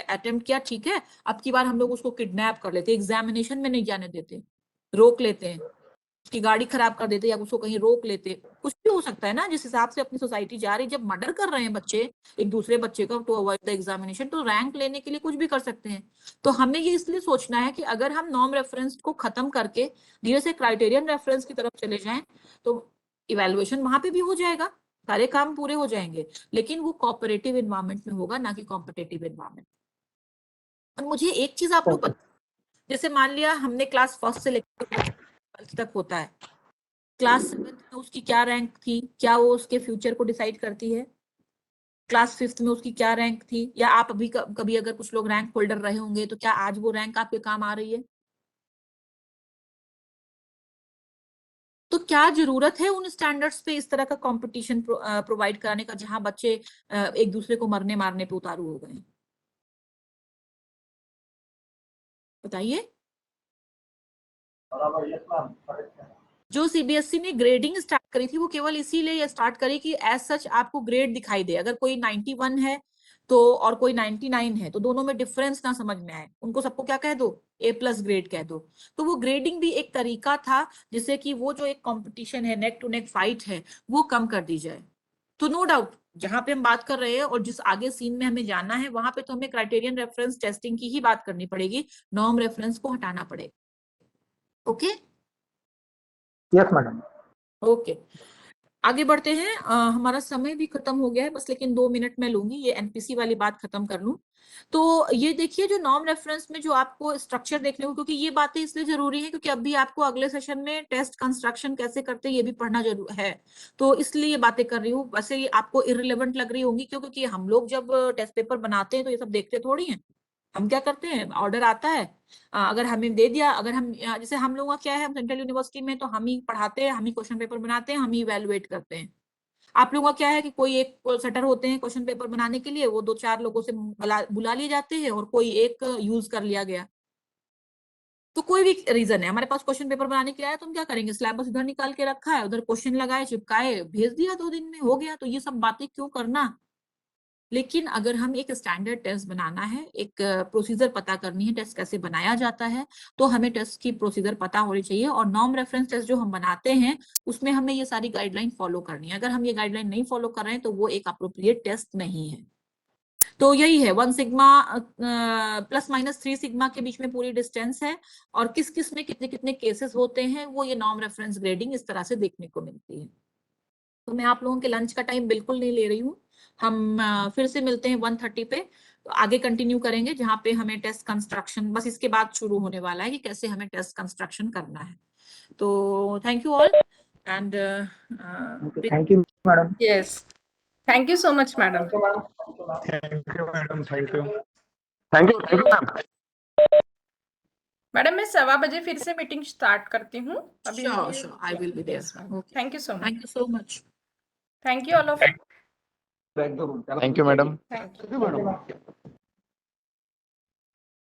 Speaker 1: अटेम्प्ट किया, ठीक है, अब की बार हम लोग उसको किडनैप कर लेते, एग्जामिनेशन में नहीं जाने देते, रोक लेते हैं, उसकी गाड़ी खराब कर देते या उसको कहीं रोक लेते। कुछ भी हो सकता है ना, जिस हिसाब से अपनी सोसाइटी जा रही। जब मर्डर कर रहे हैं बच्चे एक दूसरे बच्चे का टू अवॉइड द एग्जामिनेशन, तो रैंक लेने के लिए कुछ भी कर सकते हैं। तो हमें ये इसलिए सोचना है कि अगर हम नॉर्म रेफरेंस को खत्म करके धीरे से क्राइटेरियन रेफरेंस की तरफ चले जाएं, तो इवेल्युएशन वहां पे भी हो जाएगा, सारे काम पूरे हो जाएंगे, लेकिन वो कोऑपरेटिव एनवायरनमेंट में होगा, ना कि कॉम्पिटिटिव एनवायरनमेंट। और मुझे एक चीज आप लोग
Speaker 3: Okay.
Speaker 1: जैसे मान लिया हमने क्लास फर्स्ट से लेकर 12th तक होता है, क्लास 7th में उसकी क्या रैंक थी, क्या वो उसके फ्यूचर को डिसाइड करती है? क्लास 5th में उसकी क्या रैंक थी, या आप अभी कभी अगर कुछ लोग रैंक होल्डर रहे होंगे तो क्या आज वो रैंक आपके काम आ रही है? तो क्या जरूरत है उन स्टैंडर्ड्स पे इस तरह का कंपटीशन प्रोवाइड कराने का जहां बच्चे एक दूसरे को मरने मारने पे उतारू हो गए? बताइए। जो सीबीएसई ने ग्रेडिंग स्टार्ट करी थी वो केवल इसीलिए स्टार्ट करी कि एज सच आपको ग्रेड दिखाई दे, अगर कोई 91 है तो और कोई 99 है तो दोनों में डिफरेंस ना समझ में आए, उनको सबको क्या कह दो, A+ ग्रेड कह दो। तो वो ग्रेडिंग भी एक तरीका था जिससे कि वो जो एक कंपटीशन है, नेक टू नेक फाइट है, वो कम कर दी जाए। तो नो डाउट जहां पे हम बात कर रहे हैं और जिस आगे सीन में हमें जाना है वहां पे तो हमें क्राइटेरियन रेफरेंस टेस्टिंग की ही बात करनी पड़ेगी, नॉर्म रेफरेंस को हटाना पड़ेगा। Okay
Speaker 3: Yes, madam.
Speaker 1: ओके आगे बढ़ते हैं। हमारा समय भी खत्म हो गया है बस, लेकिन 2 मिनट में लूंगी, ये एनपीसी वाली बात खत्म कर लूं। तो ये देखिए जो नॉर्म रेफरेंस में जो आपको स्ट्रक्चर देखने को, क्योंकि ये बातें इसलिए जरूरी है क्योंकि अभी आपको अगले सेशन में टेस्ट कंस्ट्रक्शन कैसे करते हैं ये भी पढ़ना जरूर है, तो इसलिए ये बातें कर रही हूँ। वैसे ये आपको इररिलेवेंट लग रही होंगी क्योंकि हम लोग जब टेस्ट पेपर बनाते हैं तो ये सब देखते थोड़ी हैं। हम क्या करते हैं, ऑर्डर आता है, अगर हमें दे दिया, अगर हम जैसे हम लोगों का क्या है, हम सेंट्रल यूनिवर्सिटी में तो हम ही पढ़ाते हैं, हम ही क्वेश्चन पेपर बनाते हैं, हम ही इवेलुएट करते हैं। आप लोगों का क्या है कि कोई एक सेटर होते हैं क्वेश्चन पेपर बनाने के लिए, वो 2-4 लोगों से बुला लिए जाते हैं और कोई एक यूज कर लिया गया। तो कोई भी रीजन है, हमारे पास क्वेश्चन पेपर बनाने के लिए आया तो हम क्या करेंगे, सिलेबस इधर निकाल के रखा है, उधर क्वेश्चन लगाए, चिपकाए, भेज दिया, 2 दिन में हो गया। तो ये सब बातें क्यों करना। लेकिन अगर हम एक स्टैंडर्ड टेस्ट बनाना है, एक प्रोसीजर पता करनी है टेस्ट कैसे बनाया जाता है, तो हमें टेस्ट की प्रोसीजर पता होनी चाहिए। और नॉर्म रेफरेंस टेस्ट जो हम बनाते हैं उसमें हमें ये सारी गाइडलाइन फॉलो करनी है। अगर हम ये गाइडलाइन नहीं फॉलो कर रहे हैं तो वो एक अप्रोप्रिएट टेस्ट नहीं है। तो यही है 1 सिग्मा ±3 सिग्मा के बीच में पूरी डिस्टेंस है, और किस किस में कितने कितने केसेस होते हैं वो ये नॉर्म रेफरेंस ग्रेडिंग इस तरह से देखने को मिलती है। तो मैं आप लोगों के लंच का टाइम बिल्कुल नहीं ले रही हूँ। हम फिर से मिलते हैं 1:30 पे, तो आगे कंटिन्यू करेंगे जहाँ पे हमें टेस्ट कंस्ट्रक्शन, बस इसके बाद शुरू होने वाला है कि कैसे हमें टेस्ट कंस्ट्रक्शन करना है। तो thank you all and
Speaker 3: Thank you, madam.
Speaker 6: Yes. Thank you so much, madam.
Speaker 5: Thank you, madam. Thank you.
Speaker 7: Thank you ma'am.
Speaker 6: Madam मैं 1:15 बजे फिर से मीटिंग स्टार्ट करती हूँ अभी।
Speaker 1: sure I will be there.
Speaker 6: Yes, ma'am.
Speaker 1: Okay.
Speaker 6: Thank you so much.
Speaker 1: Thank you so much.
Speaker 6: Thank you all of you.
Speaker 7: Thank you madam.
Speaker 6: Thank you.
Speaker 7: Madam.